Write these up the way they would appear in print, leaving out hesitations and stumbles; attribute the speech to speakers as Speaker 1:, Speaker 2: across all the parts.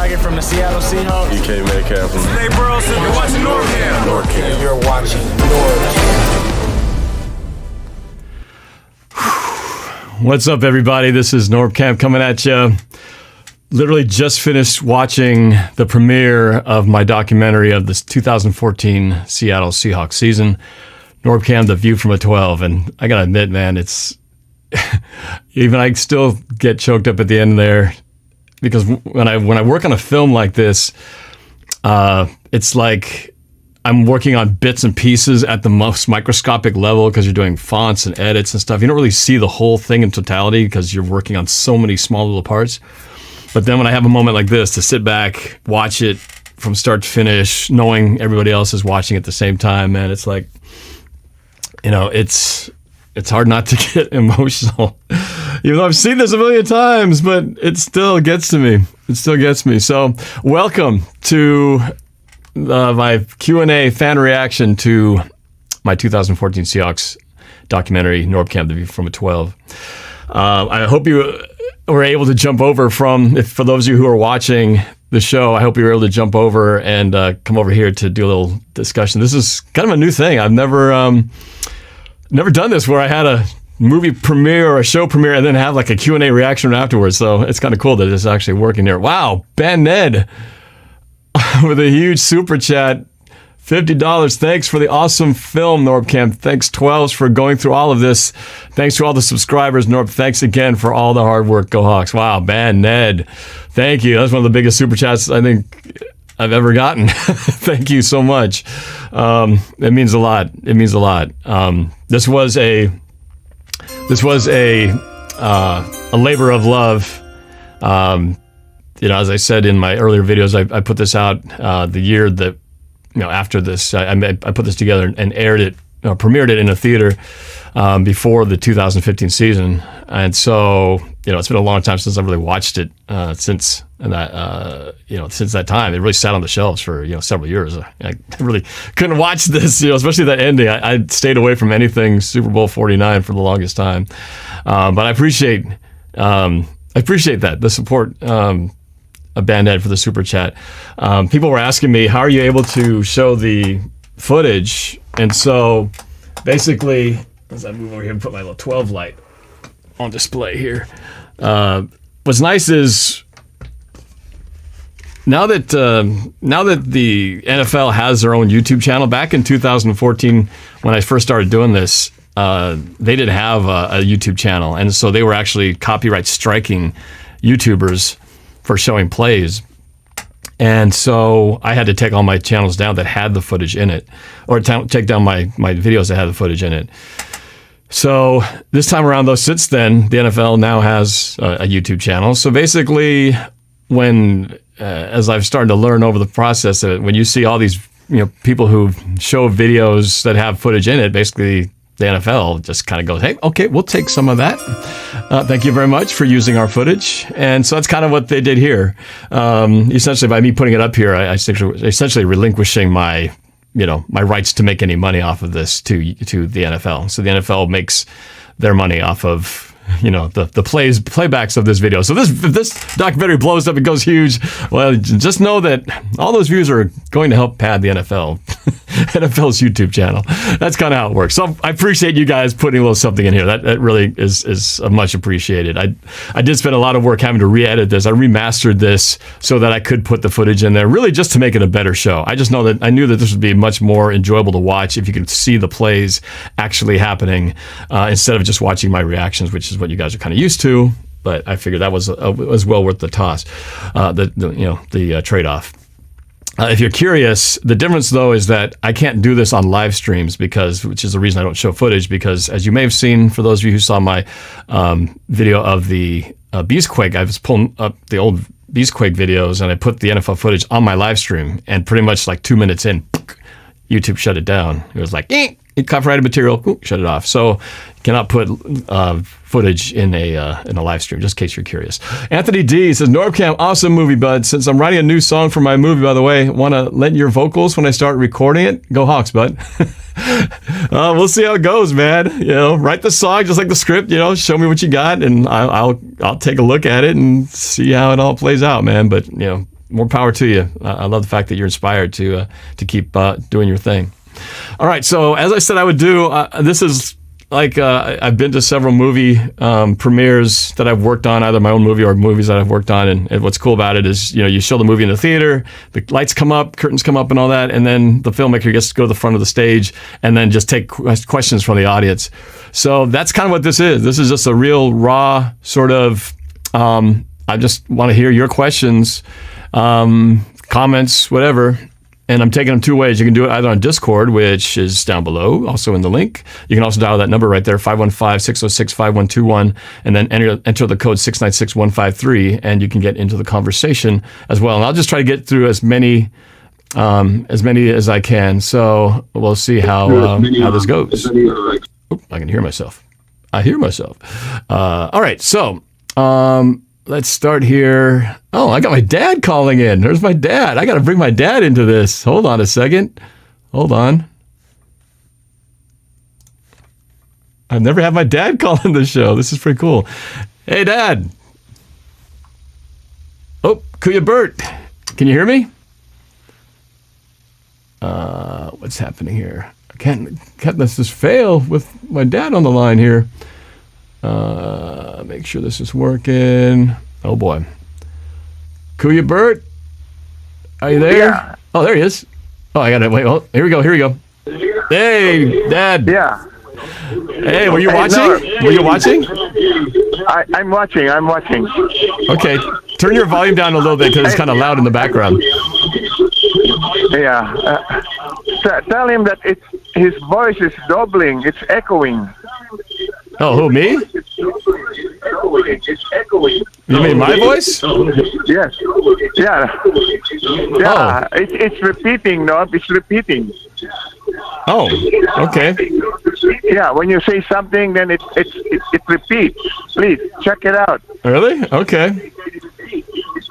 Speaker 1: Ryker from the Seattle Seahawks.
Speaker 2: Metcalf from
Speaker 3: Hey, Rawson, you're watching NorbCam.
Speaker 2: NorbCam.
Speaker 1: You're watching NorbCam.
Speaker 4: What's up, everybody? This is NorbCam coming at you. Literally just finished watching the premiere of my documentary of this 2014 Seattle Seahawks season, NorbCam, The View from a 12. And I gotta admit, man, it's even I still get choked up at the end there, because when I work on a film like this, it's like I'm working on bits and pieces at the most microscopic level, because you're doing fonts and edits and stuff. You don't really see the whole thing in totality because you're working on so many small little parts. But then when I have a moment like this to sit back, watch it from start to finish, knowing everybody else is watching at the same time, man, it's like, you know, it's hard not to get emotional. Even though I've seen this a million times, but it still gets to me. It still gets me. So welcome to my Q&A fan reaction to my 2014 Seahawks documentary, NorbCam, The View from a 12. I hope you were able to jump over for those of you who are watching the show, I hope you were able to jump over and come over here to do a little discussion. This is kind of a new thing. I've never done this, where I had a movie premiere or a show premiere and then have like a Q&A reaction afterwards. So it's kind of cool that it's actually working here. Wow, Ben Ned with a huge super chat. $50. Thanks for the awesome film, NorbCam. Thanks, 12s, for going through all of this. Thanks to all the subscribers, Norb. Thanks again for all the hard work. Go Hawks. Wow, Ben Ned. Thank you. That's one of the biggest super chats I think I've ever gotten. Thank you so much. It means a lot. It means a lot. This was a labor of love. You know, as I said in my earlier videos, I put this out the year that, you know, after this, I put this together and aired it, premiered it in a theater before the 2015 season. And so, you know, it's been a long time since I've really watched it since that time. It really sat on the shelves for, several years. I really couldn't watch this, especially that ending. I stayed away from anything Super Bowl 49 for the longest time. But I appreciate that, the support. A Bandhead for the super chat. People were asking me, how are you able to show the footage? And so basically, as I move over here and put my little 12 light on display here, what's nice is now that the NFL has their own YouTube channel, back in 2014 when I first started doing this, they didn't have a YouTube channel, and so they were actually copyright striking YouTubers for showing plays. And so I had to take all my channels down that had the footage in it, or take down my videos that had the footage in it. So this time around, though, since then, the NFL now has a YouTube channel. So basically, as I've started to learn over the process, when you see all these people who show videos that have footage in it, basically the NFL just kind of goes, hey, okay, we'll take some of that. Thank you very much for using our footage. And so that's kind of what they did here. Essentially, by me putting it up here, I essentially relinquishing my rights to make any money off of this to the NFL. So the NFL makes their money off of the playbacks of this video. So if this documentary blows up, it goes huge. Well, just know that all those views are going to help pad the NFL's YouTube channel. That's kind of how it works. So I appreciate you guys putting a little something in here. That really is much appreciated. I did spend a lot of work having to re-edit this. I remastered this so that I could put the footage in there, really just to make it a better show. I knew that this would be much more enjoyable to watch if you could see the plays actually happening instead of just watching my reactions, which is what you guys are kind of used to. But I figured that was well worth the toss, the trade-off. If you're curious, the difference, though, is that I can't do this on live streams, which is the reason I don't show footage, because as you may have seen, for those of you who saw my video of the Beastquake, I was pulling up the old Beastquake videos and I put the NFL footage on my live stream, and pretty much like 2 minutes in, YouTube shut it down. It was like, copyrighted material, shut it off. So you cannot put footage in a live stream, just in case you're curious. Anthony D says, NorbCam, awesome movie, bud. Since I'm writing a new song for my movie, by the way, want to lend your vocals when I start recording it? Go Hawks, bud. We'll see how it goes, man. Write the song just like the script. Show me what you got, and I'll take a look at it and see how it all plays out, man. But more power to you. I love the fact that you're inspired to keep doing your thing. All right, so as I said I would do, this is like I've been to several movie premieres that I've worked on, either my own movie or movies that I've worked on. And what's cool about it is, you show the movie in the theater, the lights come up, curtains come up and all that, and then the filmmaker gets to go to the front of the stage and then just take questions from the audience. So that's kind of what this is. This is just a real raw sort of, I just want to hear your questions, comments, whatever. And I'm taking them two ways. You can do it either on Discord, which is down below, also in the link. You can also dial that number right there, 515-606-5121, and then enter the code 696153, and you can get into the conversation as well. And I'll just try to get through as many as I can. So we'll see how this goes. Oop, I can hear myself. I hear myself. All right, so let's start here. Oh, I got my dad calling in. There's my dad. I got to bring my dad into this. Hold on a second. Hold on. I've never had my dad call in the show. This is pretty cool. Hey, Dad. Oh, Kuya Bert. Can you hear me? What's happening here? I can't let this fail with my dad on the line here. Make sure this is working. Oh boy. Kuya Bert, are you there?
Speaker 2: Yeah.
Speaker 4: Oh, there he is. Oh, I got it. Wait, here we go. Hey, Dad.
Speaker 2: Yeah.
Speaker 4: Hey, were you watching?
Speaker 2: No.
Speaker 4: Were you watching?
Speaker 2: I'm watching.
Speaker 4: Okay. Turn your volume down a little bit because it's kind of loud in the background.
Speaker 2: Yeah. Tell him that his voice is doubling. It's echoing.
Speaker 4: Oh, who, me?
Speaker 2: It's echoing.
Speaker 4: You mean my voice?
Speaker 2: Yes. Yeah. Yeah.
Speaker 4: Oh.
Speaker 2: It's repeating, no? It's repeating.
Speaker 4: Oh, okay.
Speaker 2: Yeah. When you say something, then it repeats. Please check it out.
Speaker 4: Really? Okay.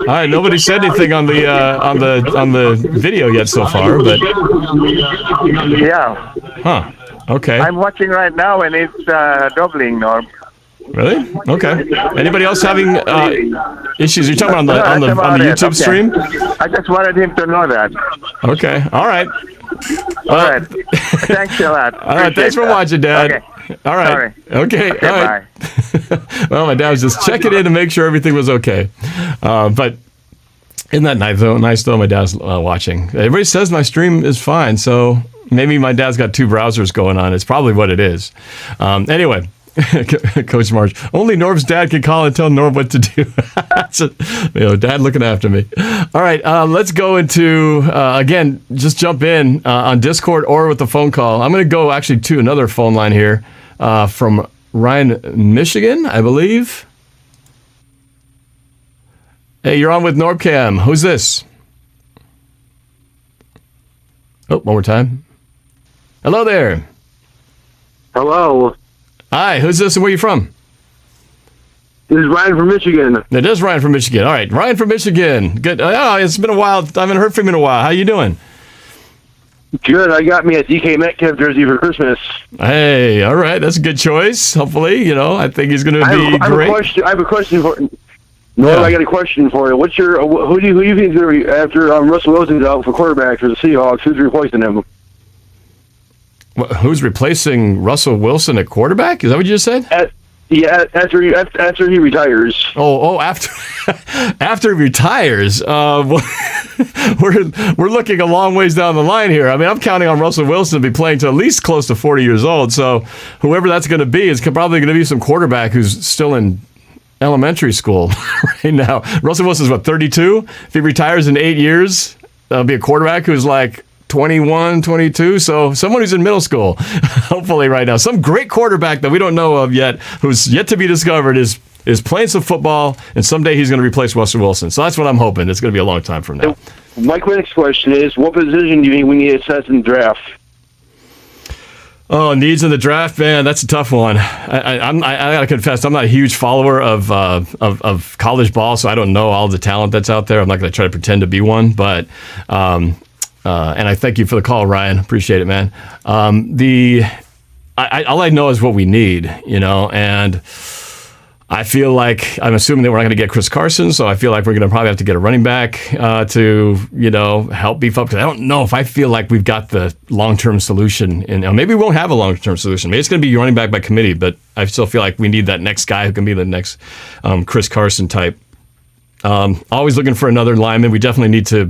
Speaker 4: All right. Nobody said anything on the video yet so far, but
Speaker 2: Yeah.
Speaker 4: huh? Okay.
Speaker 2: I'm watching right now, and it's doubling, Norb.
Speaker 4: Really? Okay. Anybody else having issues? You're talking about on the YouTube stream?
Speaker 2: I just wanted him to know that.
Speaker 4: Okay. All right.
Speaker 2: All right. Thanks a lot.
Speaker 4: All right. Thanks for watching, Dad.
Speaker 2: Okay.
Speaker 4: All right.
Speaker 2: Sorry.
Speaker 4: Okay.
Speaker 2: Okay,
Speaker 4: All right. Well, my dad was just checking in to make sure everything was okay. But isn't that nice though? Nice though. My dad's watching. Everybody says my stream is fine, so maybe my dad's got two browsers going on. It's probably what it is. Anyway. Coach March, only Norb's dad can call and tell Norb what to do. Dad looking after me. All right, let's go into, again, just jump in on Discord or with the phone call. I'm going to go actually to another phone line here from Ryan, Michigan, I believe. Hey, you're on with NorbCam. Who's this? Oh, one more time. Hello there.
Speaker 5: Hello.
Speaker 4: Hi, who's this and where are you from?
Speaker 5: This is Ryan from Michigan.
Speaker 4: It is Ryan from Michigan. All right, Ryan from Michigan. Good. Oh, it's been a while. I haven't heard from you in a while. How you doing?
Speaker 5: Good. I got me a DK Metcalf jersey for Christmas.
Speaker 4: Hey, all right. That's a good choice. Hopefully, I think he's going to be great.
Speaker 5: I have a question for No, yeah. I got a question for you. What's your who do you think is going to be after Russell Wilson's out for quarterback for the Seahawks? Who's replacing him?
Speaker 4: Who's replacing Russell Wilson at quarterback? Is that what you just said?
Speaker 5: After he retires.
Speaker 4: After he retires, we're looking a long ways down the line here. I mean, I'm counting on Russell Wilson to be playing to at least close to 40 years old. So whoever that's going to be is probably going to be some quarterback who's still in elementary school right now. Russell Wilson's 32? If he retires in 8 years, that'll be a quarterback who's like 21, 22, so someone who's in middle school, hopefully right now. Some great quarterback that we don't know of yet, who's yet to be discovered, is playing some football, and someday he's going to replace Russell Wilson. So that's what I'm hoping. It's going to be a long time from now.
Speaker 5: My next question is, what position do you think we need to assess in the draft?
Speaker 4: Oh, needs in the draft, man, that's a tough one. I got to confess, I'm not a huge follower of college ball, so I don't know all the talent that's out there. I'm not going to try to pretend to be one, but... and I thank you for the call, Ryan. Appreciate it, man. All I know is what we need, and I feel like I'm assuming that we're not going to get Chris Carson, so I feel like we're going to probably have to get a running back to help beef up. Because I don't know if I feel like we've got the long-term solution, and maybe we won't have a long-term solution. Maybe it's going to be running back by committee, but I still feel like we need that next guy who can be the next Chris Carson type. Always looking for another lineman. We definitely need to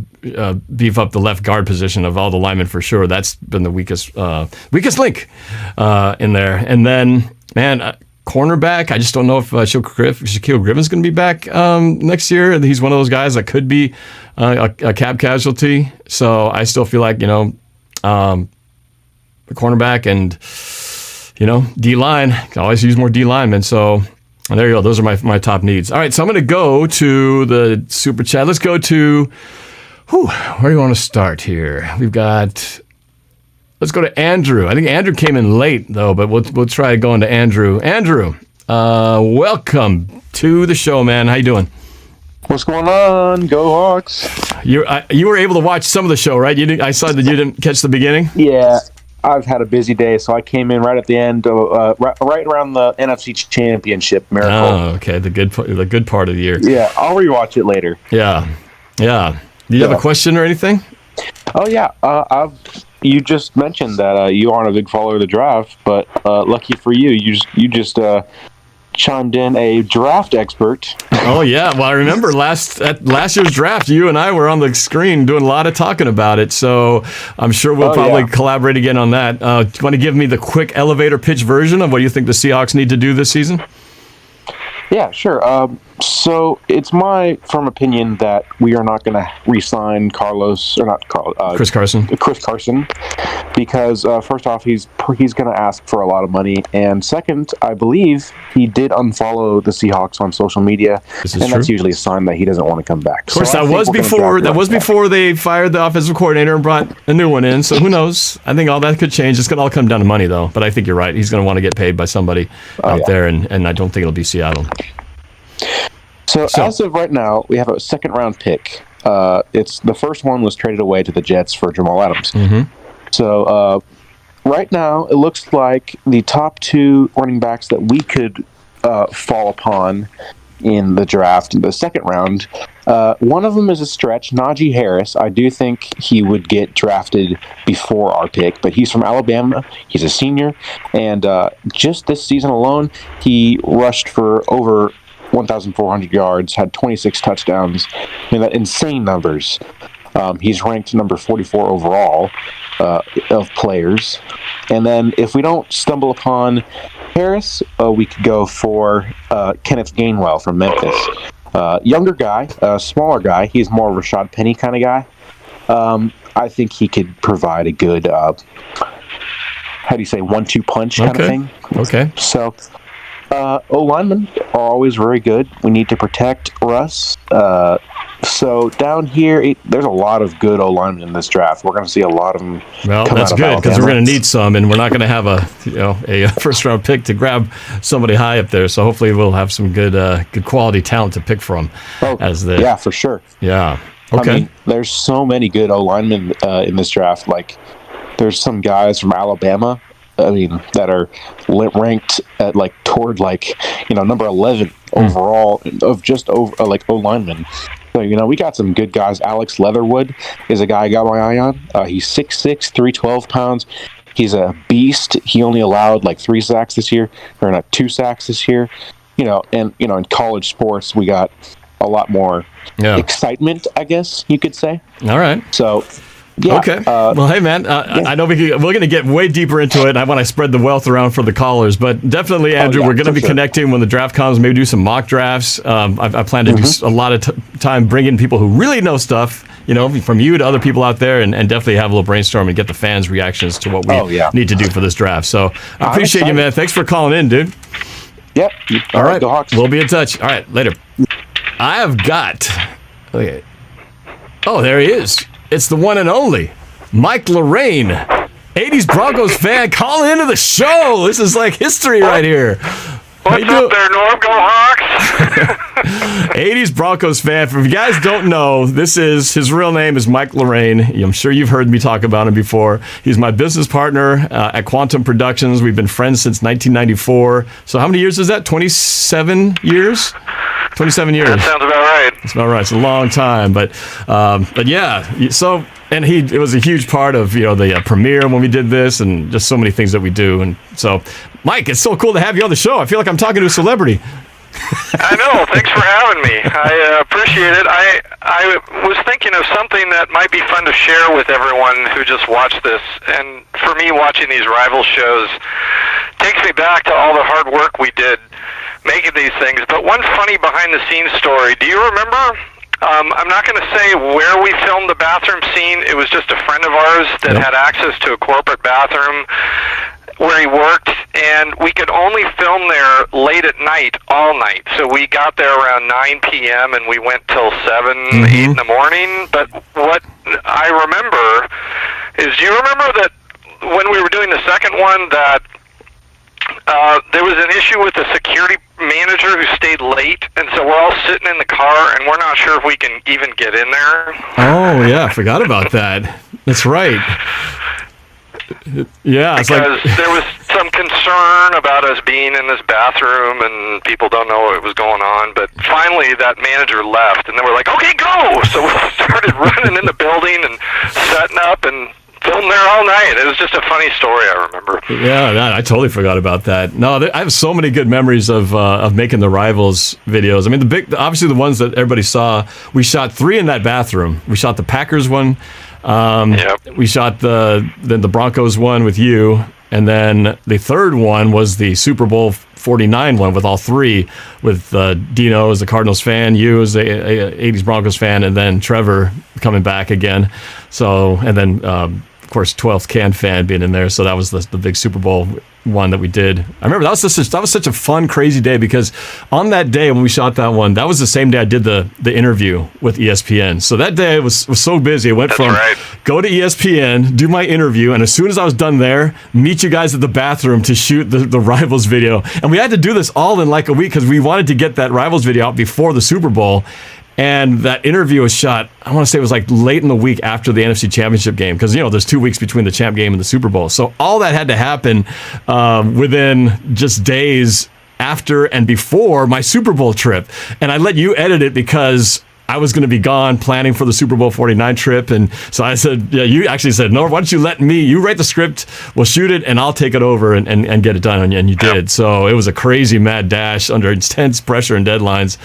Speaker 4: beef up the left guard position of all the linemen for sure. That's been the weakest link in there. And then, man. Cornerback, I just don't know if Shaquille Griffin's going to be back next year. He's one of those guys that could be a cap casualty. So I still feel like, the cornerback and, D-line, can always use more D-linemen. So there you go. Those are my top needs. All right, so I'm going to go to the Super Chat. Let's go to, where do you want to start here? Let's go to Andrew. I think Andrew came in late, though, but we'll try going to Andrew. Andrew, welcome to the show, man. How you doing?
Speaker 6: What's going on? Go Hawks.
Speaker 4: You were able to watch some of the show, right? I saw that you didn't catch the beginning?
Speaker 6: Yeah, I've had a busy day, so I came in right at the end, right around the NFC Championship miracle.
Speaker 4: Oh, okay. The good part of the year.
Speaker 6: Yeah, I'll rewatch it later.
Speaker 4: Yeah. Do you have a question or anything?
Speaker 6: Oh, yeah. You just mentioned that you aren't a big follower of the draft, but lucky for you, you just chimed in a draft expert.
Speaker 4: Oh yeah, well I remember at last year's draft, you and I were on the screen doing a lot of talking about it. So I'm sure we'll probably collaborate again on that. Do you want to give me the quick elevator pitch version of what you think the Seahawks need to do this season?
Speaker 6: Yeah, sure. So it's my firm opinion that we are not going to re-sign Chris Carson, because first off, he's going to ask for a lot of money, and second, I believe he did unfollow the Seahawks on social media, that's usually a sign that he doesn't want to come back.
Speaker 4: Of course, that was before they fired the offensive coordinator and brought a new one in. So who knows? I think all that could change. It's going to all come down to money, though. But I think you're right. He's going to want to get paid by somebody out there, and I don't think it'll be Seattle.
Speaker 6: So as of right now, we have a second-round pick. It's the first one was traded away to the Jets for Jamal Adams. Mm-hmm. So right now, it looks like the top two running backs that we could fall upon in the draft in the second round, one of them is a stretch, Najee Harris. I do think he would get drafted before our pick, but he's from Alabama. He's a senior, and just this season alone, he rushed for over 1,400 yards, had 26 touchdowns. I mean, that insane numbers. He's ranked number 44 overall of players. And then if we don't stumble upon Harris, we could go for Kenneth Gainwell from Memphis. Younger guy, smaller guy. He's more of a Rashad Penny kind of guy. I think he could provide a good, 1-2 punch kind of thing. Okay. So O-linemen are always very good. We need to protect Russ. So down here, there's a lot of good O-linemen in this draft. We're going to see a lot of them.
Speaker 4: Well, that's good because we're going to need some, and we're not going to have a first-round pick to grab somebody high up there. So hopefully, we'll have some good quality talent to pick from.
Speaker 6: Yeah, for sure.
Speaker 4: Yeah. Okay.
Speaker 6: I mean, there's so many good O-linemen in this draft. Like, there's some guys from Alabama. That are ranked at toward number 11 overall of just O-linemen. So, we got some good guys. Alex Leatherwood is a guy I got my eye on. He's 6'6", 312 pounds. He's a beast. He only allowed 3 sacks this year, or not 2 sacks this year. In college sports, we got a lot more excitement, I guess you could say.
Speaker 4: All right.
Speaker 6: So. Yeah,
Speaker 4: okay. Well, hey, man, I know we're going to get way deeper into it. I want to spread the wealth around for the callers, but definitely, Andrew, we're going to be connecting when the draft comes, maybe do some mock drafts. I plan to do a lot of time bringing people who really know stuff, from you to other people out there, and definitely have a little brainstorm and get the fans' reactions to what we need to do for this for this draft. So I appreciate you, man. Thanks for calling in, dude.
Speaker 6: Yep.
Speaker 4: All right. Go Hawks. We'll be in touch. All right. Later. I have got. Okay. Oh, there he is. It's the one and only Mike Lorraine, 80s Broncos fan, calling into the show. This is like history right here.
Speaker 7: What's up there, Norb? Go Hawks!
Speaker 4: 80s Broncos fan. If you guys don't know, his real name is Mike Lorraine. I'm sure you've heard me talk about him before. He's my business partner at Quantum Productions. We've been friends since 1994. So how many years is that? 27 years? 27 years.
Speaker 7: That sounds about right.
Speaker 4: That's about right. It's a long time, but yeah. So, and it was a huge part of the premiere when we did this, and just so many things that we do. And so, Mike, it's so cool to have you on the show. I feel like I'm talking to a celebrity.
Speaker 7: I know. Thanks for having me. I appreciate it. I was thinking of something that might be fun to share with everyone who just watched this. And for me, watching these rival shows takes me back to all the hard work we did making these things. But one funny behind-the-scenes story. Do you remember? I'm not going to say where we filmed the bathroom scene. It was just a friend of ours that had access to a corporate bathroom where he worked, and we could only film there late at night, all night. So we got there around 9 p.m. and we went till 7, 8 in the morning. But what I remember is, do you remember that when we were doing the second one that there was an issue with the security manager who stayed late, and so we're all sitting in the car, and we're not sure if we can even get in there?
Speaker 4: Oh, yeah, I forgot about that. That's right. Yeah, it's
Speaker 7: because there was some concern about us being in this bathroom, and people don't know what was going on. But finally, that manager left, and they were like, "Okay, go!" So we started running in the building and setting up and filmed there all night. It was just a funny story, I remember.
Speaker 4: Yeah, I totally forgot about that. No, I have so many good memories of making the Rivals videos. I mean, obviously the ones that everybody saw. We shot 3 in that bathroom. We shot the Packers one. We shot the Broncos one with you, and then the third one was the Super Bowl 49 one with all 3, with Dino as a Cardinals fan, you as a 80s Broncos fan, and then Trevor coming back again. So, and then of course 12th Can fan being in there. So that was the big Super Bowl one that we did. I remember that was such a fun, crazy day, because on that day when we shot that one, that was the same day I did the interview with ESPN. So that day was so busy. I went go to ESPN, do my interview, and as soon as I was done there, meet you guys at the bathroom to shoot the Rivals video. And we had to do this all in like a week because we wanted to get that Rivals video out before the Super Bowl. And that interview was shot, I want to say it was like late in the week after the NFC Championship game, because, there's 2 weeks between the champ game and the Super Bowl. So all that had to happen within just days after and before my Super Bowl trip. And I let you edit it because I was going to be gone planning for the Super Bowl 49 trip. And so I said, you actually said, "No, why don't you let you write the script, we'll shoot it, and I'll take it over and get it done." And you did. So it was a crazy mad dash under intense pressure and deadlines.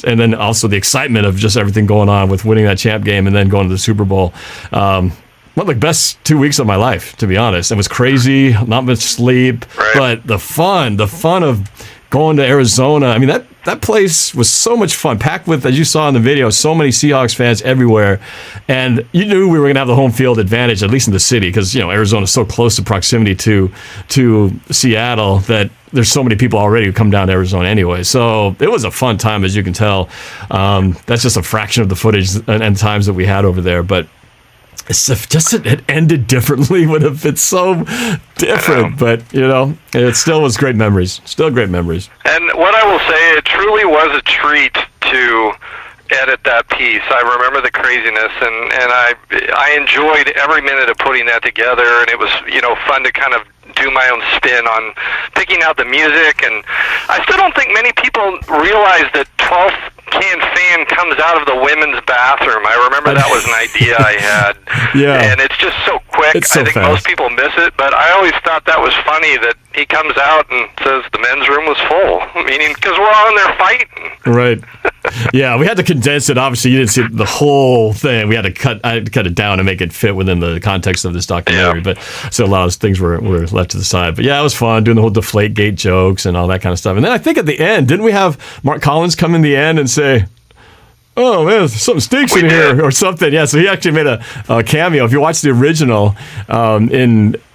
Speaker 4: And then also the excitement of just everything going on with winning that champ game and then going to the Super Bowl. One of the best 2 weeks of my life, to be honest. It was crazy, not much sleep, but the fun of going to Arizona. I mean, that place was so much fun, packed with, as you saw in the video, so many Seahawks fans everywhere. And you knew we were going to have the home field advantage, at least in the city, because, Arizona is so close to proximity to Seattle that there's so many people already who come down to Arizona anyway. So it was a fun time, as you can tell. That's just a fraction of the footage and times that we had over there. But it ended differently, would have been so different, but it still was great memories. Still great memories.
Speaker 7: And what I will say, it truly was a treat to edit that piece. I remember the craziness, and I enjoyed every minute of putting that together, and it was fun to kind of do my own spin on picking out the music. And I still don't think many people realize that 12th Can fan comes out of the women's bathroom. I remember that was an idea I had.
Speaker 4: Yeah.
Speaker 7: And it's just so quick.
Speaker 4: It's so
Speaker 7: I think
Speaker 4: fast.
Speaker 7: most people miss it, but I always thought that was funny that he comes out and says the men's room was full, meaning because we're all in there fighting.
Speaker 4: Right. Yeah, we had to condense it. Obviously, you didn't see the whole thing. We had to I had to cut it down and make it fit within the context of this documentary. But so a lot of things were left to the side. But yeah, it was fun doing the whole Deflategate jokes and all that kind of stuff. And then I think at the end, didn't we have Mark Collins come in the end and say, "Oh man, something stinks in here," or something? Yeah, so he actually made a cameo. If you watch the original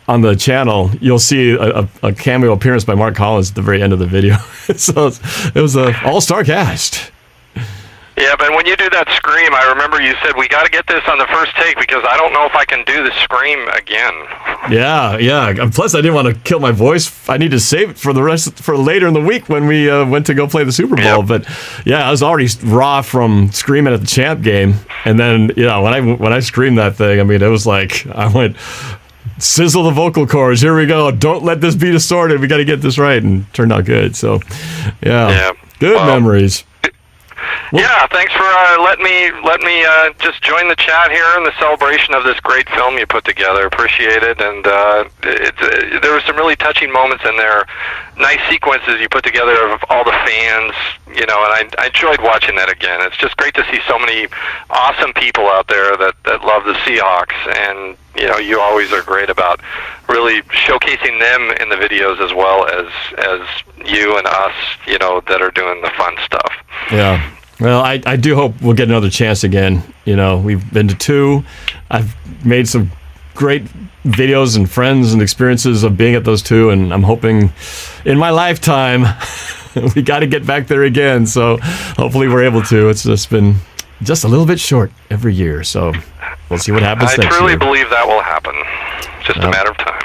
Speaker 4: on the channel, you'll see a cameo appearance by Mark Collins at the very end of the video. So it was an all-star cast.
Speaker 7: Yeah, but when you do that scream, I remember you said, we got to get this on the first take because I don't know if I can do the scream again.
Speaker 4: Yeah. And plus, I didn't want to kill my voice. I need to save it for later in the week when we went to go play the Super Bowl. Yep. But yeah, I was already raw from screaming at the champ game. And then, when I screamed that thing, I mean, it was like, I went, sizzle the vocal cords. Here we go. Don't let this be distorted. We got to get this right. And it turned out good. So, yeah. Good memories.
Speaker 7: Yeah, thanks for let me just join the chat here in the celebration of this great film you put together. Appreciate it, and there were some really touching moments in there. Nice sequences you put together of all the fans, and I enjoyed watching that again. It's just great to see so many awesome people out there that love the Seahawks, and you always are great about really showcasing them in the videos as well as you and us, that are doing the fun stuff.
Speaker 4: Yeah. Well, I do hope we'll get another chance again. We've been to 2. I've made some great videos and friends and experiences of being at those 2, and I'm hoping in my lifetime we got to get back there again. So hopefully we're able to. It's just been just a little bit short every year. So we'll see what happens next year.
Speaker 7: I truly believe that will happen. Just a matter of time.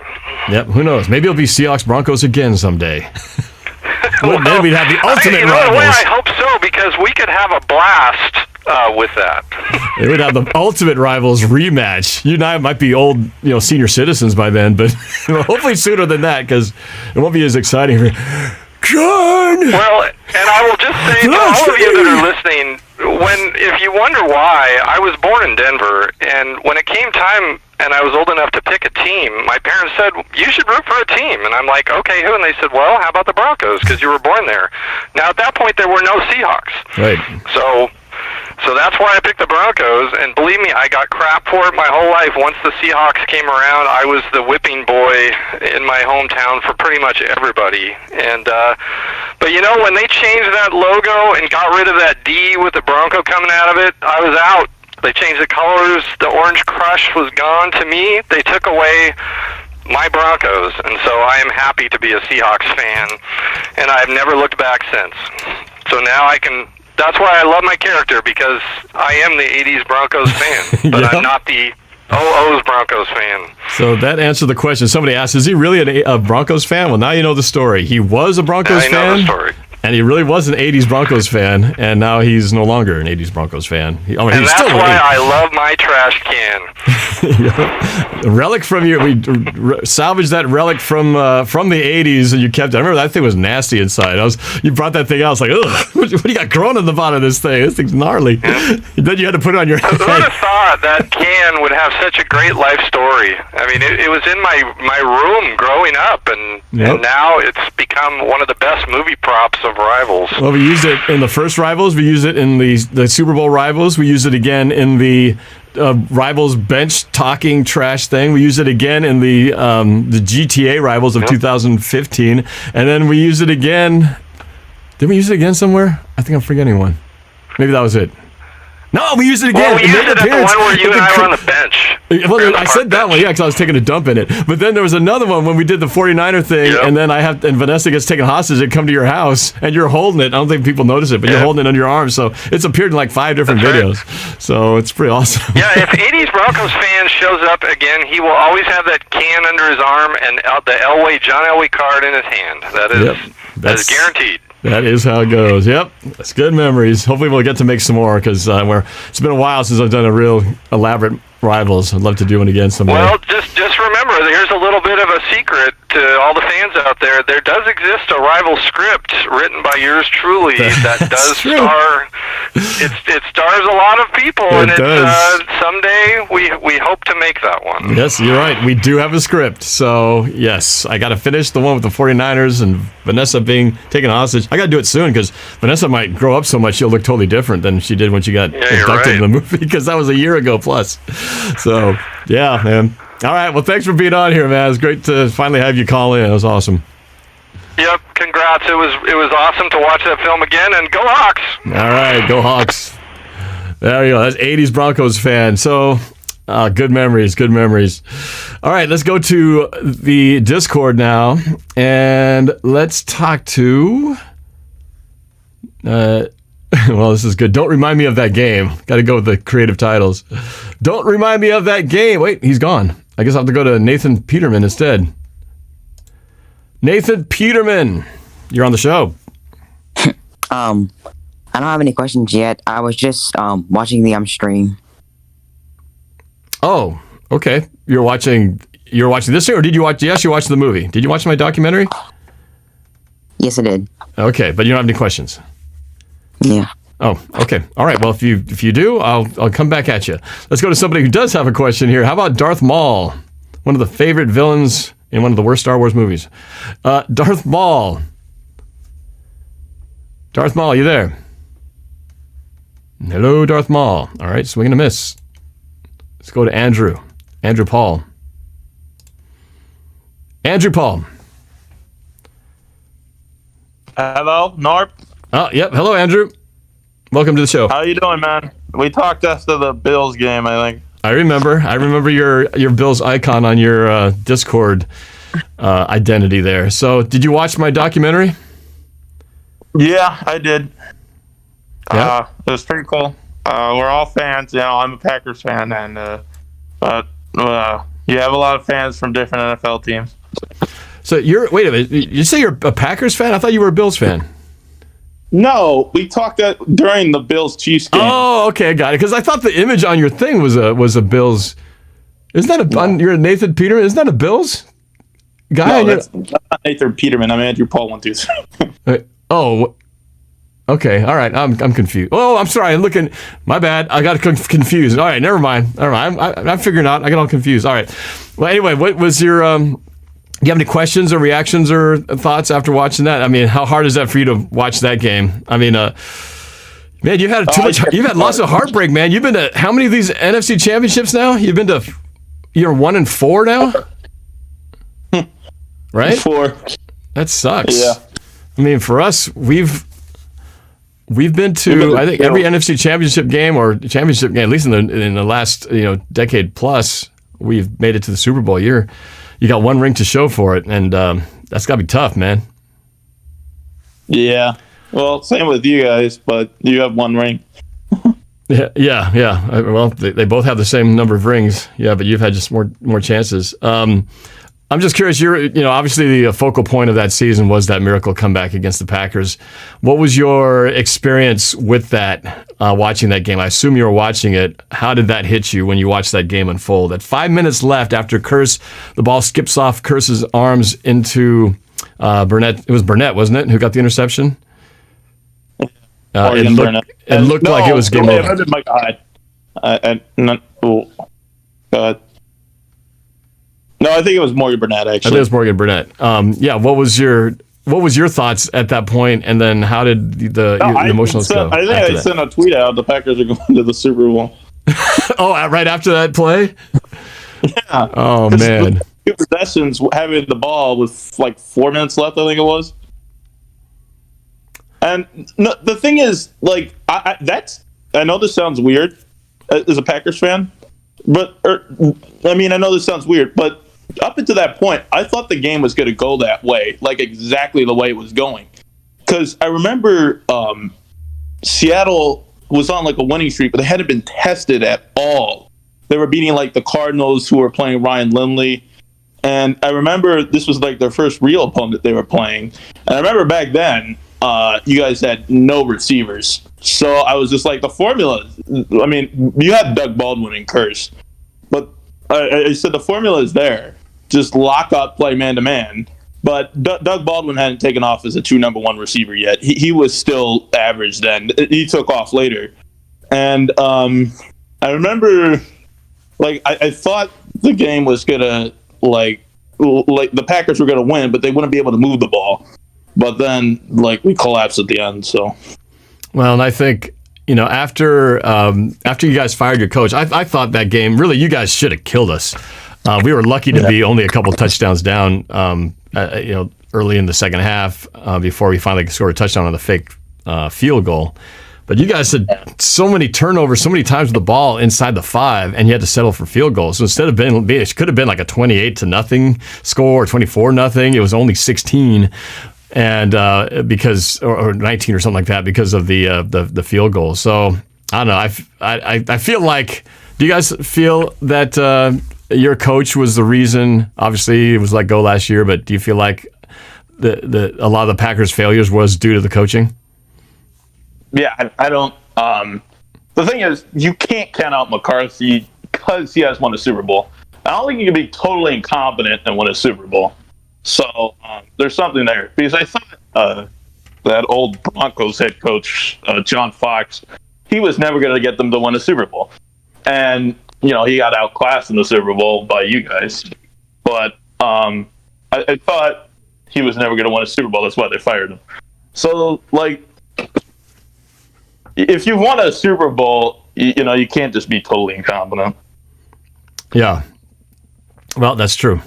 Speaker 4: Yep, who knows? Maybe it'll be Seahawks Broncos again someday. Then we'd have the ultimate rivals.
Speaker 7: In a way, I hope so, because we could have a blast with that.
Speaker 4: They would have the ultimate rivals rematch. You and I might be old, senior citizens by then, but hopefully sooner than that, because it won't be as exciting. John!
Speaker 7: Well, and I will just say to all of you that are listening, if you wonder why, I was born in Denver, and when it came time and I was old enough to pick a team, my parents said, you should root for a team. And I'm like, okay, who? And they said, well, how about the Broncos, because you were born there. Now, at that point, there were no Seahawks.
Speaker 4: Right.
Speaker 7: So that's why I picked the Broncos, and believe me, I got crap for it my whole life. Once the Seahawks came around, I was the whipping boy in my hometown for pretty much everybody. And but when they changed that logo and got rid of that D with the Bronco coming out of it, I was out. They changed the colors. The Orange Crush was gone to me. They took away my Broncos, and so I am happy to be a Seahawks fan, and I've never looked back since. So now I can... That's why I love my character, because I am the 80s Broncos fan, but I'm not the 00's Broncos fan.
Speaker 4: So that answered the question. Somebody asked, is he really a Broncos fan? Well, now you know the story. He was a Broncos fan.
Speaker 7: I know the story.
Speaker 4: And he really was an 80s Broncos fan, and now he's no longer an 80s Broncos fan.
Speaker 7: And that's why I love my trash can.
Speaker 4: Relic from you. We salvaged that relic from the 80s, and you kept it. I remember that thing was nasty inside. You brought that thing out. I was like, ugh, what do you got growing in the bottom of this thing? This thing's gnarly. Then you had to put it on your head.
Speaker 7: Who would have thought that can would have such a great life story? I mean, it was in my room growing up, and now it's become one of the best movie props of Rivals.
Speaker 4: Well, we used it in the first Rivals. We used it in the Super Bowl Rivals. We used it again in the Rivals bench talking trash thing. We used it again in the GTA Rivals of 2015, and then we used it again. Did we use it again somewhere? I think I'm forgetting one. Maybe that was it. No, we used it again.
Speaker 7: Well, we used it at the one where you and I were on the bench.
Speaker 4: Well, I said that one, because I was taking a dump in it. But then there was another one when we did the 49er thing, and then and Vanessa gets taken hostage and come to your house, and you're holding it. I don't think people notice it, but you're holding it under your arm. So it's appeared in like 5 different videos. Right. So it's pretty awesome.
Speaker 7: Yeah, if 80s Broncos fan shows up again, he will always have that can under his arm and the John Elway card in his hand. That is guaranteed.
Speaker 4: That is how it goes. Yep, that's good memories. Hopefully we'll get to make some more, because it's been a while since I've done a real elaborate Rivals. I'd love to do one again someday.
Speaker 7: Well, just remember, here's a little bit of a secret to all the fans out there. There does exist a Rival script written by yours truly that does star. It stars a lot of people, and someday we hope to make that one.
Speaker 4: Yes, you're right. We do have a script. So, yes, I got to finish the one with the 49ers and Vanessa being taken hostage. I got to do it soon, because Vanessa might grow up so much she'll look totally different than she did when she got inducted in the movie, because that was a year ago plus. So, yeah, man. All right, well, thanks for being on here, man. It was great to finally have you call in. It was awesome.
Speaker 7: Yep, congrats. It was awesome to watch that film again, and go Hawks!
Speaker 4: All right, go Hawks. There you go. That's 80s Broncos fan. So, good memories, good memories. All right, let's go to the Discord now, and let's talk to Well, this is good. Don't remind me of that game. Got to go with the creative titles. Don't remind me of that game. Wait, he's gone. I guess I'll have to go to Nathan Peterman instead. Nathan Peterman, you're on the show.
Speaker 8: I don't have any questions yet. I was just watching the stream.
Speaker 4: Oh, okay. You're watching this thing, or did you watch? Yes, you watched the movie. Did you watch my documentary?
Speaker 8: Yes, I did.
Speaker 4: Okay, but you don't have any questions.
Speaker 8: Yeah.
Speaker 4: Oh, okay. All right. Well, if you do, I'll come back at you. Let's go to somebody who does have a question here. How about Darth Maul, one of the favorite villains in one of the worst Star Wars movies? Darth Maul. Darth Maul, you there? Hello, Darth Maul. All right, swing and a miss. Let's go to Andrew. Andrew Paul. Andrew Paul.
Speaker 9: Hello, Norb.
Speaker 4: Oh, yep. Hello, Andrew. Welcome to the show.
Speaker 9: How you doing, man? We talked after the Bills game, I think.
Speaker 4: I remember your Bills icon on your Discord identity there. So, did you watch my documentary?
Speaker 9: Yeah, I did.
Speaker 4: Yeah.
Speaker 9: It was pretty cool. We're all fans. You know, I'm a Packers fan, and but you have a lot of fans from different NFL teams.
Speaker 4: So wait a minute. You say you're a Packers fan? I thought you were a Bills fan.
Speaker 9: No, we talked during the Bills-Chiefs game.
Speaker 4: Oh, okay, got it. Because I thought the image on your thing was a Bills. Isn't that you're a Nathan Peterman? Isn't that a Bills guy?
Speaker 9: No, that's not Nathan Peterman. I'm Andrew Paul 123.
Speaker 4: Oh, okay. All right. I'm confused. Oh, I'm sorry. I'm looking. My bad. I got confused. All right. Never mind. I'm figuring out. I got all confused. All right. Well, anyway, what was your do you have any questions or reactions or thoughts after watching that? I mean, how hard is that for you to watch that game? I mean, man, you've had you've had lots of heartbreak, man. You've been to how many of these NFC championships now? You're 1-4 now, right?
Speaker 9: 4.
Speaker 4: That sucks.
Speaker 9: Yeah.
Speaker 4: I mean, for us, we've been to I think every NFC championship game or championship game, at least in the last decade plus, we've made it to the Super Bowl. You got one ring to show for it, and that's got to be tough, man.
Speaker 9: Yeah. Well, same with you guys, but you have one ring.
Speaker 4: Yeah. Well, they both have the same number of rings. Yeah, but you've had just more chances. I'm just curious. Obviously the focal point of that season was that miracle comeback against the Packers. What was your experience with that? Watching that game, I assume you were watching it. How did that hit you when you watched that game unfold? At 5 minutes left, after the ball skips off Curse's arms into Burnett. It was Burnett, wasn't it, who got the interception? It looked like it was game over.
Speaker 9: God. No, I think it was Morgan Burnett, actually.
Speaker 4: I think it was Morgan Burnett. Yeah, what was your thoughts at that point, and then how did the emotionals go?
Speaker 9: I think I sent a tweet out, the Packers are going to the Super Bowl.
Speaker 4: Oh, right after that play?
Speaker 9: Yeah.
Speaker 4: Oh, man.
Speaker 9: 2 possessions, having the ball with like 4 minutes left, I think it was. And the thing is, like, I know this sounds weird as a Packers fan, but I know this sounds weird, but up until that point, I thought the game was going to go that way, like exactly the way it was going. Because I remember Seattle was on like a winning streak, but they hadn't been tested at all. They were beating like the Cardinals, who were playing Ryan Lindley. And I remember this was like their first real opponent they were playing. And I remember back then, you guys had no receivers. So I was just like, the formula, I mean, you had Doug Baldwin and Curse. But I said the formula is there. Just lock up, play man-to-man. But Doug Baldwin hadn't taken off as a true number one receiver yet. He was still average then. He took off later. And I remember, like, I thought the game was going to, like the Packers were going to win, but they wouldn't be able to move the ball. But then, like, we collapsed at the end, so.
Speaker 4: Well, and I think, after you guys fired your coach, I thought that game, really, you guys should have killed us. We were lucky to be only a couple touchdowns down, early in the second half before we finally scored a touchdown on the fake field goal. But you guys had so many turnovers, so many times with the ball inside the 5, and you had to settle for field goals. So instead of it could have been like a 28-0 score or 24-0. It was only 16. and because or 19 or something like that because of the field goal. So I don't know. I feel like. Do you guys feel that your coach was the reason? Obviously, it was let go last year, but do you feel like a lot of the Packers' failures was due to the coaching?
Speaker 9: Yeah, I don't. The thing is, you can't count out McCarthy because he has won a Super Bowl. I don't think you can be totally incompetent and win a Super Bowl. So there's something there. Because I thought that old Broncos head coach, John Fox, he was never going to get them to win a Super Bowl. And, he got outclassed in the Super Bowl by you guys. But I thought he was never going to win a Super Bowl. That's why they fired him. So, if you won a Super Bowl, you can't just be totally incompetent.
Speaker 4: Yeah. Well, that's true.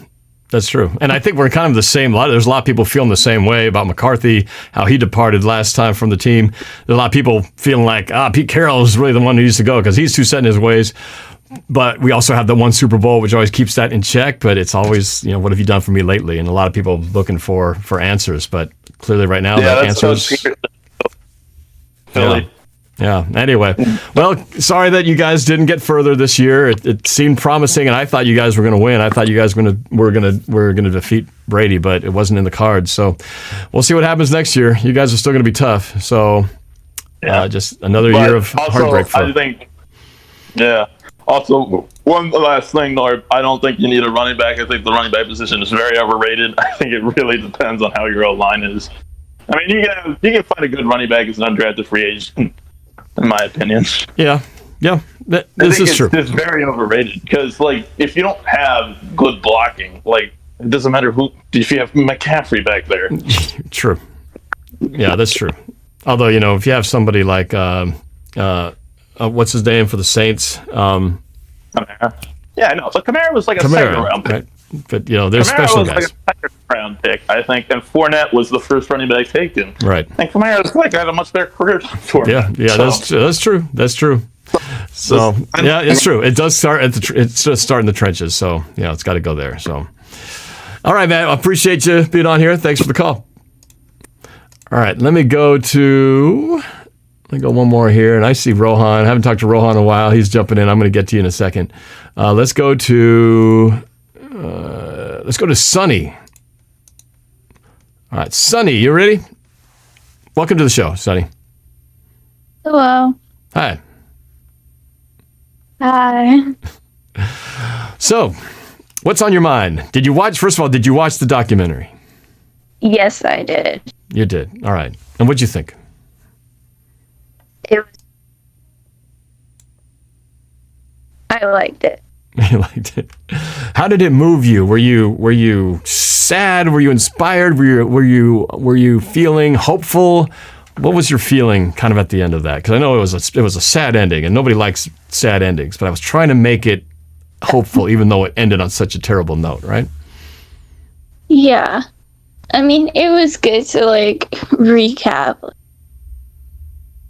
Speaker 4: That's true. And I think we're kind of the same. There's a lot of people feeling the same way about McCarthy, how he departed last time from the team. There's a lot of people feeling like, Pete Carroll is really the one who needs to go because he's too set in his ways. But we also have the one Super Bowl, which always keeps that in check. But it's always, what have you done for me lately? And a lot of people looking for answers. But clearly right now, that answer is... Yeah. Anyway, well, sorry that you guys didn't get further this year. It seemed promising, and I thought you guys were going to win. I thought you guys were going to defeat Brady, but it wasn't in the cards. So we'll see what happens next year. You guys are still going to be tough. So just another year of heartbreak.
Speaker 9: I think. Yeah. Also, one last thing, Norb. I don't think you need a running back. I think the running back position is very overrated. I think it really depends on how your O-line is. I mean, you can find a good running back as an undrafted free agent. In my opinion.
Speaker 4: Yeah. This is true.
Speaker 9: It's very overrated because, if you don't have good blocking, it doesn't matter if you have McCaffrey back there.
Speaker 4: True. Yeah, that's true. Although, if you have somebody like, what's his name for the Saints?
Speaker 9: Kamara. Yeah, I know. But Kamara was a second-round pick.
Speaker 4: Right? But, there's
Speaker 9: Kamara
Speaker 4: special
Speaker 9: was
Speaker 4: guys.
Speaker 9: a second-round pick, I think, and Fournette was the first running back taken.
Speaker 4: Right.
Speaker 9: And Kamara had a much better career than Fournette.
Speaker 4: Yeah, that's true. That's true. So, it's true. It does start it's just starting the trenches. So, it's got to go there. So, all right, man. I appreciate you being on here. Thanks for the call. All right, let me go one more here, and I see Rohan. I haven't talked to Rohan in a while. He's jumping in. I'm going to get to you in a second. Let's go to Sonny. All right, Sonny, you ready? Welcome to the show, Sonny.
Speaker 10: Hello.
Speaker 4: Hi.
Speaker 10: Hi.
Speaker 4: So, what's on your mind? First of all, did you watch the documentary?
Speaker 10: Yes, I did.
Speaker 4: You did. All right. And what'd you think?
Speaker 10: I liked it.
Speaker 4: You liked it. How did it move you? Were you sad? Were you inspired? Were you feeling hopeful? What was your feeling kind of at the end of that? Because I know it was a sad ending, and nobody likes sad endings. But I was trying to make it hopeful, even though it ended on such a terrible note, right?
Speaker 10: Yeah, I mean, it was good to recap.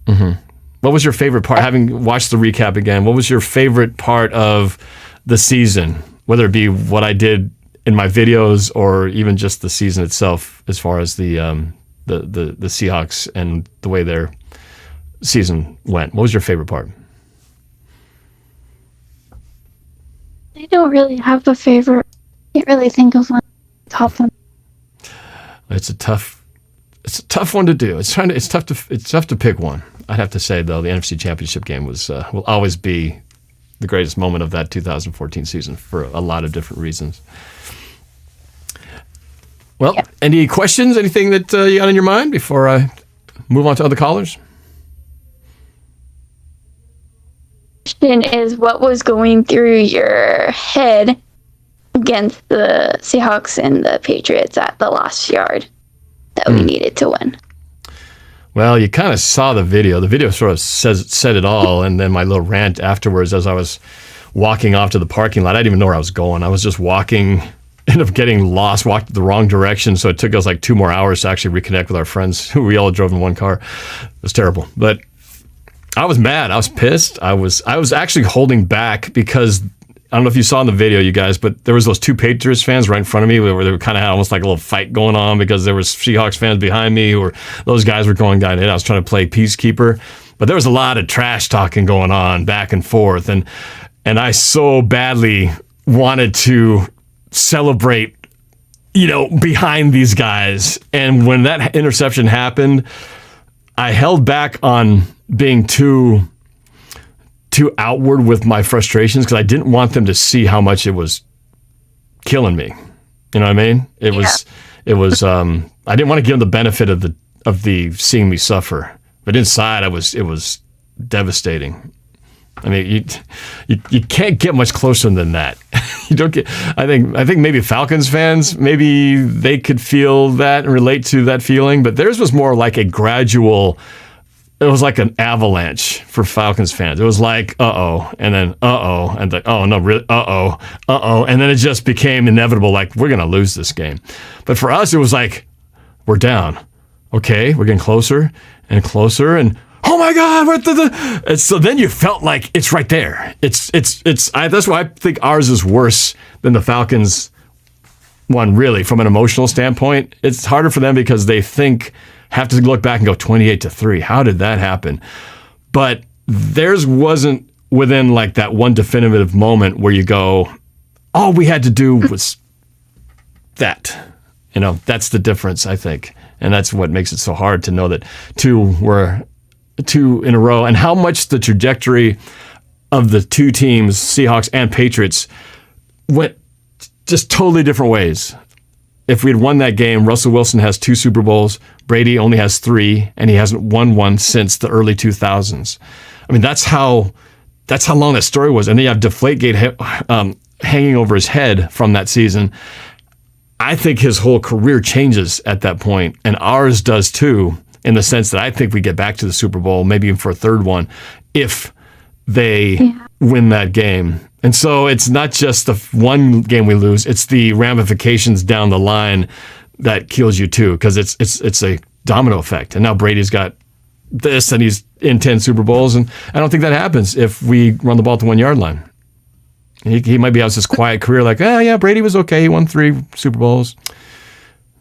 Speaker 4: Mm-hmm. What was your favorite part? Having watched the recap again, what was your favorite part of the season? Whether it be what I did in my videos or even just the season itself, as far as the Seahawks and the way their season went. What was your favorite part?
Speaker 10: I don't really have a favorite. I can't really think of one. Top one.
Speaker 4: It's a tough one to do. It's tough to pick one. I'd have to say though, the NFC Championship game will always be the greatest moment of that 2014 season for a lot of different reasons. Well, yeah. Any questions? Anything that you got in your mind before I move on to other callers?
Speaker 10: Question is, what was going through your head against the Seahawks and the Patriots at the last yard that we needed to win?
Speaker 4: Well, you kind of saw the video. The video sort of said it all, and then my little rant afterwards as I was walking off to the parking lot. I didn't even know where I was going. I was just walking, ended up getting lost, walked the wrong direction, so it took us 2 more hours to actually reconnect with our friends who we all drove in one car. It was terrible. But I was mad. I was pissed. I was actually holding back because I don't know if you saw in the video, you guys, but there was those two Patriots fans right in front of me where they kind of had almost like a little fight going on because there was Seahawks fans behind me, or those guys were going down. And I was trying to play peacekeeper, but there was a lot of trash talking going on back and forth, and I so badly wanted to celebrate, behind these guys. And when that interception happened, I held back on being too outward with my frustrations because I didn't want them to see how much it was killing me. You know what I mean? It was. I didn't want to give them the benefit of the seeing me suffer, but inside it was devastating. I mean, you can't get much closer than that. You don't get. I think maybe Falcons fans, maybe they could feel that and relate to that feeling, but theirs was more like a gradual. It was like an avalanche for Falcons fans. It was like, and then and like, oh no, really, and then it just became inevitable. Like, we're gonna lose this game. But for us, it was like, we're down. Okay, we're getting closer and closer, and oh my God, what the? And so then you felt like it's right there. It's. That's why I think ours is worse than the Falcons one. Really, from an emotional standpoint, it's harder for them because they have to look back and go 28-3. How did that happen? But theirs wasn't within like that one definitive moment where you go, all we had to do was that. That's the difference, I think. And that's what makes it so hard to know that two in a row, and how much the trajectory of the two teams, Seahawks and Patriots, went just totally different ways. If we had won that game, Russell Wilson has 2 Super Bowls, Brady only has 3, and he hasn't won one since the early 2000s. I mean, that's how long that story was. And then you have Deflategate hanging over his head from that season. I think his whole career changes at that point, and ours does too, in the sense that I think we get back to the Super Bowl, maybe even for a third one, if they win that game. And so it's not just the one game we lose, it's the ramifications down the line that kills you too, because it's a domino effect. And now Brady's got this, and he's in 10 Super Bowls, and I don't think that happens if we run the ball at the 1 yard line. He might be out this quiet career like, Brady was okay. He won 3 Super Bowls.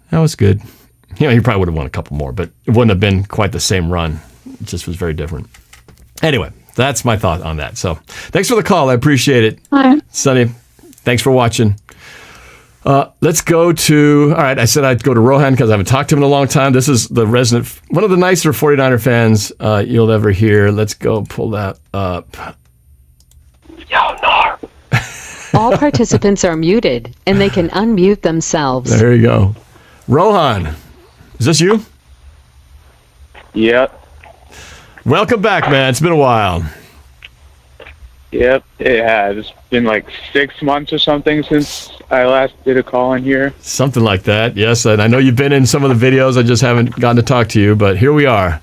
Speaker 4: That was good. He probably would have won a couple more, but it wouldn't have been quite the same run. It just was very different. Anyway, that's my thought on that. So thanks for the call. I appreciate it.
Speaker 10: Hi.
Speaker 4: Sonny, thanks for watching. Let's go to, all right, I said I'd go to Rohan because I haven't talked to him in a long time. This is the resident, one of the nicer 49er fans you'll ever hear. Let's go pull that up.
Speaker 11: Yo, Norb. All participants are muted, and they can unmute themselves.
Speaker 4: There you go. Rohan, is this you?
Speaker 12: Yep.
Speaker 4: Welcome back, man. It's been a while.
Speaker 12: Yep, it has. It's been like 6 months or something since I last did a call in here.
Speaker 4: Something like that, yes. And I know you've been in some of the videos. I just haven't gotten to talk to you, but here we are.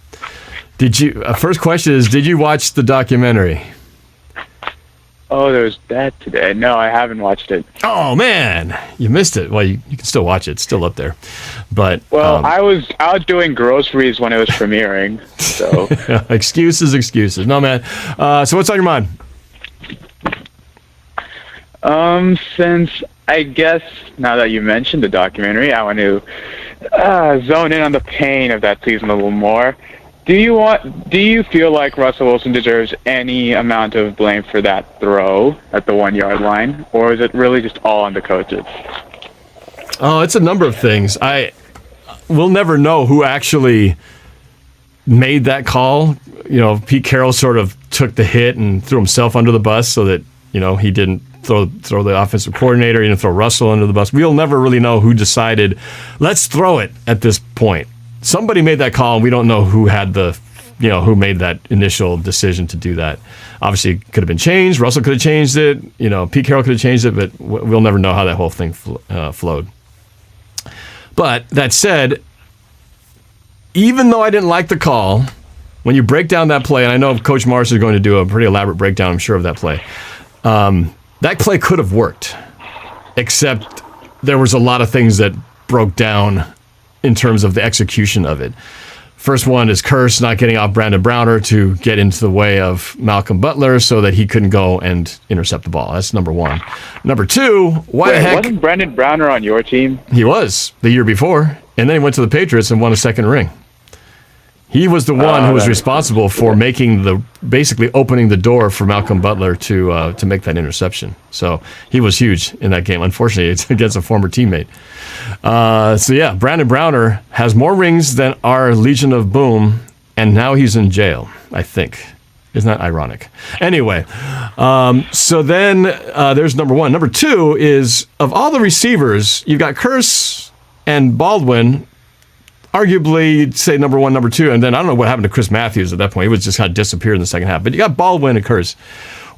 Speaker 4: First question is, did you watch the documentary?
Speaker 12: Oh, there's that today. No, I haven't watched it.
Speaker 4: Oh, man. You missed it. Well, you can still watch it. It's still up there. But
Speaker 12: I was out doing groceries when it was premiering. So
Speaker 4: Excuses. No, man. So what's on your mind?
Speaker 12: Since I guess now that you mentioned the documentary, I want to zone in on the pain of that season a little more. Do you feel like Russell Wilson deserves any amount of blame for that throw at the 1 yard line, or is it really just all on the coaches?
Speaker 4: Oh, it's a number of things. We'll never know who actually made that call. Pete Carroll sort of took the hit and threw himself under the bus so that, he didn't throw the offensive coordinator, he didn't throw Russell under the bus. We'll never really know who decided, let's throw it at this point. Somebody made that call, and we don't know who had who made that initial decision to do that. Obviously, it could have been changed. Russell could have changed it. Pete Carroll could have changed it, but we'll never know how that whole thing flowed. But that said, even though I didn't like the call, when you break down that play, and I know Coach Marsh is going to do a pretty elaborate breakdown, I'm sure, of that play, that play could have worked, except there was a lot of things that broke down in terms of the execution of it. First one is Curse not getting off Brandon Browner to get into the way of Malcolm Butler so that he couldn't go and intercept the ball. That's number one. Number two, why the heck?
Speaker 12: Wasn't Brandon Browner on your team?
Speaker 4: He was the year before, and then he went to the Patriots and won a second ring. He was the one who was responsible for basically opening the door for Malcolm Butler to make that interception. So he was huge in that game. Unfortunately, it's against a former teammate. So yeah, Brandon Browner has more rings than our Legion of Boom, and now he's in jail, I think. Isn't that ironic? Anyway, so then there's number one. Number two is, of all the receivers, you've got Curse and Baldwin. Arguably, you'd say number one, number two, and then I don't know what happened to Chris Matthews at that point. He was just kind of disappeared in the second half. But you got Baldwin and Curse.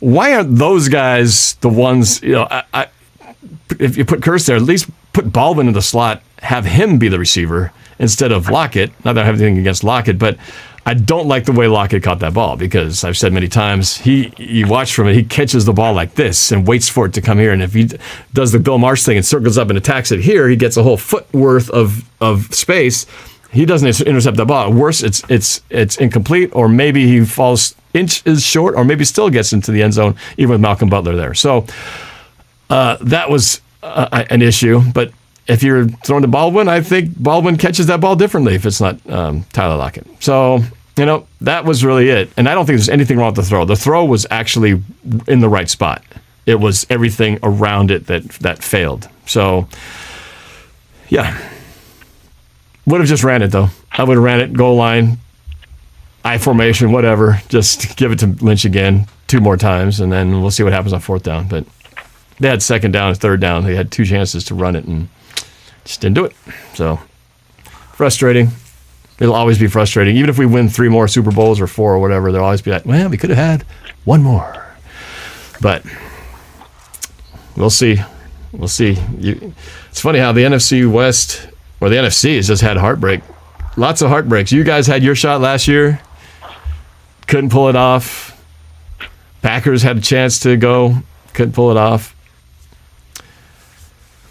Speaker 4: Why aren't those guys the ones, if you put Curse there, at least put Baldwin in the slot, have him be the receiver instead of Lockett. Not that I have anything against Lockett, but I don't like the way Lockett caught that ball because I've said many times, you watch from it, he catches the ball like this and waits for it to come here. And if he does the Bill Marsh thing and circles up and attacks it here, he gets a whole foot worth of space. He doesn't intercept the ball. Worse, it's incomplete, or maybe he falls inches short, or maybe still gets into the end zone, even with Malcolm Butler there. So that was an issue. But if you're throwing to Baldwin, I think Baldwin catches that ball differently if it's not Tyler Lockett. So, that was really it. And I don't think there's anything wrong with the throw. The throw was actually in the right spot. It was everything around it that failed. So, yeah. Would have just ran it, though. I would have ran it, goal line, I formation, whatever. Just give it to Lynch again 2 more times, and then we'll see what happens on 4th down. But they had 2nd down and 3rd down. They had 2 chances to run it and just didn't do it. So, frustrating. It'll always be frustrating. Even if we win 3 more Super Bowls or 4 or whatever, there'll always be that, well, we could have had 1 more. But we'll see. We'll see. It's funny how the NFC West, or the NFC, has just had heartbreak. Lots of heartbreaks. You guys had your shot last year. Couldn't pull it off. Packers had a chance to go. Couldn't pull it off.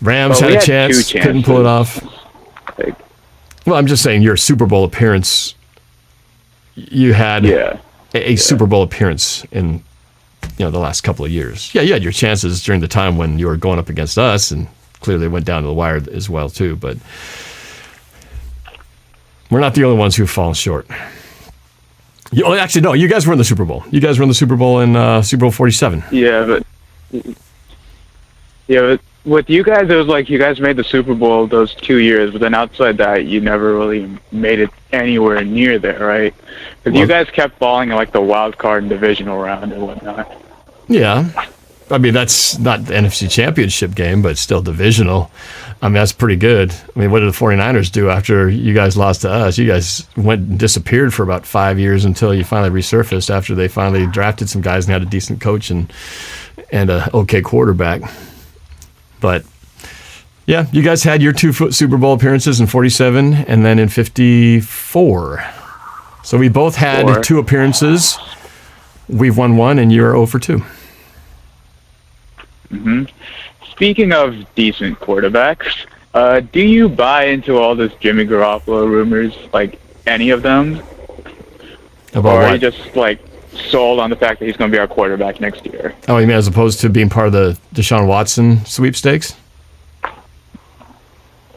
Speaker 4: Rams had a chance. Couldn't pull it off. Well, I'm just saying your Super Bowl appearance, you had a Super Bowl appearance in the last couple of years. Yeah, you had your chances during the time when you were going up against us, and clearly went down to the wire as well, too. But we're not the only ones who've fallen short. Actually, no, you guys were in the Super Bowl. You guys were in the Super Bowl in Super Bowl 47.
Speaker 12: Yeah, but with you guys, it was like you guys made the Super Bowl those 2 years, but then outside that, you never really made it anywhere near there, right? Because you guys kept falling in like the wild card and divisional round and whatnot.
Speaker 4: Yeah. I mean, that's not the NFC Championship game, but still divisional. I mean, that's pretty good. I mean, what did the 49ers do after you guys lost to us? You guys went and disappeared for about 5 years until you finally resurfaced after they finally drafted some guys and had a decent coach and a okay quarterback. But, yeah, you guys had your 2 Super Bowl appearances in 47 and then in 54. So we both had 2 appearances. We've won 1, and you're 0 for 2.
Speaker 12: Mm-hmm. Speaking of decent quarterbacks, do you buy into all this Jimmy Garoppolo rumors, like any of them? Or are you just like sold on the fact that he's going to be our quarterback next year?
Speaker 4: Oh, you mean as opposed to being part of the Deshaun Watson sweepstakes?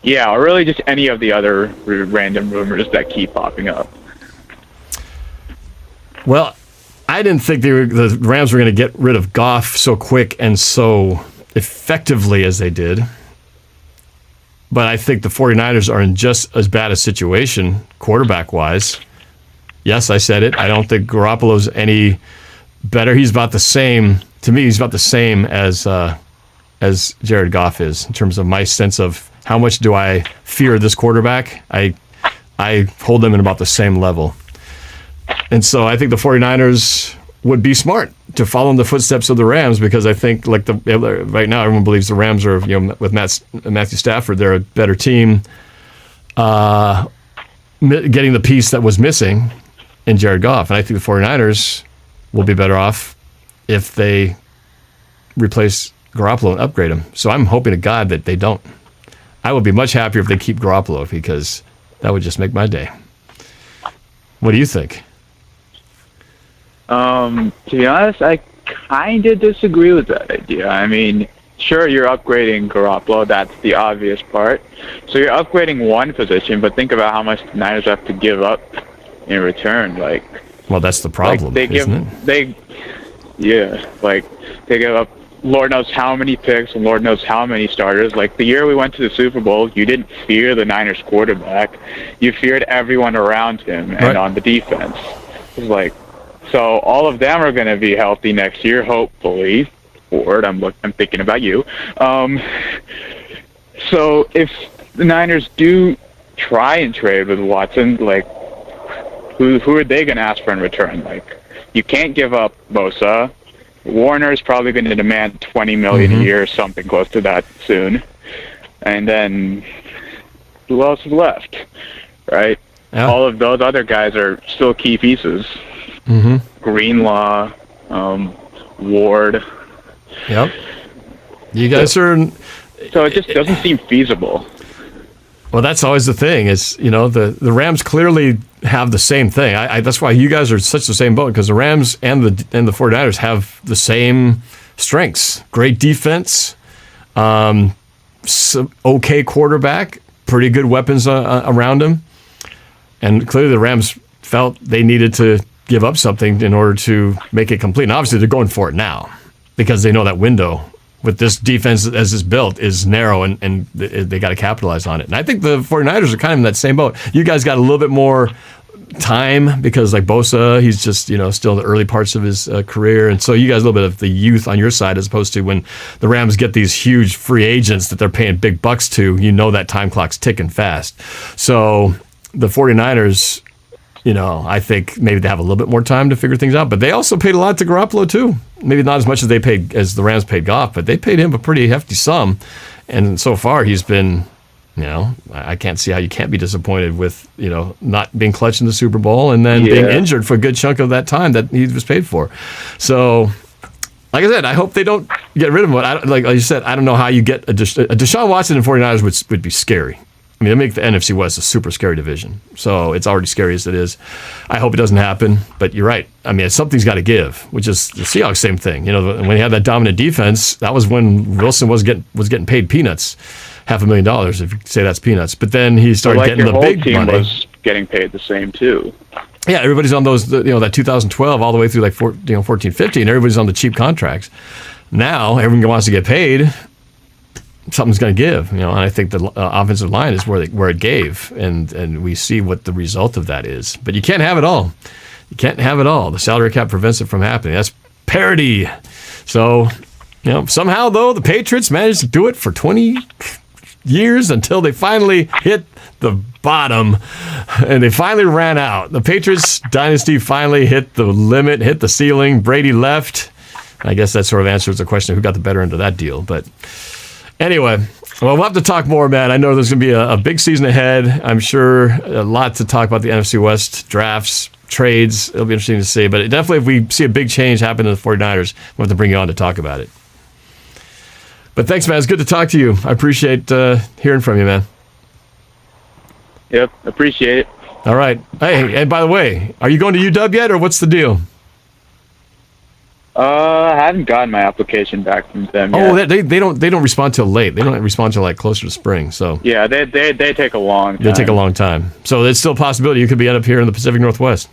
Speaker 12: Yeah, or really just any of the other random rumors that keep popping up.
Speaker 4: Well, I didn't think the Rams were going to get rid of Goff so quick and so effectively as they did. But I think the 49ers are in just as bad a situation quarterback-wise. Yes, I said it. I don't think Garoppolo's any better. He's about the same. To me, he's about the same as Jared Goff is in terms of my sense of how much do I fear this quarterback. I hold them in about the same level. And so I think the 49ers would be smart to follow in the footsteps of the Rams, because I think right now everyone believes the Rams are, with Matthew Stafford, they're a better team, getting the piece that was missing in Jared Goff. And I think the 49ers will be better off if they replace Garoppolo and upgrade him. So I'm hoping to God that they don't. I would be much happier if they keep Garoppolo, because that would just make my day. What do you think?
Speaker 12: To be honest, I kind of disagree with that idea. I mean, sure, you're upgrading Garoppolo. That's the obvious part. So you're upgrading one position, but think about how much the Niners have to give up in return. Like,
Speaker 4: well, that's the problem,
Speaker 12: they give up Lord knows how many picks and Lord knows how many starters. Like, the year we went to the Super Bowl, you didn't fear the Niners quarterback. You feared everyone around him and on the defense. It's like, so all of them are going to be healthy next year, hopefully. Ford, I'm thinking about you. So if the Niners do try and trade with Watson, like, who are they going to ask for in return? Like, you can't give up Bosa. Warner's probably going to demand $20 million a year, something close to that soon. And then who else is left, right? Yeah. All of those other guys are still key pieces. Greenlaw, Ward.
Speaker 4: Yep. You guys are...
Speaker 12: So it just doesn't seem feasible.
Speaker 4: Well, that's always the thing. Is, you know, the Rams clearly have the same thing. That's why you guys are such the same boat, because the Rams and the 49ers have the same strengths. Great defense, okay quarterback, pretty good weapons around him. And clearly the Rams felt they needed to give up something in order to make it complete. And obviously they're going for it now because they know that window with this defense as it's built is narrow, and they got to capitalize on it. And I think the 49ers are kind of in that same boat. You guys got a little bit more time because, like, Bosa, he's just, you know, still in the early parts of his career. And so you guys a little bit of the youth on your side, as opposed to when the Rams get these huge free agents that they're paying big bucks to, you know that time clock's ticking fast. So the 49ers, you know, I think maybe they have a little bit more time to figure things out, but they also paid a lot to Garoppolo too. Maybe not as much as they paid as the Rams paid Goff, but they paid him a pretty hefty sum. And so far he's been, you know, I can't see how you can't be disappointed with, you know, not being clutch in the Super Bowl and then being injured for a good chunk of that time that he was paid for. So, like I said, I hope they don't get rid of him. Like you said, I don't know how you get a Deshaun Watson and 49ers would be scary. I mean, they make the NFC West a super scary division. So it's already scary as it is. I hope it doesn't happen, but you're right. I mean, something's got to give, which is the Seahawks, same thing. You know, when he had that dominant defense, that was when Wilson was getting paid peanuts, $500,000, if you say that's peanuts. But then he started getting the big
Speaker 12: team
Speaker 4: money.
Speaker 12: Was getting paid the same too.
Speaker 4: Yeah, everybody's on those, you know, that 2012 all the way through like 14, 15, everybody's on the cheap contracts. Now everyone wants to get paid. Something's going to give, you know, and I think the offensive line is where it gave, and we see what the result of that is. But you can't have it all. You can't have it all. The salary cap prevents it from happening. That's parity. So, you know, somehow though the Patriots managed to do it for 20 years until they finally hit the bottom, and they finally ran out. The Patriots dynasty finally hit the limit, hit the ceiling. Brady left. I guess that sort of answers the question of who got the better end of that deal, but. Anyway, well, we'll have to talk more, man. I know there's going to be a big season ahead. I'm sure a lot to talk about the NFC West, drafts, trades. It'll be interesting to see. But definitely if we see a big change happen to the 49ers, we'll have to bring you on to talk about it. But thanks, man. It's good to talk to you. I appreciate hearing from you, man.
Speaker 12: Yep, appreciate it.
Speaker 4: All right. Hey, and by the way, are you going to UW yet, or what's the deal?
Speaker 12: I haven't gotten my application back from them yet.
Speaker 4: Oh, they don't respond till late. They don't respond till like closer to spring. So
Speaker 12: yeah, they take a long time.
Speaker 4: They take a long time. So there's still a possibility you could be end up here in the Pacific Northwest.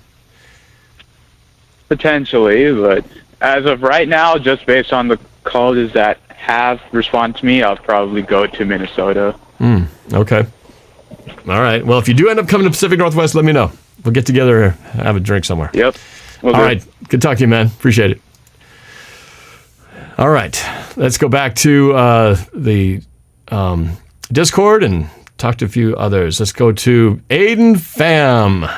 Speaker 12: Potentially, but as of right now, just based on the colleges that have responded to me, I'll probably go to Minnesota.
Speaker 4: Okay. All right. Well, if you do end up coming to Pacific Northwest, let me know. We'll get together, have a drink somewhere.
Speaker 12: Yep.
Speaker 4: All right. Good talking to you, man. Appreciate it. All right, let's go back to the Discord and talk to a few others. Let's go to Aidan Pham.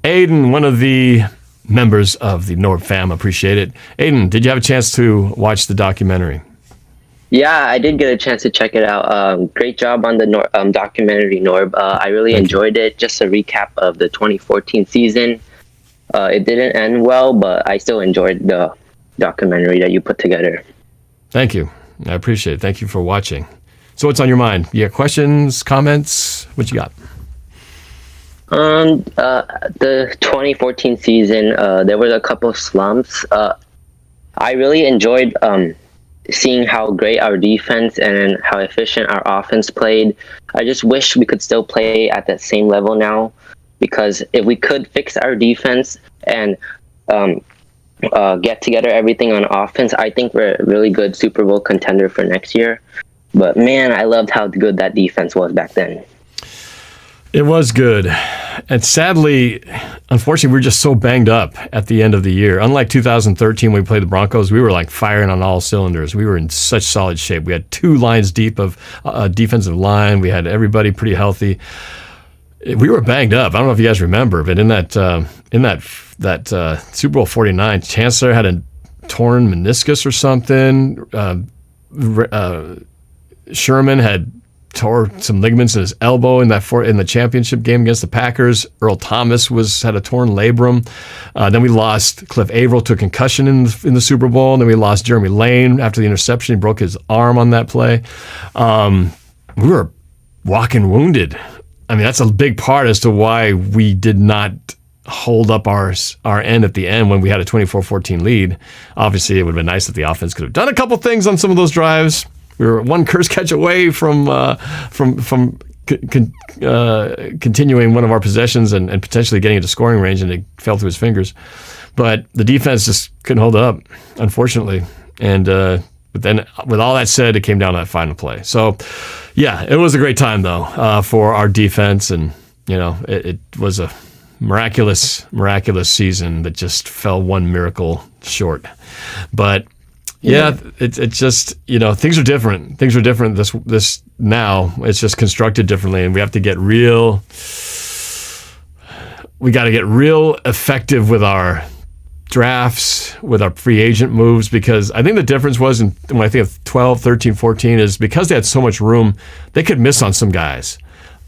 Speaker 4: Aidan, one of the members of the NORBFAM. Appreciate it. Aidan, did you have a chance to watch the documentary?
Speaker 13: Yeah, I did get a chance to check it out. Great job on the documentary, Norb. I really enjoyed it. Just a recap of the 2014 season. It didn't end well, but I still enjoyed the documentary that you put together.
Speaker 4: Thank you. I appreciate it. Thank you for watching. So what's on your mind? You got questions, comments? What you got?
Speaker 13: The 2014 season, there was a couple of slumps. I really enjoyed seeing how great our defense and how efficient our offense played. I just wish we could still play at that same level now, because if we could fix our defense and get together everything on offense, I think we're a really good Super Bowl contender for next year. But man, I loved how good that defense was back then.
Speaker 4: It was good. And sadly, unfortunately, we were just so banged up at the end of the year. Unlike 2013 when we played the Broncos, we were like firing on all cylinders. We were in such solid shape. We had 2 lines deep of defensive line. We had everybody pretty healthy. We were banged up. I don't know if you guys remember, but in that Super Bowl 49, Chancellor had a torn meniscus or something. Sherman had tore some ligaments in his elbow in the championship game against the Packers. Earl Thomas had a torn labrum. Then we lost Cliff Averill to a concussion in the Super Bowl. And then we lost Jeremy Lane after the interception. He broke his arm on that play. We were walking wounded. I mean, that's a big part as to why we did not hold up our end at the end when we had a 24-14 lead. Obviously, it would have been nice if the offense could have done a couple things on some of those drives. We were one curse catch away from continuing one of our possessions and potentially getting into scoring range, and it fell through his fingers. But the defense just couldn't hold up, unfortunately. And but then, with all that said, it came down to that final play. So, yeah, it was a great time though for our defense, and it was a miraculous season that just fell one miracle short. But yeah, it just, things are different. Things are different this now. It's just constructed differently, and we have to get real effective with our drafts, with our free agent moves, because I think the difference was when I think of 12, 13, 14 is because they had so much room, they could miss on some guys.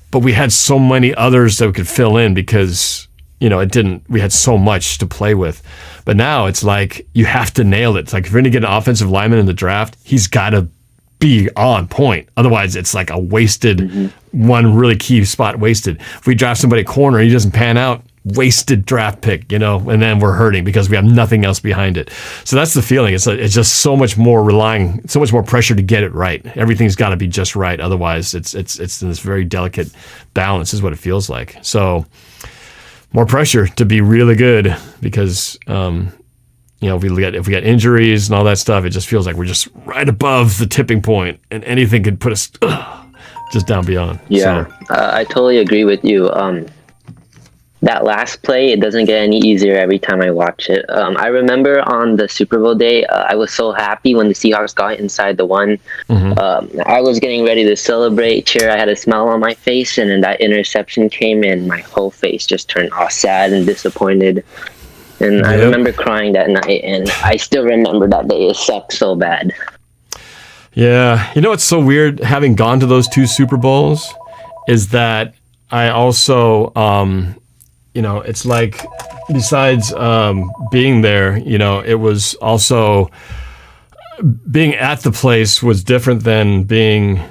Speaker 4: But we had so many others that we could fill in because, we had so much to play with. But now it's like you have to nail it. It's like if you're going to get an offensive lineman in the draft, he's got to be on point. Otherwise, it's like a wasted one really key spot wasted. If we draft somebody corner, he doesn't pan out, wasted draft pick, and then we're hurting because we have nothing else behind it. So that's the feeling. It's just so much more pressure to get it right. Everything's got to be just right. Otherwise, it's in this very delicate balance is what it feels like. So more pressure to be really good because, if we get injuries and all that stuff, it just feels like we're just right above the tipping point and anything could put us just down beyond.
Speaker 13: Yeah, so. I totally agree with you. That last play, it doesn't get any easier every time I watch it. I remember on the Super Bowl day, I was so happy when the Seahawks got inside the one. I was getting ready to celebrate, cheer. I had a smile on my face, and then that interception came in. My whole face just turned all sad and disappointed. And I remember crying that night, and I still remember that day. It sucked so bad.
Speaker 4: Yeah. What's so weird, having gone to those 2 Super Bowls, is that I also... it's like besides being there, it was also being at the place was different than being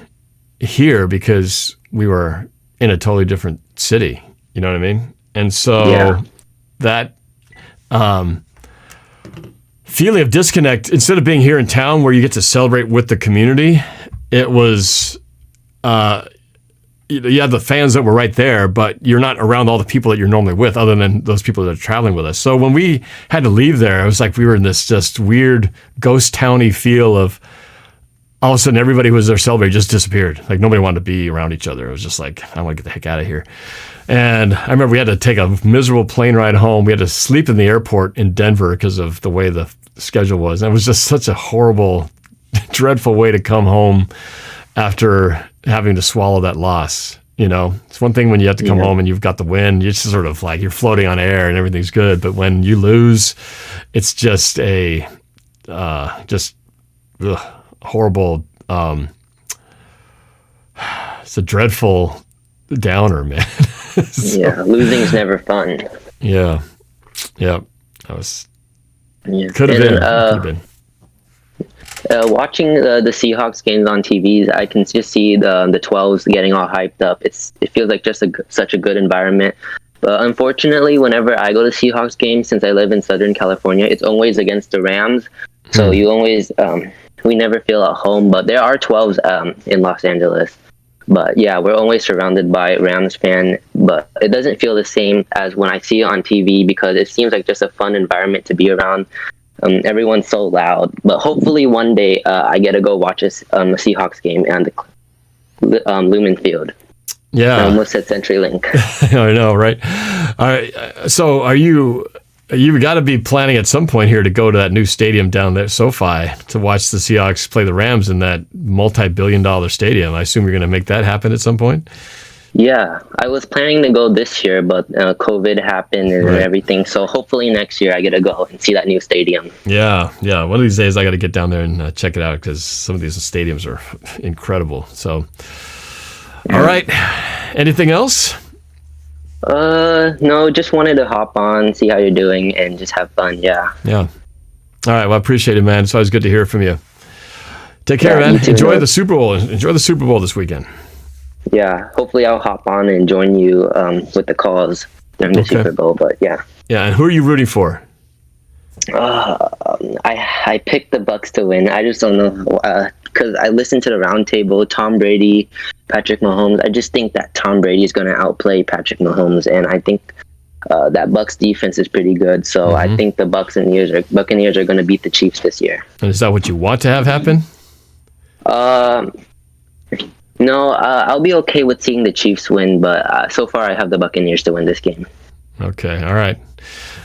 Speaker 4: here because we were in a totally different city. You know what I mean? And so that feeling of disconnect, instead of being here in town where you get to celebrate with the community, it was... you have the fans that were right there, but you're not around all the people that you're normally with other than those people that are traveling with us. So when we had to leave there, it was like we were in this just weird ghost towny feel of all of a sudden everybody who was there celebrating just disappeared. Like nobody wanted to be around each other. It was just like, I want to get the heck out of here. And I remember we had to take a miserable plane ride home. We had to sleep in the airport in Denver because of the way the schedule was. And it was just such a horrible, dreadful way to come home after having to swallow that loss. It's one thing when you have to come home and you've got the win, you're just sort of like you're floating on air and everything's good. But when you lose, it's just a horrible. It's a dreadful downer, man.
Speaker 13: Losing's never fun.
Speaker 4: Yeah. That was. Could have been.
Speaker 13: Watching the Seahawks games on TVs, I can just see the 12s getting all hyped up. It feels like just such a good environment. But unfortunately, whenever I go to Seahawks games, since I live in Southern California, it's always against the Rams. So you always, we never feel at home. But there are 12s in Los Angeles. But yeah, we're always surrounded by Rams fan. But it doesn't feel the same as when I see it on TV because it seems like just a fun environment to be around. Everyone's so loud. But hopefully one day I get to go watch a Seahawks game and the Lumen Field.
Speaker 4: Yeah.
Speaker 13: I almost said CenturyLink.
Speaker 4: I know, right? All right. So you've got to be planning at some point here to go to that new stadium down there, SoFi, to watch the Seahawks play the Rams in that multi-billion-dollar stadium. I assume you're going to make that happen at some point?
Speaker 13: Yeah, I was planning to go this year, but COVID happened and everything. So hopefully next year I get to go and see that new stadium.
Speaker 4: Yeah. One of these days I got to get down there and check it out because some of these stadiums are incredible. So, all right. Anything else?
Speaker 13: No, just wanted to hop on, see how you're doing, and just have fun. Yeah.
Speaker 4: All right. Well, I appreciate it, man. It's always good to hear from you. Take care, man. Enjoy the Super Bowl. Enjoy the Super Bowl this weekend.
Speaker 13: Yeah. Hopefully I'll hop on and join you with the calls during the Super Bowl. But yeah.
Speaker 4: Yeah. And who are you rooting for?
Speaker 13: I picked the Bucks to win. I just don't know because I listened to the roundtable. Tom Brady, Patrick Mahomes. I just think that Tom Brady is going to outplay Patrick Mahomes, and I think that Bucks defense is pretty good. So I think the Buccaneers are going to beat the Chiefs this year.
Speaker 4: And is that what you want to have happen?
Speaker 13: No, I'll be okay with seeing the Chiefs win, but so far I have the Buccaneers to win this game.
Speaker 4: Okay. All right.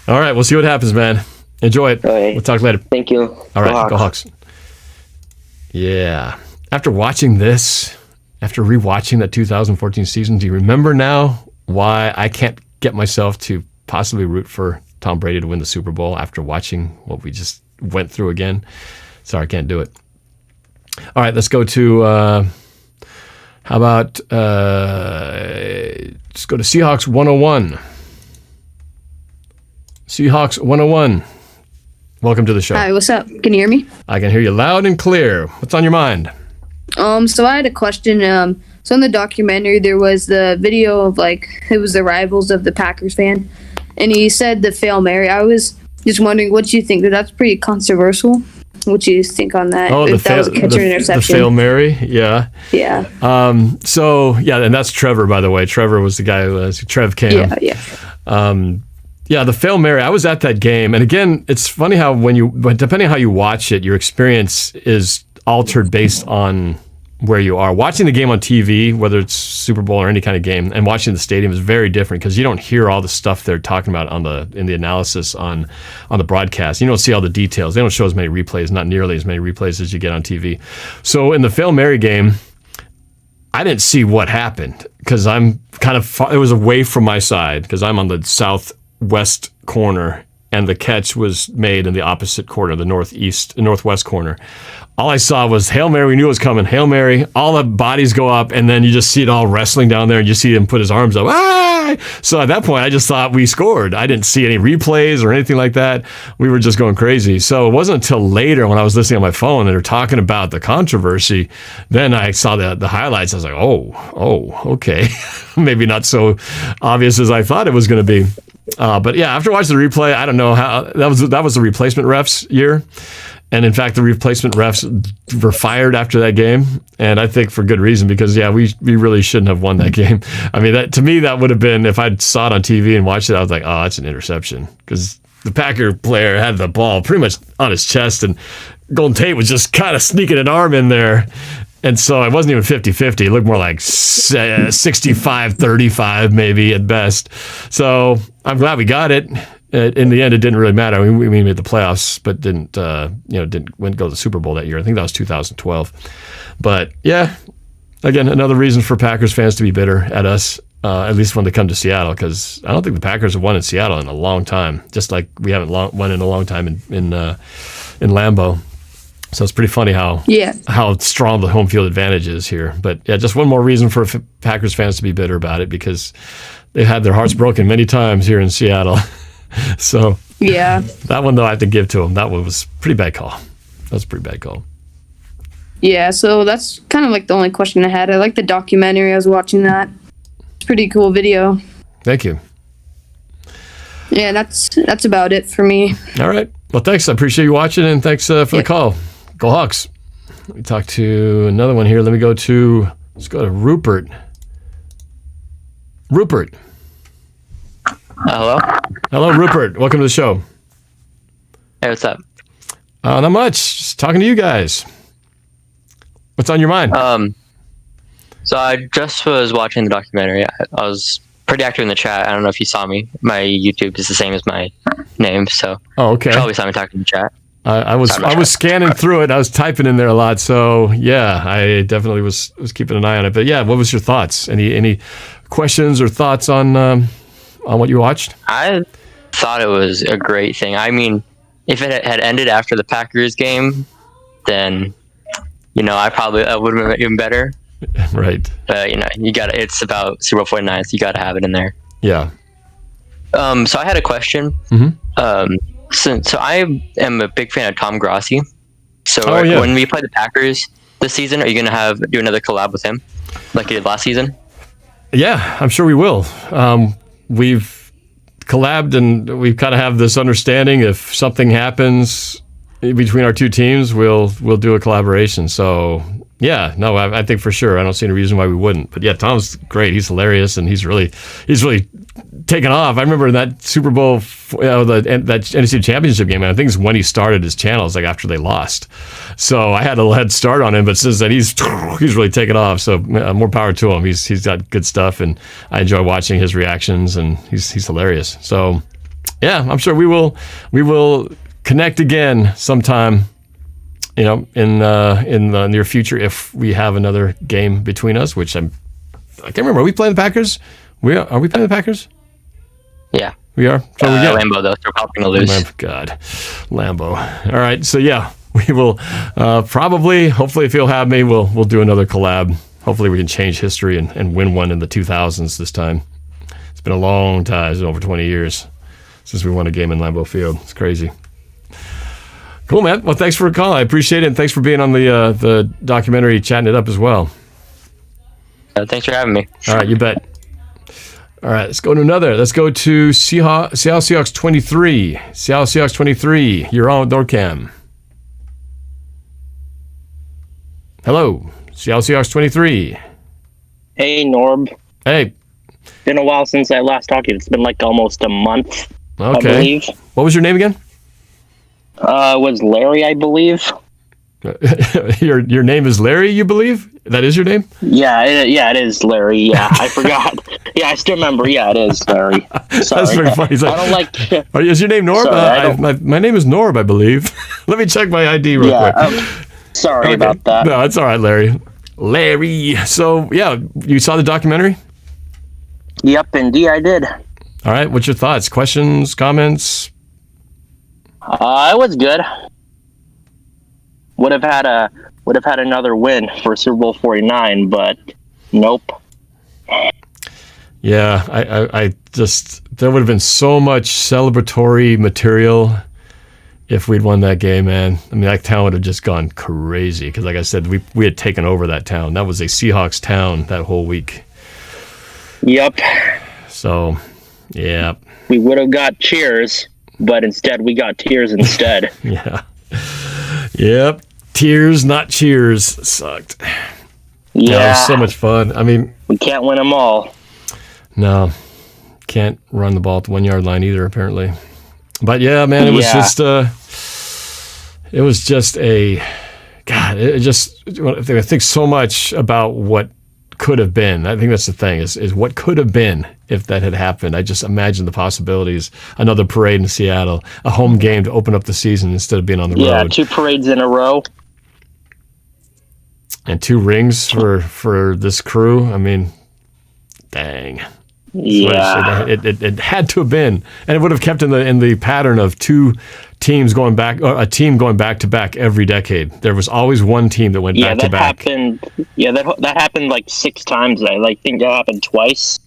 Speaker 4: We'll see what happens, man. Enjoy it.
Speaker 13: Right.
Speaker 4: We'll talk later.
Speaker 13: Thank you.
Speaker 4: All right. Go Hawks. Yeah. After watching this, after rewatching that 2014 season, do you remember now why I can't get myself to possibly root for Tom Brady to win the Super Bowl after watching what we just went through again? Sorry, I can't do it. All right, let's go to, how about, let's go to Seahawks 101. Seahawks 101. Welcome to the show.
Speaker 14: Hi, what's up? Can you hear me?
Speaker 4: I can hear you loud and clear. What's on your mind?
Speaker 14: So I had a question. So in the documentary, there was the video of it was the rivals of the Packers fan, and he said the Hail Mary. I was just wondering what you think. That's pretty controversial. What do you think on that?
Speaker 4: Oh,
Speaker 14: if that was a catch or interception.
Speaker 4: The Hail Mary, yeah.
Speaker 14: Yeah.
Speaker 4: So yeah, and that's Trevor, by the way. Trevor was the guy who was Trev Cam.
Speaker 14: Yeah.
Speaker 4: Yeah, the Hail Mary. I was at that game, and again, it's funny how depending on how you watch it, your experience is altered based on where you are. Watching the game on TV, whether it's Super Bowl or any kind of game, and watching the stadium is very different because you don't hear all the stuff they're talking about in the analysis on the broadcast. You don't see all the details. They don't show as many replays, not nearly as many replays as you get on TV. So in the Hail Mary game, I didn't see what happened because I'm kind of far, it was away from my side because I'm on the southwest corner, and the catch was made in the opposite corner, the northwest corner. All I saw was Hail Mary. We knew it was coming. Hail Mary. All the bodies go up, and then you just see it all wrestling down there, and you see him put his arms up. Ah! So at that point, I just thought we scored. I didn't see any replays or anything like that. We were just going crazy. So it wasn't until later when I was listening on my phone and they're talking about the controversy, then I saw the highlights. I was like, oh, okay. Maybe not so obvious as I thought it was going to be. But yeah, after watching the replay, I don't know how that was the replacement refs year. And in fact, the replacement refs were fired after that game. And I think for good reason, because yeah, we really shouldn't have won that game. I mean, to me, that would have been, if I saw it on TV and watched it, I was like, oh, that's an interception. Because the Packer player had the ball pretty much on his chest, and Golden Tate was just kind of sneaking an arm in there. And so it wasn't even 50-50. It looked more like 65-35 maybe at best. So I'm glad we got it. In the end, it didn't really matter. I mean, we made the playoffs, but didn't go to the Super Bowl that year. I think that was 2012. But yeah, again, another reason for Packers fans to be bitter at us, at least when they come to Seattle, because I don't think the Packers have won in Seattle in a long time, just like we haven't won in a long time in Lambeau. So it's pretty funny how strong the home field advantage is here. But yeah, just one more reason for Packers fans to be bitter about it, because they've had their hearts broken many times here in Seattle. So
Speaker 14: yeah,
Speaker 4: that one though I have to give to them. That one was a pretty bad call. That was a pretty bad call.
Speaker 14: Yeah, so that's kind of like the only question I had. I like the documentary. I was watching that. It's a pretty cool video.
Speaker 4: Thank you.
Speaker 14: Yeah, that's about it for me.
Speaker 4: All right. Well, thanks. I appreciate you watching, and thanks for the call. Go Hawks. Let me talk to another one here. Let's go to Rupert. Rupert.
Speaker 15: Hello?
Speaker 4: Hello, Rupert. Welcome to the show.
Speaker 15: Hey, what's up?
Speaker 4: Not much. Just talking to you guys. What's on your mind?
Speaker 15: So I just was watching the documentary. I was pretty active in the chat. I don't know if you saw me. My YouTube is the same as my name, so
Speaker 4: okay.
Speaker 15: You probably saw me talking in the chat.
Speaker 4: I was scanning through it. I was typing in there a lot, so yeah, I definitely was keeping an eye on it. But yeah, what was your thoughts? Any questions or thoughts on what you watched?
Speaker 15: I thought it was a great thing. I mean, if it had ended after the Packers game, then I would have been even better.
Speaker 4: Right.
Speaker 15: But it's about Super Bowl 49, so you got to have it in there.
Speaker 4: Yeah.
Speaker 15: So I had a question.
Speaker 4: Mm-hmm.
Speaker 15: So I am a big fan of Tom Grossi. So when we play the Packers this season, are you going to do another collab with him like you did last season?
Speaker 4: Yeah, I'm sure we will. We've collabed, and we kind of have this understanding if something happens between our two teams, we'll do a collaboration. So yeah, no, I think for sure. I don't see any reason why we wouldn't. But yeah, Tom's great. He's hilarious, and he's really taken off. I remember in that Super Bowl, that NFC Championship game, and I think it's when he started his channel. It's like after they lost. So I had a head start on him, but since then he's really taken off. So more power to him. He's got good stuff, and I enjoy watching his reactions, and he's hilarious. So yeah, I'm sure we will connect again sometime. In the near future, if we have another game between us, which I can't remember. Are we playing the Packers? Are we playing the Packers?
Speaker 15: Yeah.
Speaker 4: We are? So
Speaker 15: Lambeau, though, so we're probably going to lose.
Speaker 4: God. Lambeau. All right. So, yeah, we will hopefully, if you'll have me, we'll do another collab. Hopefully we can change history and win one in the 2000s this time. It's been a long time. It's been over 20 years since we won a game in Lambeau Field. It's crazy. Cool, man. Well, thanks for the call. I appreciate it, and thanks for being on the documentary, chatting it up as well.
Speaker 15: Thanks for having me.
Speaker 4: All right, you bet. All right, let's go to another. Let's go to Seattle Seahawks 23. Seattle Seahawks 23. You're on with NorbCam. Hello, Seattle Seahawks 23.
Speaker 16: Hey, Norb.
Speaker 4: Hey.
Speaker 16: Been a while since I last talked to you. It's been like almost a month,
Speaker 4: Okay.
Speaker 16: I believe.
Speaker 4: What was your name again?
Speaker 16: It was Larry, I believe.
Speaker 4: Your name is Larry, you believe? That is your name?
Speaker 16: Yeah, it is Larry. Yeah, I forgot. Yeah, I still remember. Yeah, it is Larry. Sorry.
Speaker 4: That's very funny.
Speaker 16: I don't like...
Speaker 4: Is your name Norb?
Speaker 16: Sorry,
Speaker 4: my name is Norb, I believe. Let me check my ID real quick.
Speaker 16: Sorry about that.
Speaker 4: No, it's all right, Larry. Larry. So, yeah, you saw the documentary?
Speaker 16: Yep, indeed I did.
Speaker 4: All right, what's your thoughts? Questions, comments?
Speaker 16: It was good. Would have had another win for Super Bowl 49, but nope.
Speaker 4: Yeah, I just, there would have been so much celebratory material if we'd won that game, man. I mean, that town would have just gone crazy because, like I said, we had taken over that town. That was a Seahawks town that whole week.
Speaker 16: Yep.
Speaker 4: So, yeah.
Speaker 16: We would have got cheers, but instead we got tears instead.
Speaker 4: Yeah. Yep. Tears, not cheers. Sucked.
Speaker 16: Yeah.
Speaker 4: It was so much fun. I mean,
Speaker 16: we can't win them all.
Speaker 4: No. Can't run the ball at the 1 yard line either, apparently. But yeah, man, it was just I think so much about what could have been. I think that's the thing is what could have been if that had happened. I just imagine the possibilities. Another parade in Seattle, a home game to open up the season instead of being on the road.
Speaker 16: Yeah, 2 parades in a row.
Speaker 4: And 2 rings for this crew. I mean, dang.
Speaker 16: Yeah.
Speaker 4: It had to have been. And it would have kept in the pattern of 2 teams going back, or a team going back to back every decade. There was always one team that went back to back.
Speaker 16: That happened like 6 times. I think that happened twice.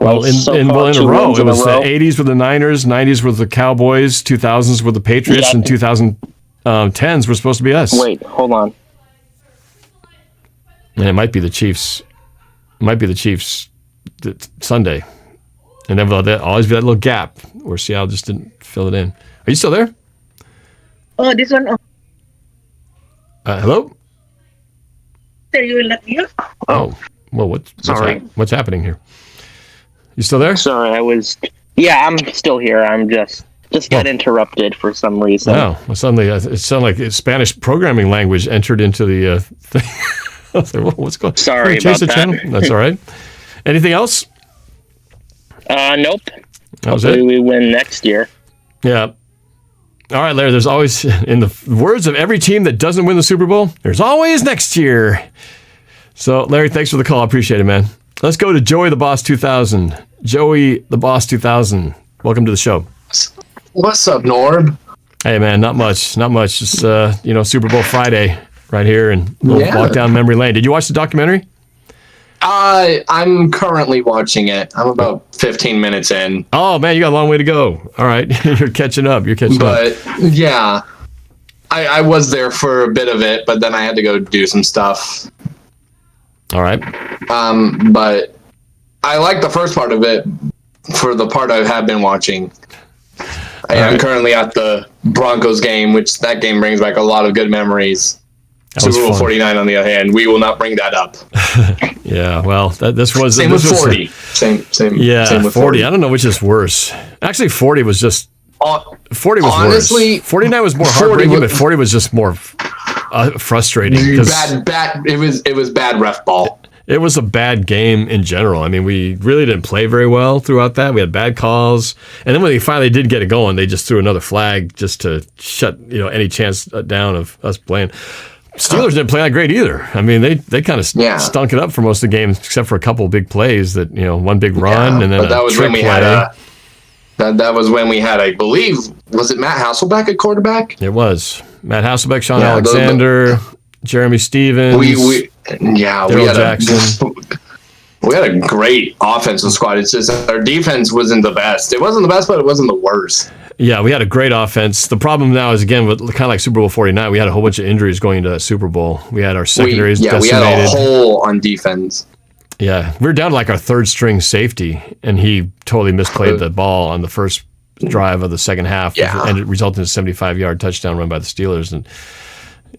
Speaker 4: Well, in a row. It was the 80s with the Niners, 90s with the Cowboys, 2000s with the Patriots, and 2010s were supposed to be us.
Speaker 16: Wait, hold on. And
Speaker 4: it might be the Chiefs. Sunday. And then there'll always be that little gap where Seattle just didn't fill it in. Are you still there?
Speaker 17: Oh, this one.
Speaker 4: Hello?
Speaker 16: Oh,
Speaker 4: well, what's happening here? You still there?
Speaker 16: Sorry, I was. Yeah, I'm still here. I'm just got interrupted for some reason.
Speaker 4: Oh, well, suddenly it sounded like Spanish programming language entered into the thing. I was like, what's going on?
Speaker 16: Sorry about that.
Speaker 4: Channel? That's all right. Anything else?
Speaker 16: Nope.
Speaker 4: That was
Speaker 16: Hopefully
Speaker 4: it?
Speaker 16: we win next year.
Speaker 4: Yeah. All right, Larry, there's always, in the words of every team that doesn't win the Super Bowl, there's always next year. So, Larry, thanks for the call. I appreciate it, man. Let's go to Joey the Boss 2000. Joey the Boss 2000. Welcome to the show.
Speaker 18: What's up, Norb?
Speaker 4: Hey, man, not much. Just, Super Bowl Friday right here and walk down memory lane. Did you watch the documentary?
Speaker 18: I'm currently watching it. I'm about 15 minutes in.
Speaker 4: Oh, man, you got a long way to go. All right. You're catching up.
Speaker 18: But, yeah, I was there for a bit of it, but then I had to go do some stuff.
Speaker 4: All right.
Speaker 18: But I like the first part of it for the part I have been watching. I'm currently at the Broncos game, which that game brings back a lot of good memories. Super Bowl 49, on the other hand, we will not bring that up.
Speaker 4: Yeah, well, this was
Speaker 18: same with 40. Same.
Speaker 4: Yeah,
Speaker 18: same with
Speaker 4: 40. I don't know which is worse. Actually, 40 was just 40 was
Speaker 18: honestly,
Speaker 4: worse. 49 was more heartbreaking, but 40 was just more frustrating.
Speaker 18: Bad. It was bad ref ball.
Speaker 4: It was a bad game in general. I mean, we really didn't play very well throughout that. We had bad calls, and then when they finally did get it going, they just threw another flag just to shut any chance down of us playing. Steelers didn't play that great either. I mean, they kind of stunk it up for most of the games, except for a couple of big plays that one big run and then
Speaker 18: that was when we
Speaker 4: play.
Speaker 18: had that was when we had, I believe, was it Matt Hasselbeck at quarterback?
Speaker 4: It was Matt Hasselbeck, Sean Alexander, Jeremy Stevens.
Speaker 18: We had
Speaker 4: Jackson.
Speaker 18: We had a great offensive squad. It's just our defense wasn't the best. It wasn't the best, but it wasn't the worst.
Speaker 4: Yeah, we had a great offense. The problem now is, again, with kind of like Super Bowl 49, we had a whole bunch of injuries going into that Super Bowl. We had our secondaries decimated.
Speaker 18: We had a hole on defense.
Speaker 4: Yeah, we were down to like our third string safety, and he totally misplayed the ball on the first drive of the second half, and it resulted in a 75-yard touchdown run by the Steelers. And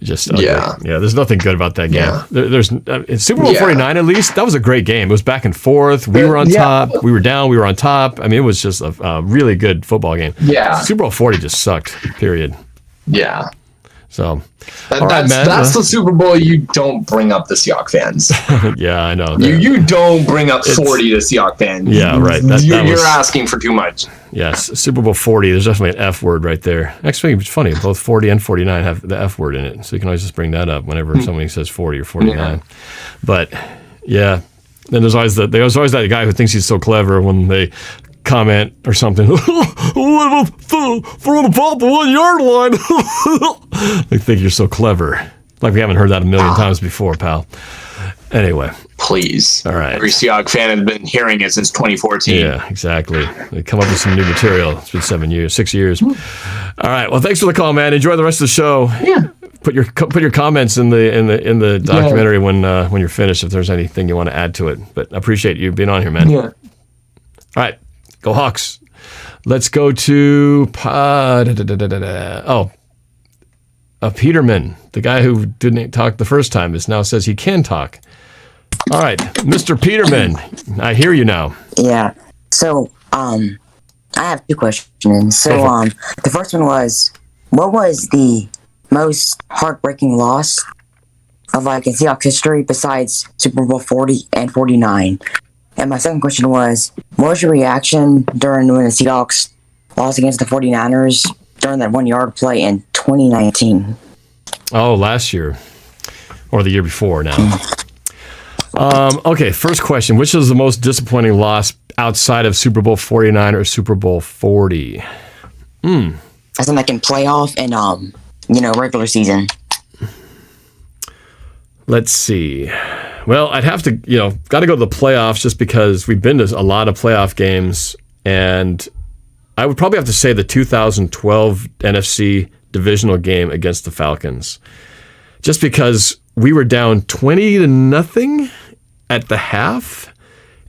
Speaker 4: just there's nothing good about that game. There's in Super Bowl 49, at least, that was a great game. It was back and forth. We were on top. We were down. We were on top. I mean, it was just a really good football game.
Speaker 18: Yeah.
Speaker 4: Super Bowl 40 just sucked, period.
Speaker 18: Yeah.
Speaker 4: So
Speaker 18: that's the Super Bowl you don't bring up the Seahawks fans.
Speaker 4: Yeah, I know.
Speaker 18: You don't bring up 40 to Seahawks fans.
Speaker 4: Yeah, right.
Speaker 18: You're asking for too much.
Speaker 4: Yes, Super Bowl 40, there's definitely an F word right there. Actually, it's funny, both 40 and 49 have the F word in it, so you can always just bring that up whenever somebody says 40 or 49. Yeah. But, yeah, then there's always that guy who thinks he's so clever when they comment or something. Throw the ball at the 1 yard line. They think you're so clever. Like we haven't heard that a million times before, pal. Anyway.
Speaker 18: Please.
Speaker 4: All right.
Speaker 18: Every Seahawks fan has been hearing it since 2014.
Speaker 4: Yeah, exactly. They come up with some new material. It's been 6 years. All right. Well, thanks for the call, man. Enjoy the rest of the show.
Speaker 18: Yeah.
Speaker 4: Put your comments in the documentary when you're finished, if there's anything you want to add to it. But I appreciate you being on here, man.
Speaker 18: Yeah.
Speaker 4: All right. Go Hawks. Let's go to Peterman, the guy who didn't talk the first time, now says he can talk. All right, Mr. Peterman, I hear you now.
Speaker 8: Yeah. So, I have two questions. So, the first one was, what was the most heartbreaking loss of in Seahawks history besides Super Bowl 40 and 49? And my second question was, what was your reaction when the Seahawks lost against the 49ers during that 1 yard play in 2019?
Speaker 4: Oh, last year. Or the year before now. Okay, first question. Which is the most disappointing loss outside of Super Bowl 49 or Super Bowl 40?
Speaker 8: As in in playoff and, regular season.
Speaker 4: Let's see. Well, I'd have to, got to go to the playoffs just because we've been to a lot of playoff games. And I would probably have to say the 2012 NFC divisional game against the Falcons. Just because we were down 20-0 at the half,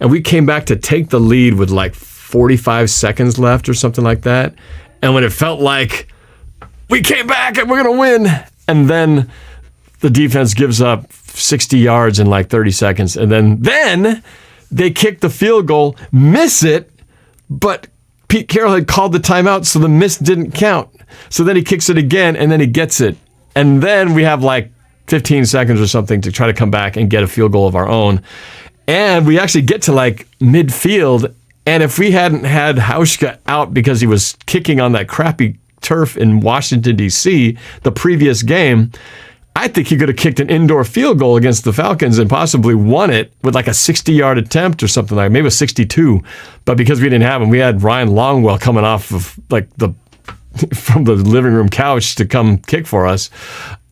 Speaker 4: and we came back to take the lead with 45 seconds left or something like that. And when it felt like we came back and we're going to win, and then the defense gives up 60 yards in like 30 seconds, and then they kick the field goal, miss it, but Pete Carroll had called the timeout, so the miss didn't count. So then he kicks it again, and then he gets it. And then we have like 15 seconds or something to try to come back and get a field goal of our own. And we actually get to like midfield, and if we hadn't had Hauschka out because he was kicking on that crappy turf in Washington, D.C. the previous game, I think he could have kicked an indoor field goal against the Falcons and possibly won it with like a 60-yard attempt or something like that, maybe a 62. But because we didn't have him, we had Ryan Longwell coming off of like from the living room couch to come kick for us.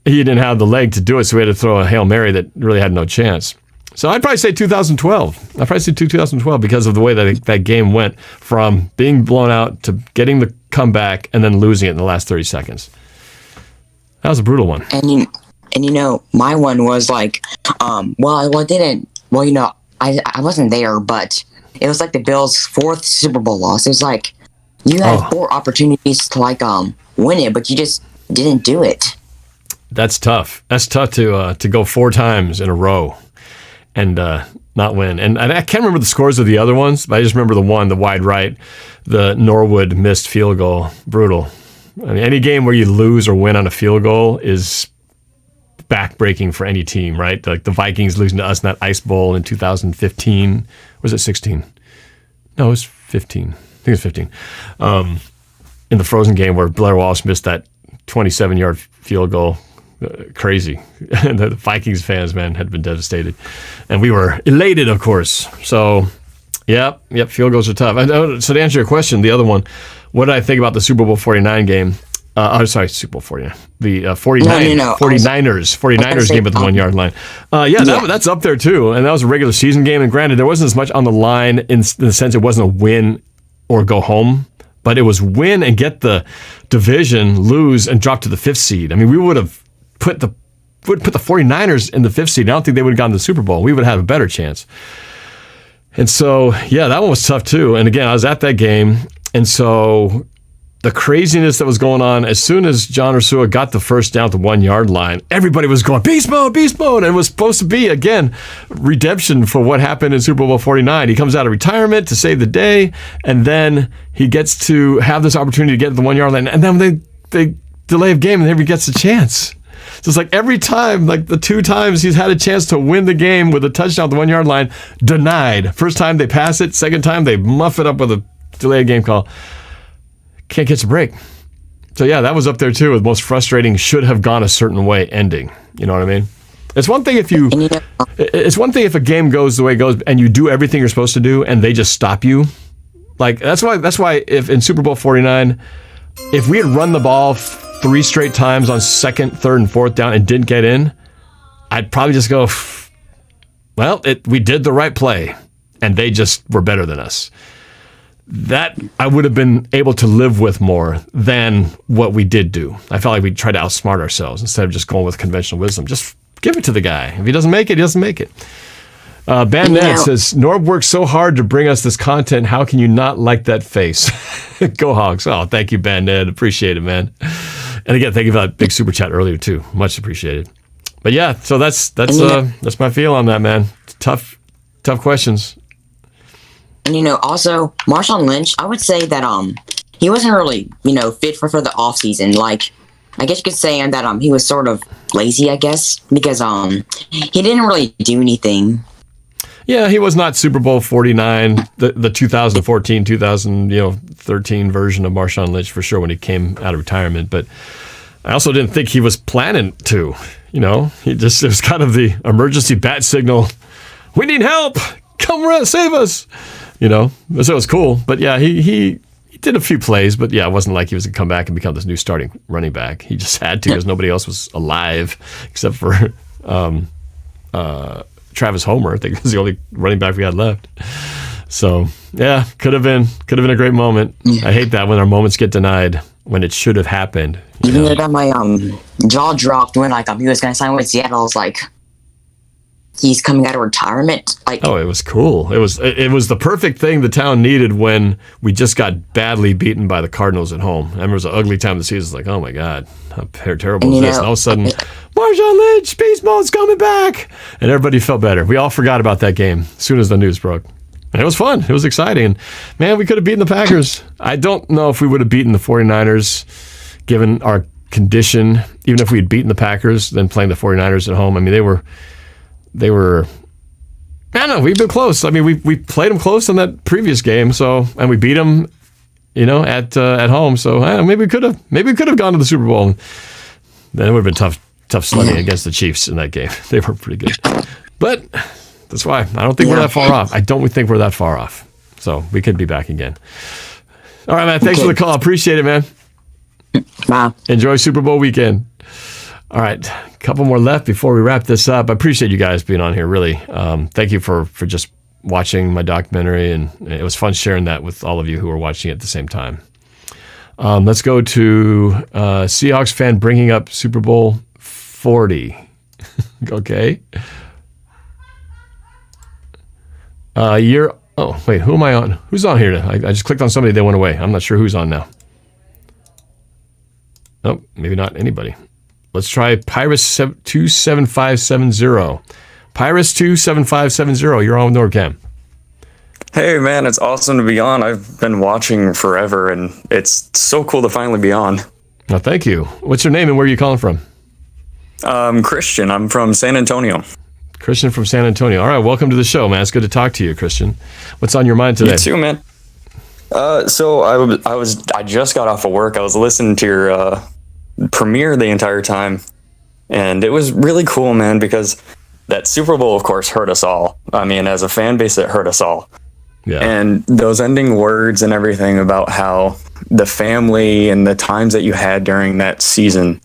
Speaker 4: He didn't have the leg to do it, so we had to throw a Hail Mary that really had no chance. So I'd probably say 2012. I'd probably say 2012 because of the way that game went from being blown out to getting the comeback and then losing it in the last 30 seconds. That was a brutal one.
Speaker 8: And my one was like, I wasn't there, but it was like the Bills' 4th Super Bowl loss. It was like you had 4 opportunities to like win it, but you just didn't do it.
Speaker 4: That's tough. That's tough to go 4 times in a row and not win. And I can't remember the scores of the other ones, but I just remember the wide right, the Norwood missed field goal. Brutal. I mean, any game where you lose or win on a field goal is backbreaking for any team, right? Like the Vikings losing to us in that Ice Bowl in 2015. Was it 16? No, it was 15. I think it was 15. In the Frozen game where Blair Walsh missed that 27-yard field goal. Crazy. The Vikings fans, man, had been devastated. And we were elated, of course. So, yep, field goals are tough. So to answer your question, the other one, what did I think about the Super Bowl 49 game? Super Bowl 49. The 49ers game at the 1 yard line. That's up there too. And that was a regular season game. And granted, there wasn't as much on the line in the sense it wasn't a win or go home, but it was win and get the division, lose and drop to the 5th seed. I mean, we would have put the 49ers in the 5th seed. I don't think they would have gotten the Super Bowl. We would have had a better chance. And so, that one was tough too. And again, I was at that game. And so the craziness that was going on, as soon as John Ursua got the first down at the 1 yard line, everybody was going, beast mode. And it was supposed to be, again, redemption for what happened in Super Bowl 49. He comes out of retirement to save the day, and then he gets to have this opportunity to get to the 1 yard line. And then they delay of game, and then he gets a chance. So it's like every time, like the 2 times he's had a chance to win the game with a touchdown at the 1 yard line, denied. First time they pass it, second time they muff it up with a delayed game call. Can't catch a break. So that was up there too with most frustrating should have gone a certain way ending. You know what I mean? It's one thing if a game goes the way it goes and you do everything you're supposed to do and they just stop you. Like that's why if in Super Bowl 49, if we had run the ball 3 straight times on 2nd, 3rd, and 4th down and didn't get in, I'd probably just go, well, we did the right play and they just were better than us. That I would have been able to live with more than what we did do. I felt like we tried to outsmart ourselves instead of just going with conventional wisdom. Just give it to the guy. If he doesn't make it, he doesn't make it. Bandit says, Norb worked so hard to bring us this content. How can you not like that face? Go Hogs. Oh, thank you, Bandit. Appreciate it, man. And again, thank you for that big super chat earlier, too. Much appreciated. But so that's my feel on that, man. Tough questions.
Speaker 8: And also Marshawn Lynch, I would say that he wasn't really fit for the off season. Like I guess you could say that he was sort of lazy, I guess, because he didn't really do anything.
Speaker 4: Yeah, he was not Super Bowl 49, the 2014, 2013 version of Marshawn Lynch for sure when he came out of retirement. But I also didn't think he was planning to. It was kind of the emergency bat signal. We need help. Come save us. So it was cool. But he did a few plays, but it wasn't like he was going to come back and become this new starting running back. He just had to because nobody else was alive except for Travis Homer. I think he was the only running back we had left. So could have been a great moment. I hate that when our moments get denied when it should have happened.
Speaker 8: Even though that my jaw dropped when he was going to sign with Seattle, I was like, he's coming out of retirement. Like,
Speaker 4: oh, it was cool. It was the perfect thing the town needed when we just got badly beaten by the Cardinals at home. I remember it was an ugly time of the season. It's like, oh my God, how terrible is this? And all of a sudden, Marshawn Lynch, Beast Mode's coming back. And everybody felt better. We all forgot about that game as soon as the news broke. And it was fun. It was exciting. And man, we could have beaten the Packers. I don't know if we would have beaten the 49ers given our condition, even if we had beaten the Packers, then playing the 49ers at home. I mean, they were, I don't know, we've been close. I mean, we played them close in that previous game, and we beat them, at home. So maybe we could have gone to the Super Bowl. And then it would have been tough slugging against the Chiefs in that game. They were pretty good. But that's why I don't think we're that far off. I don't think we're that far off. So we could be back again. All right, man. Thanks for the call. Appreciate it, man.
Speaker 8: Wow.
Speaker 4: Enjoy Super Bowl weekend. All right, a couple more left before we wrap this up. I appreciate you guys being on here, really. Thank you for just watching my documentary, and it was fun sharing that with all of you who are watching it at the same time. Let's go to Seahawks fan bringing up Super Bowl 40. Okay. Oh, wait, who am I on? Who's on here? I just clicked on somebody, they went away. I'm not sure who's on now. Oh, maybe not anybody. Let's try Pyrus27570. Pyrus27570, you're on NorbCam.
Speaker 19: Hey man, it's awesome to be on. I've been watching forever, and it's so cool to finally be on.
Speaker 4: Well, thank you. What's your name and where are you calling from?
Speaker 19: Kristyn. I'm from San Antonio.
Speaker 4: Kristyn from San Antonio. All right, welcome to the show, man. It's good to talk to you, Kristyn. What's on your mind today?
Speaker 19: You too, man. So I just got off of work. I was listening to your premiere the entire time, and it was really cool, man, because that Super Bowl, of course, hurt us all. I mean, as a fan base, it hurt us all.
Speaker 4: Yeah.
Speaker 19: And those ending words and everything about how the family and the times that you had during that season,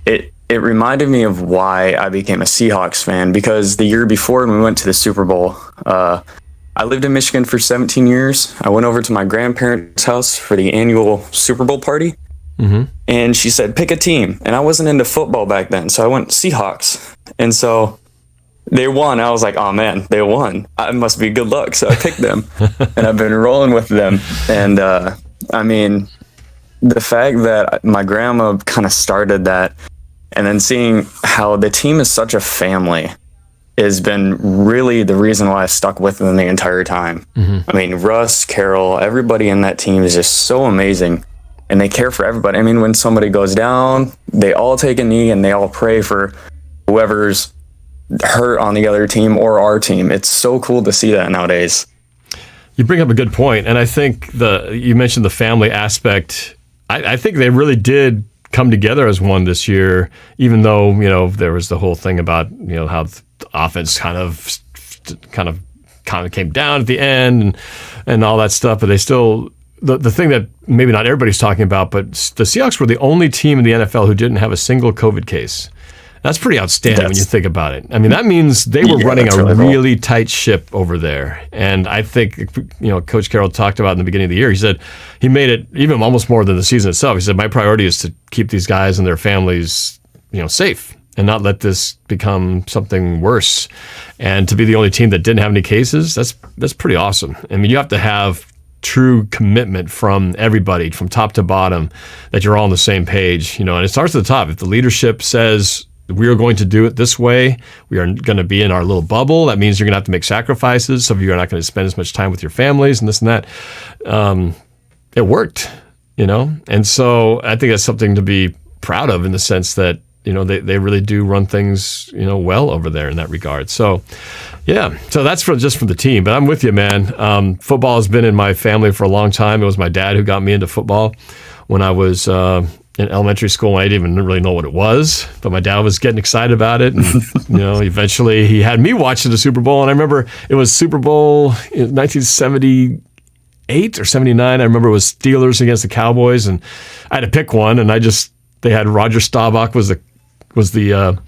Speaker 19: it reminded me of why I became a Seahawks fan, because the year before when we went to the Super Bowl, I lived in Michigan for 17 years. I went over to my grandparents' house for the annual Super Bowl party.
Speaker 4: Mm-hmm.
Speaker 19: And she said, pick a team. And I wasn't into football back then, so I went Seahawks. And so they won. I was like, oh man, they won. I must be good luck. So I picked them. And I've been rolling with them. And I mean, the fact that my grandma kind of started that, and then seeing how the team is such a family has been really the reason why I stuck with them the entire time.
Speaker 4: Mm-hmm.
Speaker 19: I mean, Russ, Carroll, everybody in that team is just so amazing. And they care for everybody. I mean, when somebody goes down, they all take a knee and they all pray for whoever's hurt on the other team or our team. It's so cool to see that nowadays.
Speaker 4: You bring up a good point, and I think you mentioned the family aspect. I think they really did come together as one this year, even though, there was the whole thing about, how the offense kind of came down at the end and all that stuff, but they still... The thing that maybe not everybody's talking about, but the Seahawks were the only team in the NFL who didn't have a single COVID case. That's pretty outstanding when you think about it. I mean, that means they were running a really tight ship over there. And I think, Coach Carroll talked about in the beginning of the year, he said he made it even almost more than the season itself. He said, my priority is to keep these guys and their families, safe and not let this become something worse. And to be the only team that didn't have any cases, that's pretty awesome. I mean, you have to have true commitment from everybody, from top to bottom, that you're all on the same page, and it starts at the top. If the leadership says we are going to do it this way, we are going to be in our little bubble, that means you're going to have to make sacrifices. Some of you are not going to spend as much time with your families and this and that. It worked, and so I think that's something to be proud of in the sense that they really do run things, well over there in that regard. So, yeah. So that's just for the team. But I'm with you, man. Football has been in my family for a long time. It was my dad who got me into football when I was in elementary school. I didn't even really know what it was, but my dad was getting excited about it. And, eventually he had me watching the Super Bowl. And I remember it was Super Bowl in 1978 or 79. I remember it was Steelers against the Cowboys. And I had to pick one. And they had Roger Staubach was the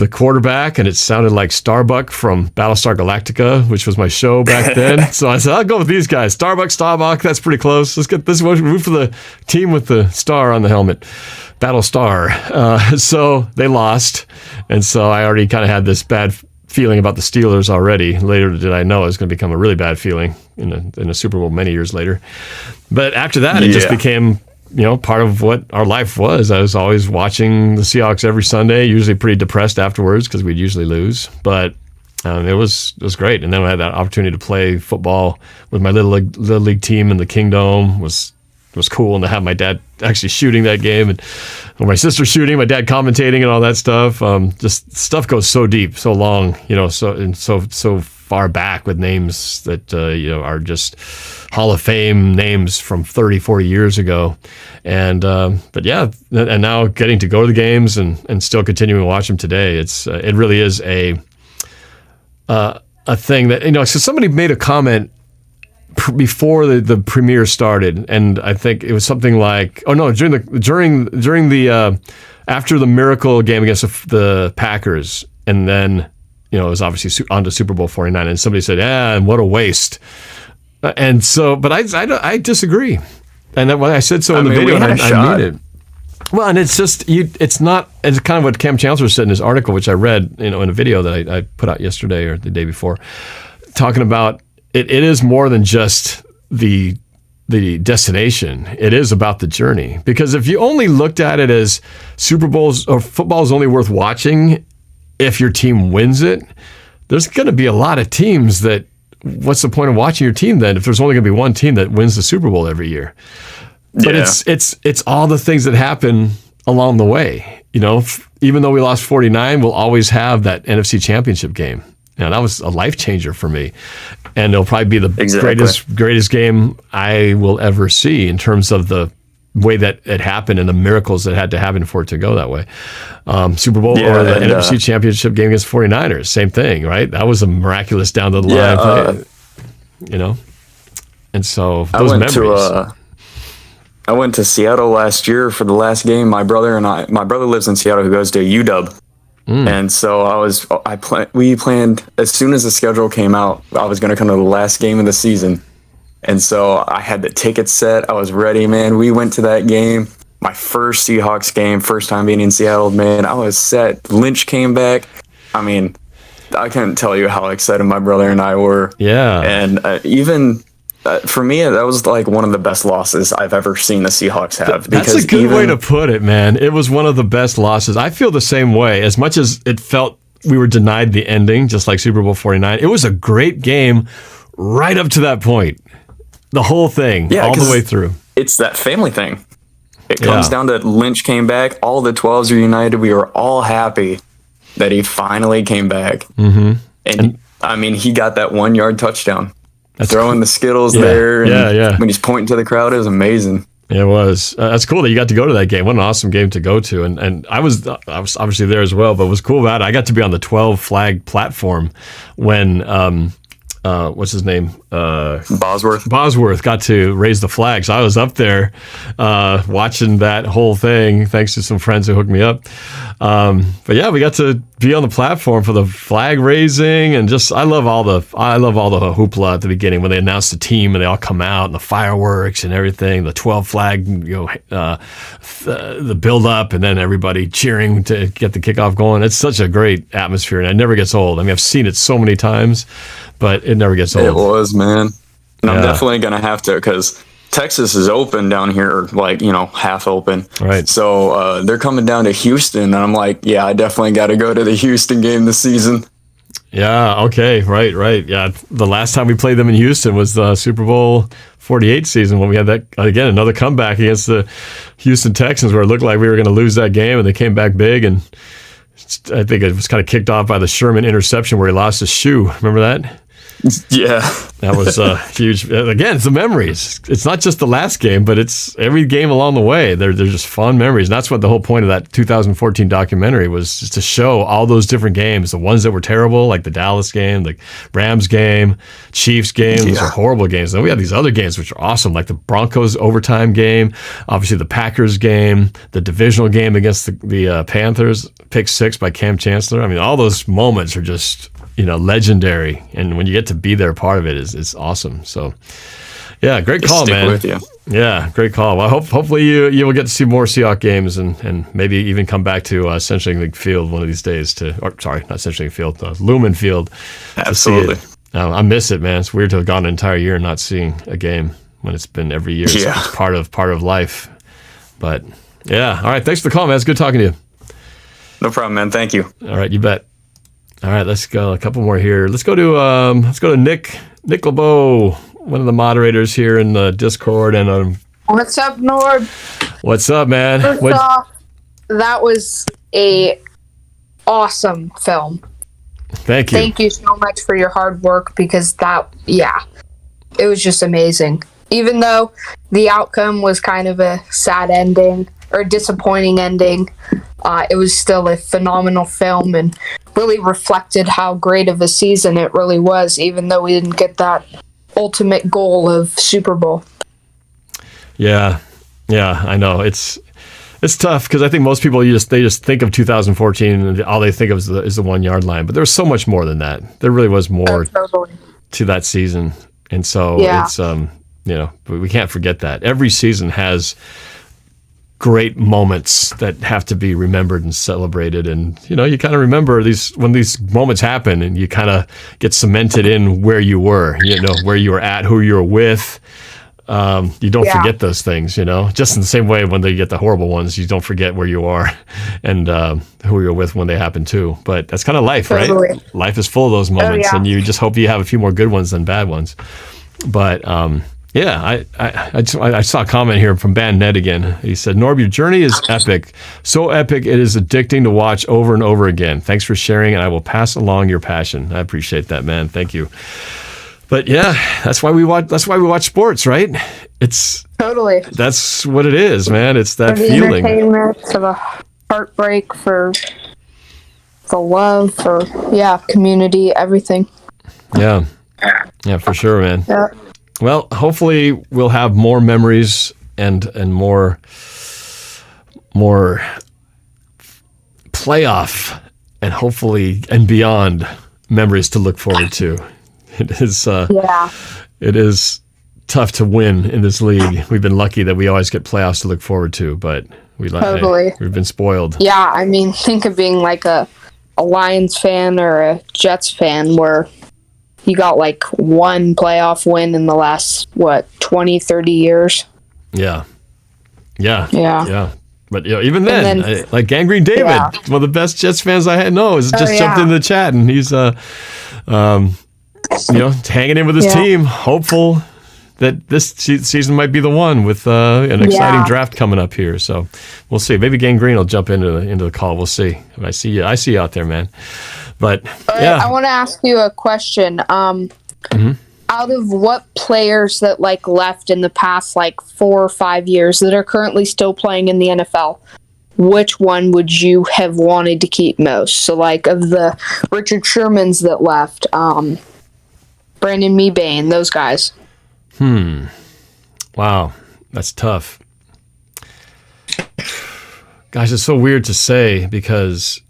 Speaker 4: quarterback, and it sounded like Starbuck from Battlestar Galactica, which was my show back then. So I said, I'll go with these guys. Starbuck, Staubach, that's pretty close. Let's get this one. Move for the team with the star on the helmet. Battlestar. So they lost. And so I already kind of had this bad feeling about the Steelers already. Later did I know it was going to become a really bad feeling in a Super Bowl many years later. But after that, it just became, part of what our life was. I was always watching the Seahawks every Sunday, usually pretty depressed afterwards because we'd usually lose. But it was great. And then I had that opportunity to play football with my little league team in the Kingdom. Was cool, and to have my dad actually shooting that game, and my sister shooting, my dad commentating, and all that stuff. Just stuff goes so deep, so long, so far back with names that are just Hall of Fame names from 30, 40 years ago. And but yeah, and now getting to go to the games and still continuing to watch them today, it really is a thing that So somebody made a comment before the premiere started, and I think it was something like, during the after the miracle game against the Packers, and then it was obviously on to Super Bowl 49, and somebody said, and what a waste. And so, but I disagree, and when I said so in the video, I mean it. Well, and it's just it's kind of what Cam Chancellor said in his article, which I read in a video that I put out yesterday or the day before, talking about. It is more than just the destination. It is about the journey. Because if you only looked at it as Super Bowls or football is only worth watching if your team wins it, there's going to be a lot of teams that, what's the point of watching your team then if there's only going to be one team that wins the Super Bowl every year? But it's all the things that happen along the way. Even though we lost 49, we'll always have that NFC Championship game. That was a life changer for me. And it'll probably be the greatest game I will ever see in terms of the way that it happened and the miracles that had to happen for it to go that way. Super Bowl or the NFC Championship game against 49ers, same thing, right? That was a miraculous down to the line play, And so those memories.
Speaker 19: I went to Seattle last year for the last game. My brother lives in Seattle who goes to UW. And so we planned, as soon as the schedule came out, I was going to come to the last game of the season. And so I had the tickets set. I was ready, man. We went to that game, my first Seahawks game, first time being in Seattle, man. I was set. Lynch came back. I mean, I couldn't tell you how excited my brother and I were.
Speaker 4: Yeah.
Speaker 19: And even for me, that was like one of the best losses I've ever seen the Seahawks have.
Speaker 4: That's a good way to put it, man. It was one of the best losses. I feel the same way. As much as it felt we were denied the ending, just like Super Bowl 49, it was a great game right up to that point. The whole thing, all the way through.
Speaker 19: It's that family thing. It comes down to Lynch came back. All the 12s are united. We were all happy that he finally came back.
Speaker 4: Mm-hmm.
Speaker 19: And I mean, he got that 1-yard touchdown. Throwing the Skittles there. And when he's pointing to the crowd, it was amazing.
Speaker 4: It was. That's cool that you got to go to that game. What an awesome game to go to. And I was obviously there as well, but what was cool about it, I got to be on the 12 flag platform when, what's his name? Bosworth got to raise the flag. So I was up there watching that whole thing, thanks to some friends who hooked me up. But yeah, we got to be on the platform for the flag raising, and just I love all the hoopla at the beginning when they announce the team and they all come out and the fireworks and everything, the 12 flag, the build up, and then everybody cheering to get the kickoff going. It's such a great atmosphere, and it never gets old. I mean, I've seen it so many times, but it never gets old.
Speaker 19: It was, man. And I'm definitely going to have to, because Texas is open down here, like, half open.
Speaker 4: Right.
Speaker 19: So they're coming down to Houston, and I'm like, yeah, I definitely got to go to the Houston game this season.
Speaker 4: Yeah, okay, right. Yeah, the last time we played them in Houston was the Super Bowl 48 season when we had that, again, another comeback against the Houston Texans where it looked like we were going to lose that game, and they came back big, and I think it was kind of kicked off by the Sherman interception where he lost his shoe. Remember that?
Speaker 19: Yeah.
Speaker 4: That was huge. Again, it's the memories. It's not just the last game, but it's every game along the way. They're just fun memories. And that's what the whole point of that 2014 documentary was, just to show all those different games, the ones that were terrible, like the Dallas game, the Rams game, Chiefs game. Those are horrible games. Then we had these other games which are awesome, like the Broncos overtime game, obviously the Packers game, the divisional game against the Panthers, pick 6 by Cam Chancellor. I mean, all those moments are just legendary, and when you get to be there, part of it is awesome. So, yeah, great call, man.
Speaker 19: With you.
Speaker 4: Yeah, great call. Well, hopefully you will get to see more Seahawks games and maybe even come back to Century Link Field one of these days not Century Link Field, Lumen Field.
Speaker 19: Absolutely.
Speaker 4: I miss it, man. It's weird to have gone an entire year not seeing a game when it's been every year.
Speaker 19: Yeah.
Speaker 4: So it's part of life. But yeah, all right. Thanks for the call, man. It's good talking to you.
Speaker 19: No problem, man. Thank you.
Speaker 4: All right, you bet. All right, let's go. A couple more here. Let's go to Nick LeBeau, one of the moderators here in the Discord. And
Speaker 20: What's up, Norb?
Speaker 4: what's up, man?
Speaker 20: First off, that was a awesome film.
Speaker 4: Thank you.
Speaker 20: Thank you so much for your hard work because it was just amazing. Even though the outcome was kind of a sad ending or disappointing ending, it was still a phenomenal film and really reflected how great of a season it really was, even though we didn't get that ultimate goal of Super Bowl.
Speaker 4: Yeah, I know. It's tough because I think most people they just think of 2014 and all they think of is the 1 yard line. But there was so much more than that. There really was more to that season, and so it's but we can't forget that every season has great moments that have to be remembered and celebrated. And you kind of remember when these moments happen, and you kind of get cemented in where you were, where you were at, who you were with. You don't forget those things, just in the same way when they get the horrible ones, you don't forget where you are and who you're with when they happen too. But that's kind of life,
Speaker 20: Totally.
Speaker 4: right? Life is full of those moments, and you just hope you have a few more good ones than bad ones. But I saw a comment here from Band Ned again. He said, Norb, your journey is epic. So epic, it is addicting to watch over and over again. Thanks for sharing, and I will pass along your passion. I appreciate that, man. Thank you. But yeah, that's why we watch sports, right? It's
Speaker 20: totally.
Speaker 4: That's what it is, man. It's that
Speaker 20: For the
Speaker 4: feeling.
Speaker 20: entertainment, for the heartbreak, for love, for community, everything.
Speaker 4: Yeah, for sure, man.
Speaker 20: Yeah.
Speaker 4: Well, hopefully we'll have more memories and more playoff and hopefully and beyond memories to look forward to. It is tough to win in this league. We've been lucky that we always get playoffs to look forward to, but we've been spoiled.
Speaker 20: Yeah, I mean, think of being like a Lions fan or a Jets fan where you got like one playoff win in the last, 20, 30 years?
Speaker 4: Yeah.
Speaker 20: Yeah.
Speaker 4: But even then, like Gangrene David, one of the best Jets fans I know, has just jumped into the chat, and he's hanging in with his team, hopeful that this season might be the one with an exciting draft coming up here. So we'll see. Maybe Gangrene will jump into the call. We'll see. I see you out there, man. But
Speaker 20: I want to ask you a question. Out of what players that left in the past 4 or 5 years that are currently still playing in the NFL, which one would you have wanted to keep most? So of the Richard Shermans that left, Brandon Mebane, those guys.
Speaker 4: Wow, that's tough. Gosh, it's so weird to say because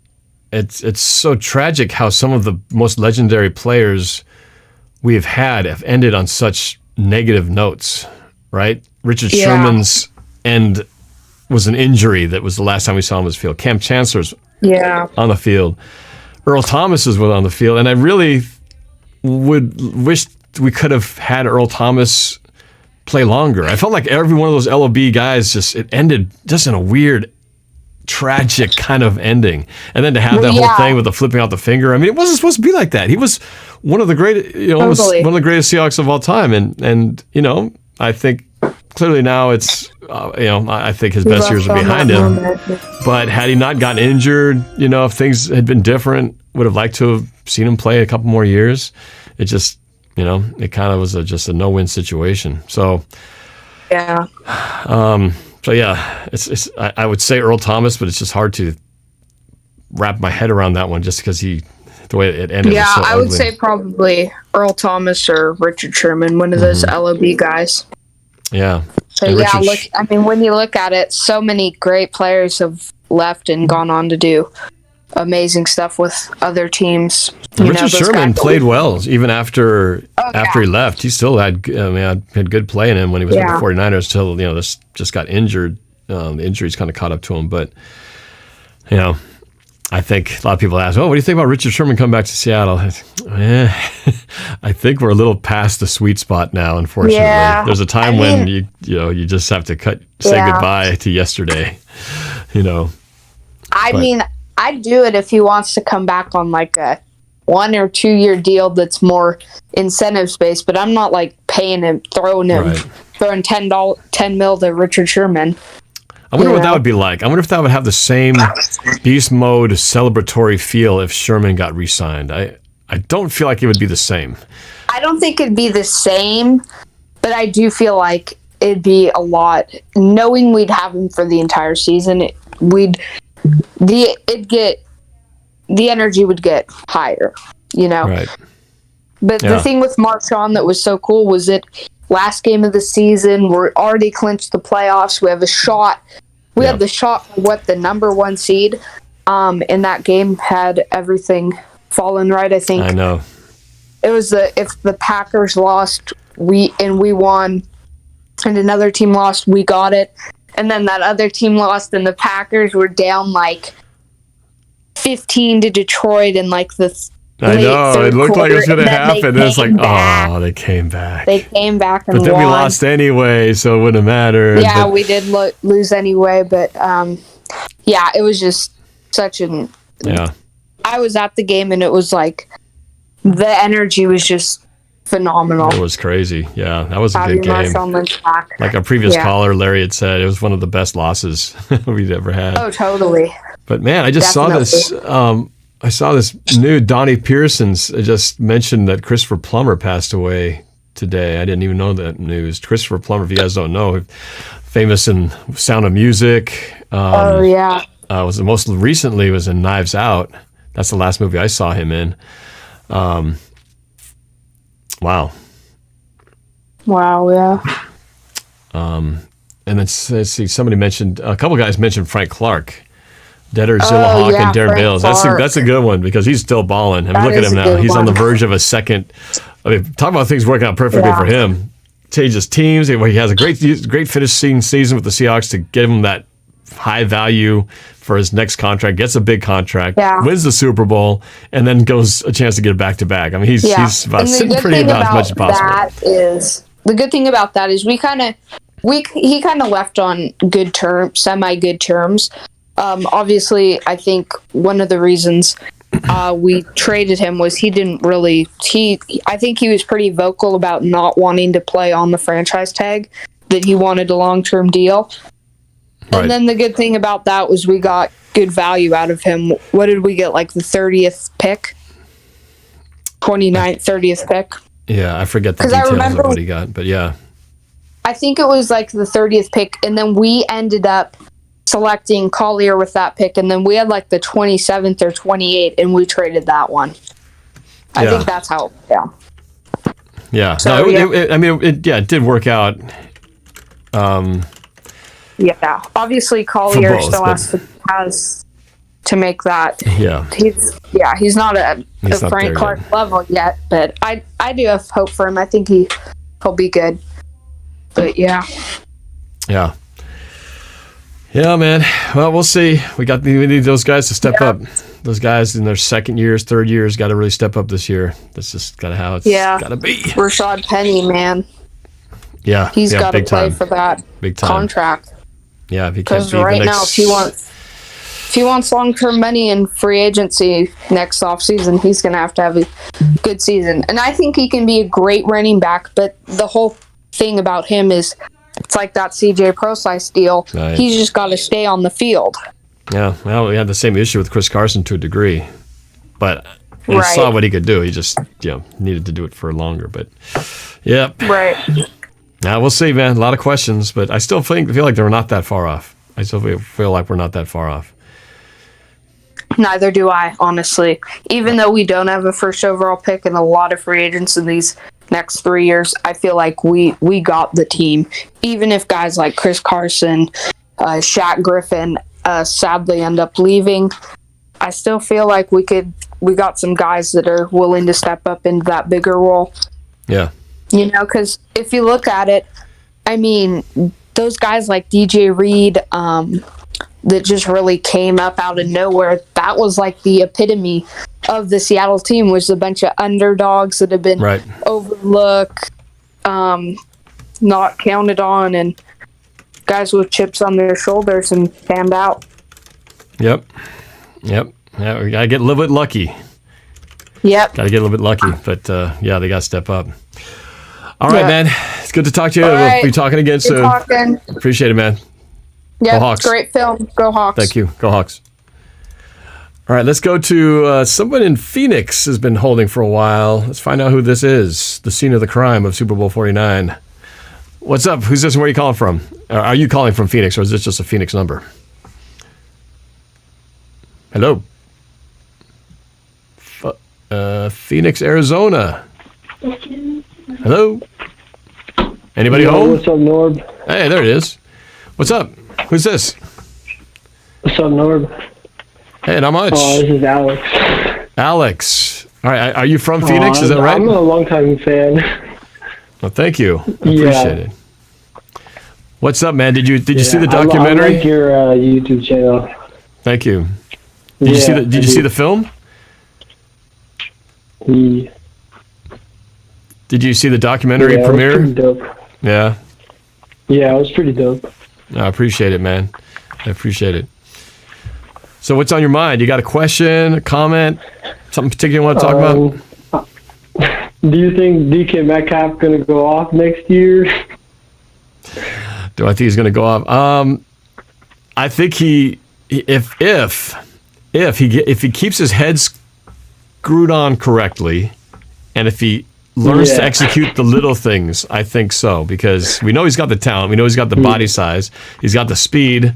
Speaker 4: it's so tragic how some of the most legendary players we have ended on such negative notes, right? Richard Sherman's end was an injury that was the last time we saw him on the field. Cam Chancellor's on the field. Earl Thomas was on the field, and I really would wish we could have had Earl Thomas play longer. I felt like every one of those LOB guys it ended just in a weird, tragic kind of ending. And then to have that whole thing with the flipping out the finger. I mean, it wasn't supposed to be like that. He was one of the great, was one of the greatest Seahawks of all time. And I think clearly now it's, I think his best years are behind him. But had he not gotten injured, if things had been different, would have liked to have seen him play a couple more years. It just, it kind of was just a no-win situation. So, it's I would say Earl Thomas, but it's just hard to wrap my head around that one just because the way it ended.
Speaker 20: Yeah,
Speaker 4: was so
Speaker 20: I
Speaker 4: ugly.
Speaker 20: would say probably Earl Thomas or Richard Sherman, one of those LOB guys.
Speaker 4: Yeah.
Speaker 20: So when you look at it, so many great players have left and gone on to do amazing stuff with other teams. You
Speaker 4: Richard
Speaker 20: know, those
Speaker 4: Sherman
Speaker 20: guys-
Speaker 4: played well even after he left. He still had had good play in him when he was with the 49ers till this just got injured. The injuries kind of caught up to him, but I think a lot of people ask, "Oh, what do you think about Richard Sherman coming back to Seattle?" I think we're a little past the sweet spot now. Unfortunately, there's a time when you just have to say goodbye to yesterday.
Speaker 20: I mean, I'd do it if he wants to come back on like a 1 or 2 year deal that's more incentive based. But I'm not like paying him, throwing $10 mil to Richard Sherman.
Speaker 4: I wonder what that would be like. I wonder if that would have the same beast mode celebratory feel if Sherman got re-signed. I don't feel like it would be the same.
Speaker 20: I don't think it'd be the same, but I do feel like it'd be a lot. Knowing we'd have him for the entire season, the energy would get higher,
Speaker 4: Right.
Speaker 20: But the thing with Marshawn that was so cool was that last game of the season, we're already clinched the playoffs. We have a shot. We had the shot for the number 1 seed. In that game had everything fallen right. I think
Speaker 4: I know
Speaker 20: it was if the Packers lost, we won, and another team lost, we got it. And then that other team lost, and the Packers were down like 15 to Detroit in like the
Speaker 4: I know. It looked like it was going to happen. And it's like,
Speaker 20: back.
Speaker 4: they came back.
Speaker 20: They came back and
Speaker 4: But then
Speaker 20: won.
Speaker 4: we lost anyway, so it wouldn't have mattered.
Speaker 20: Yeah,
Speaker 4: But
Speaker 20: we did lose anyway, but it was just such an.
Speaker 4: Yeah.
Speaker 20: I was at the game, and it was like the energy was just phenomenal.
Speaker 4: It was crazy. Yeah, that was a
Speaker 20: Having
Speaker 4: good game.
Speaker 20: Marshawn Lynch back.
Speaker 4: Like our previous
Speaker 20: Yeah.
Speaker 4: caller, Larry, had said, it was one of the best losses we'd ever had.
Speaker 20: Oh, totally.
Speaker 4: But man, I just saw this. I saw this new Donnie Pearson's just mentioned that Christopher Plummer passed away today. I didn't even know that news. Christopher Plummer, if you guys don't know, famous in Sound of Music. Was most recently was in Knives Out. That's the last movie I saw him in. Wow.
Speaker 20: Wow. Yeah.
Speaker 4: And then let's see. A couple guys mentioned Frank Clark. Deader, Zilla
Speaker 20: Oh,
Speaker 4: Hawk,
Speaker 20: yeah,
Speaker 4: and Darren
Speaker 20: Frank
Speaker 4: Bales.
Speaker 20: Clark.
Speaker 4: That's a good one because he's still balling. I mean,
Speaker 20: That
Speaker 4: look at
Speaker 20: is
Speaker 4: him
Speaker 20: a
Speaker 4: now.
Speaker 20: good
Speaker 4: He's on the
Speaker 20: one.
Speaker 4: verge of a second. I mean, talk about things working out perfectly for him. Changes teams. He has a great finishing season with the Seahawks to give him that high value for his next contract. Gets a big contract. Wins the Super Bowl, and then goes a chance to get it back to back. I mean, he's about sitting pretty about as much as possible.
Speaker 20: The good thing about that is he kind of left on good terms, semi good terms. Obviously, I think one of the reasons we traded him was he didn't really. I think he was pretty vocal about not wanting to play on the franchise tag. That he wanted a long-term deal.
Speaker 4: Right.
Speaker 20: And then the good thing about that was we got good value out of him. What did we get? Like the 30th pick, 29th, 30th pick.
Speaker 4: Yeah, I forget the
Speaker 20: 'Cause I
Speaker 4: details of
Speaker 20: remember-
Speaker 4: what he got, but yeah.
Speaker 20: I think it was like the 30th pick, and then we ended up selecting Collier with that pick, and then we had like the 27th or 28th, and we traded that one. I
Speaker 4: Yeah.
Speaker 20: think that's how. Yeah.
Speaker 4: Yeah.
Speaker 20: So,
Speaker 4: no, it did work out.
Speaker 20: Yeah. Obviously, Collier
Speaker 4: both,
Speaker 20: still
Speaker 4: but-
Speaker 20: has to make that.
Speaker 4: Yeah.
Speaker 20: He's not at
Speaker 4: He's
Speaker 20: a
Speaker 4: not
Speaker 20: Frank
Speaker 4: there
Speaker 20: Clark
Speaker 4: yet.
Speaker 20: level yet, but I do have hope for him. I think he'll be good. But yeah.
Speaker 4: Yeah. Yeah, man. Well, we'll see. We need those guys to step up. Those guys in their second years, third years, got to really step up this year. That's just kind of how it's got to be.
Speaker 20: Rashad Penny, man.
Speaker 4: Yeah.
Speaker 20: He's got to
Speaker 4: big
Speaker 20: play
Speaker 4: time.
Speaker 20: for that
Speaker 4: Big time.
Speaker 20: contract.
Speaker 4: Yeah, if he can't
Speaker 20: Because
Speaker 4: be
Speaker 20: right
Speaker 4: the
Speaker 20: now,
Speaker 4: next...
Speaker 20: if he wants long-term money and free agency next offseason, he's going to have a good season. And I think he can be a great running back, but the whole thing about him is it's like that CJ Prosise deal.
Speaker 4: Right.
Speaker 20: He's just got to stay on the field.
Speaker 4: Yeah, well, we had the same issue with Chris Carson to a degree. But we
Speaker 20: Right.
Speaker 4: saw what he could do. He just needed to do it for longer. But, yeah.
Speaker 20: Right.
Speaker 4: Now, we'll see, man. A lot of questions, but I still feel like they're not that far off. I still feel like we're not that far off.
Speaker 20: Neither do I, honestly. Even though we don't have a first overall pick and a lot of free agents in these next 3 years, I feel like we got the team. Even if guys like Chris Carson, Shaq Griffin sadly end up leaving, I still feel like we got some guys that are willing to step up into that bigger role.
Speaker 4: Yeah.
Speaker 20: You know, because if you look at it, I mean, those guys like DJ Reed, that just really came up out of nowhere. That was like the epitome of the Seattle team, was a bunch of underdogs that have been overlooked, not counted on, and guys with chips on their shoulders and panned out.
Speaker 4: Yep. Yeah, we gotta get a little bit lucky.
Speaker 20: Yep.
Speaker 4: Gotta get a little bit lucky, but yeah, they gotta step up. All right, man. It's good to talk to you.
Speaker 20: All
Speaker 4: We'll
Speaker 20: right.
Speaker 4: be talking again
Speaker 20: Good
Speaker 4: soon.
Speaker 20: talking.
Speaker 4: Appreciate it, man.
Speaker 20: Yeah,
Speaker 4: Go Hawks.
Speaker 20: great film. Go Hawks.
Speaker 4: Thank you. Go Hawks. All right, let's go to someone in Phoenix has been holding for a while. Let's find out who this is. The scene of the crime of Super Bowl 49. What's up? Who's this and where are you calling from? Are you calling from Phoenix, or is this just a Phoenix number? Hello. Phoenix, Arizona. Hello. Anybody home?
Speaker 21: What's up, Norb?
Speaker 4: Hey, there it is. What's up? Who's this?
Speaker 21: What's up, Norb?
Speaker 4: Hey, not much.
Speaker 21: Oh, this is Alex.
Speaker 4: Alex. All right, are you from Phoenix? Is that right?
Speaker 21: I'm a longtime fan.
Speaker 4: Well, thank you. I appreciate it. What's up, man? Did you see the
Speaker 21: I
Speaker 4: documentary?
Speaker 21: like your YouTube channel.
Speaker 4: Thank you. Did you see the Did you see the film? Did you see the documentary premiere?
Speaker 21: It was pretty dope.
Speaker 4: Yeah.
Speaker 21: Yeah, it was pretty dope.
Speaker 4: I appreciate it, man. I appreciate it. So what's on your mind? You got a question, a comment, something particular you want to talk about?
Speaker 21: Do you think DK Metcalf going to go off next year?
Speaker 4: Do I think he's going to go off? I think if he keeps his head screwed on correctly, and if he learns to execute the little things, I think so, because we know he's got the talent, we know he's got the body size, he's got the speed.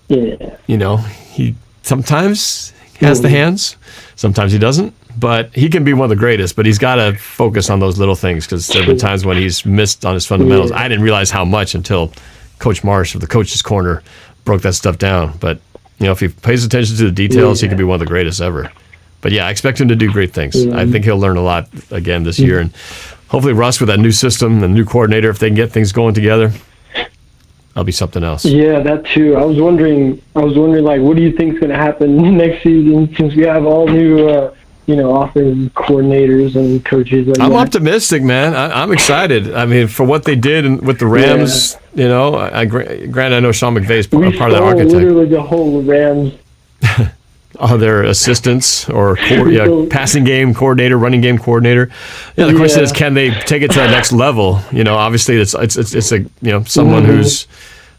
Speaker 21: Yeah.
Speaker 4: You know, he sometimes has the hands, sometimes he doesn't, but he can be one of the greatest, but he's got to focus on those little things, because there have been times when he's missed on his fundamentals. I didn't realize how much until Coach Marsh of the Coach's Corner broke that stuff down. But, you know, if he pays attention to the details, he can be one of the greatest ever. But yeah, I expect him to do great things. I think he'll learn a lot again this year, and hopefully Russ with that new system, the new coordinator, if they can get things going together, that'll be something else.
Speaker 21: Yeah, that too. I was wondering, like, what do you think is going to happen next season, since we have all new, offensive coordinators and coaches?
Speaker 4: I'm optimistic, man. I'm excited. I mean, for what they did with the Rams, you know, granted, I know Sean McVay is part of that architect.
Speaker 21: Literally the whole Rams.
Speaker 4: Their assistants or passing game coordinator, running game coordinator. Yeah, the question is, can they take it to that next level? You know, obviously it's a someone who's,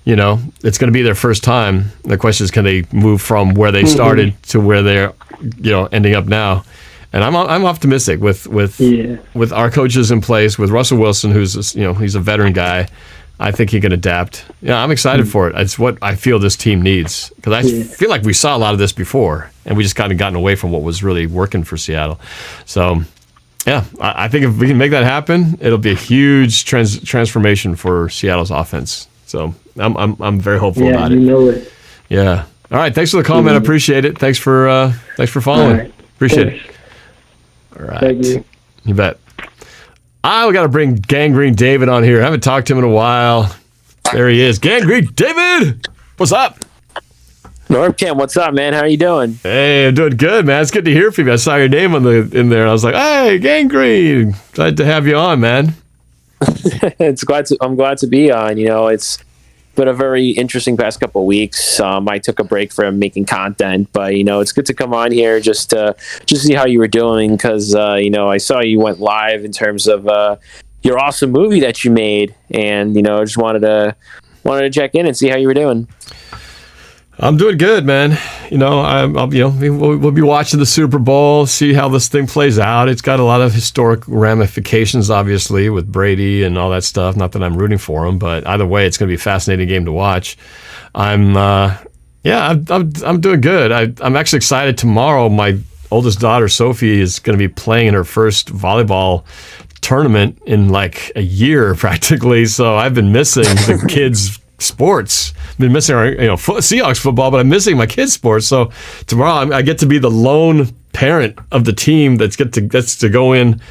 Speaker 4: you know, it's going to be their first time. The question is, can they move from where they started to where they're, you know, ending up now? And I'm optimistic with our coaches in place, with Russell Wilson, who's, you know, he's a veteran guy. I think he can adapt. Yeah, I'm excited for it. It's what I feel this team needs, because I feel like we saw a lot of this before, and we just kind of gotten away from what was really working for Seattle. So, yeah, I think if we can make that happen, it'll be a huge transformation for Seattle's offense. So I'm very hopeful about it.
Speaker 21: You know it.
Speaker 4: Yeah. All right. Thanks for the call, man. I appreciate it. Thanks for following.
Speaker 21: Right.
Speaker 4: Appreciate it. All right.
Speaker 21: Thank you.
Speaker 4: You bet. We got to bring Gangrene David on here. I haven't talked to him in a while. There he is. Gangrene David! What's up?
Speaker 22: NorbCam, what's up, man? How are you doing?
Speaker 4: Hey, I'm doing good, man. It's good to hear from you. I saw your name in there. I was like, hey, Gangrene. Glad to have you on, man.
Speaker 22: I'm glad to be on. You know, it's been a very interesting past couple of weeks. I took a break from making content, but you know, it's good to come on here just to see how you were doing, because you know, I saw you went live in terms of your awesome movie that you made, and you know, I just wanted to check in and see how you were doing.
Speaker 4: I'm doing good, man. You know, we'll be watching the Super Bowl, see how this thing plays out. It's got a lot of historic ramifications, obviously, with Brady and all that stuff. Not that I'm rooting for him, but either way, it's going to be a fascinating game to watch. I'm doing good. I'm actually excited. Tomorrow, my oldest daughter, Sophie, is going to be playing in her first volleyball tournament in like a year, practically. So I've been missing the kids sports. I've been missing our Seahawks football, but I'm missing my kids' sports. So tomorrow I get to be the lone parent of the team that's to go in,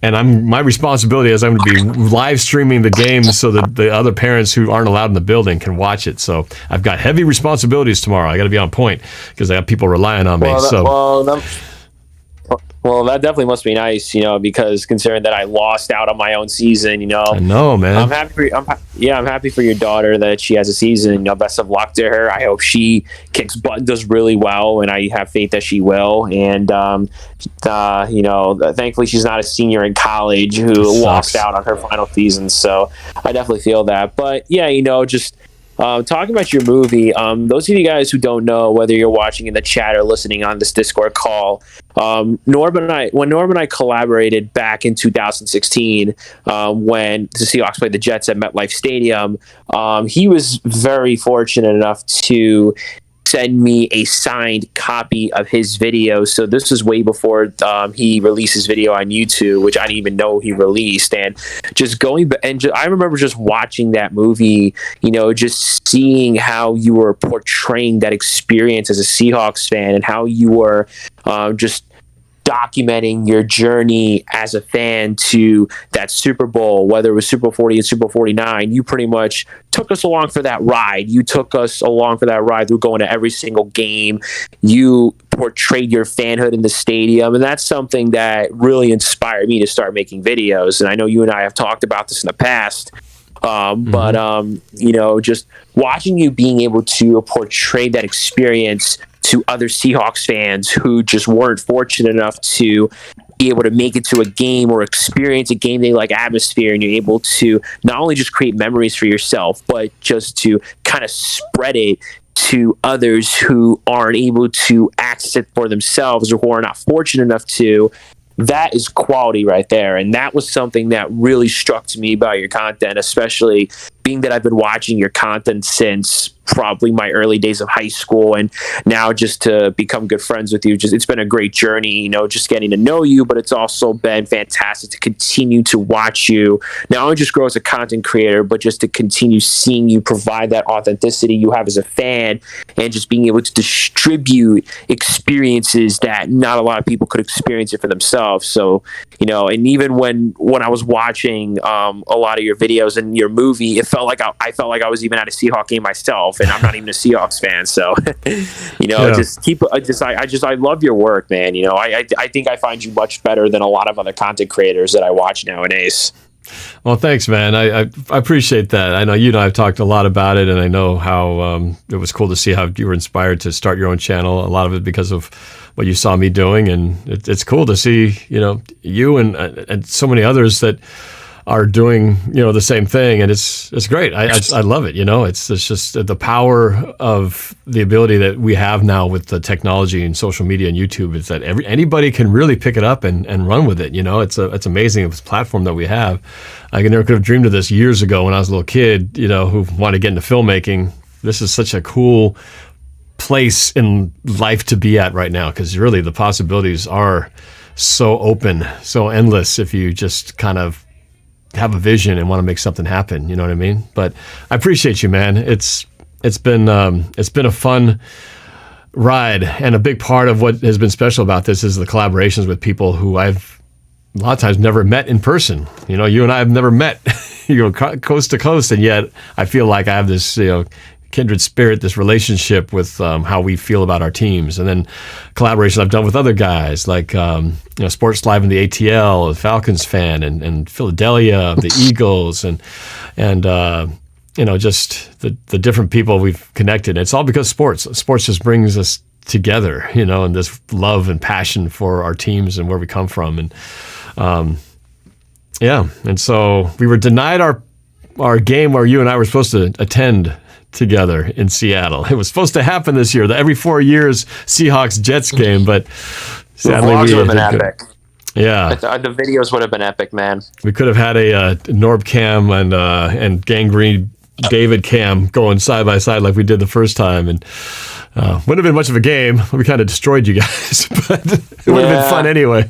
Speaker 4: and my responsibility is I'm going to be live streaming the game so that the other parents who aren't allowed in the building can watch it. So I've got heavy responsibilities tomorrow. I got to be on point because I have people relying on me.
Speaker 22: Well, that definitely must be nice, because considering that I lost out on my own season,
Speaker 4: I know, man.
Speaker 22: I'm happy for your daughter that she has a season. Best of luck to her. I hope she kicks butt and does really well, and I have faith that she will. And thankfully she's not a senior in college who lost out on her final season. So I definitely feel that. But yeah, just. Talking about your movie, those of you guys who don't know, whether you're watching in the chat or listening on this Discord call, when Norb and I collaborated back in 2016, when the Seahawks played the Jets at MetLife Stadium, he was very fortunate enough to send me a signed copy of his video. So this was way before he released his video on YouTube, which I didn't even know he released. And I remember just watching that movie, just seeing how you were portraying that experience as a Seahawks fan and how you were just documenting your journey as a fan to that Super Bowl, whether it was Super Bowl 40 and Super Bowl 49. You pretty much took us along for that ride. You took us along for that ride through going to every single game. You portrayed your fanhood in the stadium, and that's something that really inspired me to start making videos. And I know you and I have talked about this in the past. But just watching you being able to portray that experience to other Seahawks fans who just weren't fortunate enough to be able to make it to a game or experience a game day like atmosphere, and you're able to not only just create memories for yourself, but just to kind of spread it to others who aren't able to access it for themselves or who are not fortunate enough to. That is quality right there. And that was something that really struck to me about your content, especially being that I've been watching your content since probably my early days of high school, and now just to become good friends with you, it's been a great journey, just getting to know you, but it's also been fantastic to continue to watch you not only just grow as a content creator, but just to continue seeing you provide that authenticity you have as a fan, and just being able to distribute experiences that not a lot of people could experience it for themselves. So, and even when I was watching a lot of your videos and your movie, it felt like I felt like I was even at a Seahawks game myself, and I'm not even a Seahawks fan. So, I love your work, man. I think I find you much better than a lot of other content creators that I watch nowadays.
Speaker 4: Well, thanks, man. I appreciate that. I know you and I have talked a lot about it, and I know how it was cool to see how you were inspired to start your own channel. A lot of it because of what you saw me doing, and it's cool to see you and so many others that are doing the same thing, and it's great. I love it. It's just the power of the ability that we have now with the technology and social media and YouTube is that anybody can really pick it up and run with it. It's amazing this platform that we have. I never could have dreamed of this years ago when I was a little kid. Who wanted to get into filmmaking. This is such a cool place in life to be at right now, because really the possibilities are so open, so endless if you just kind of have a vision and want to make something happen. You know what I mean? But I appreciate you, man. It's been a fun ride, and a big part of what has been special about this is the collaborations with people who I've a lot of times never met in person. You and I have never met, coast to coast, and yet I feel like I have this, kindred spirit, this relationship with how we feel about our teams. And then collaborations I've done with other guys like Sports Live and the ATL, a Falcons fan, and Philadelphia, the Eagles, and just the different people we've connected. It's all because sports just brings us together, and this love and passion for our teams and where we come from. And and so we were denied our game where you and I were supposed to attend together in Seattle. It was supposed to happen this year, the every 4 years Seahawks-Jets game, but sadly
Speaker 22: the vlogs would have been epic.
Speaker 4: Yeah.
Speaker 22: The videos would have been epic, man.
Speaker 4: We could have had a NorbCam and Gangrene David Cam going side by side like we did the first time, and wouldn't have been much of a game. We kind of destroyed you guys, but it would have been fun anyway.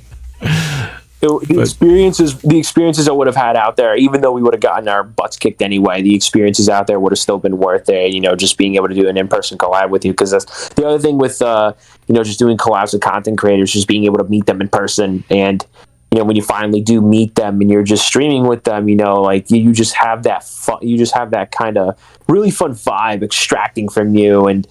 Speaker 22: The experiences I would have had out there, even though we would have gotten our butts kicked anyway, the experiences out there would have still been worth it. Just being able to do an in-person collab with you, because that's the other thing with just doing collabs with content creators, just being able to meet them in person. And when you finally do meet them and you're just streaming with them, you just have that fun, you just have that kind of really fun vibe extracting from you. And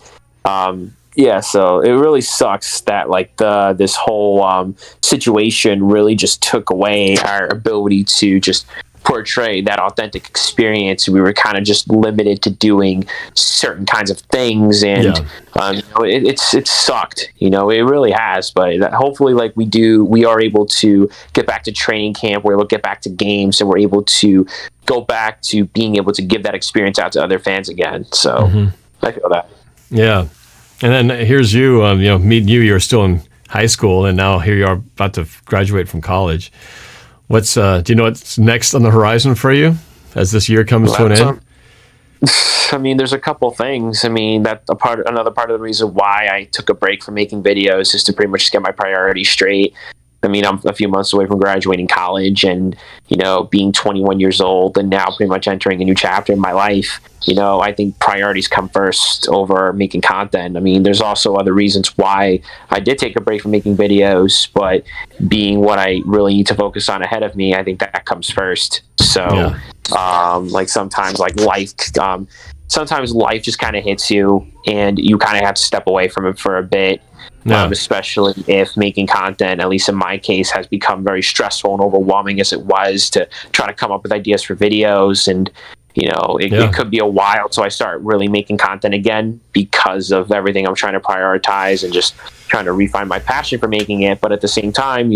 Speaker 22: so it really sucks that this whole situation really just took away our ability to just portray that authentic experience. We were kind of just limited to doing certain kinds of things, and it sucked. It really has. But hopefully, we are able to get back to training camp. We're able to get back to games, and we're able to go back to being able to give that experience out to other fans again. So I feel that.
Speaker 4: Yeah. And then here's you, meeting you. You're still in high school, and now here you are about to graduate from college. Do you know what's next on the horizon for you as this year comes to an end?
Speaker 22: I mean, there's a couple things. I mean, another part of the reason why I took a break from making videos is to pretty much just get my priorities straight. I mean, I'm a few months away from graduating college, and being 21 years old and now pretty much entering a new chapter in my life. I think priorities come first over making content. I mean, there's also other reasons why I did take a break from making videos, but being what I really need to focus on ahead of me, I think that comes first. So, sometimes life just kind of hits you, and you kind of have to step away from it for a bit. Especially if making content, at least in my case, has become very stressful and overwhelming as it was to try to come up with ideas for videos. And, it could be a while till I start really making content again because of everything I'm trying to prioritize and just trying to refine my passion for making it. But at the same time,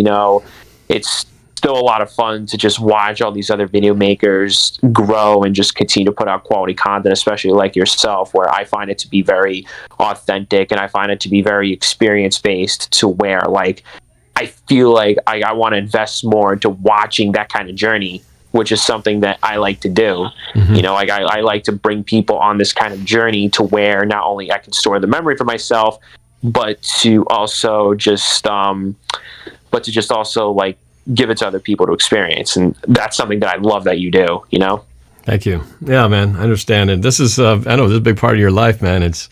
Speaker 22: it's still a lot of fun to just watch all these other video makers grow and just continue to put out quality content, especially like yourself, where I find it to be very authentic and I find it to be very experience based, to where I feel like I want to invest more into watching that kind of journey, which is something that I like to do. I like to bring people on this kind of journey to where not only I can store the memory for myself, but to also just give it to other people to experience. And that's something that I love that you do,
Speaker 4: Thank you. Yeah, man, I understand. And this is, I know this is a big part of your life, man. It's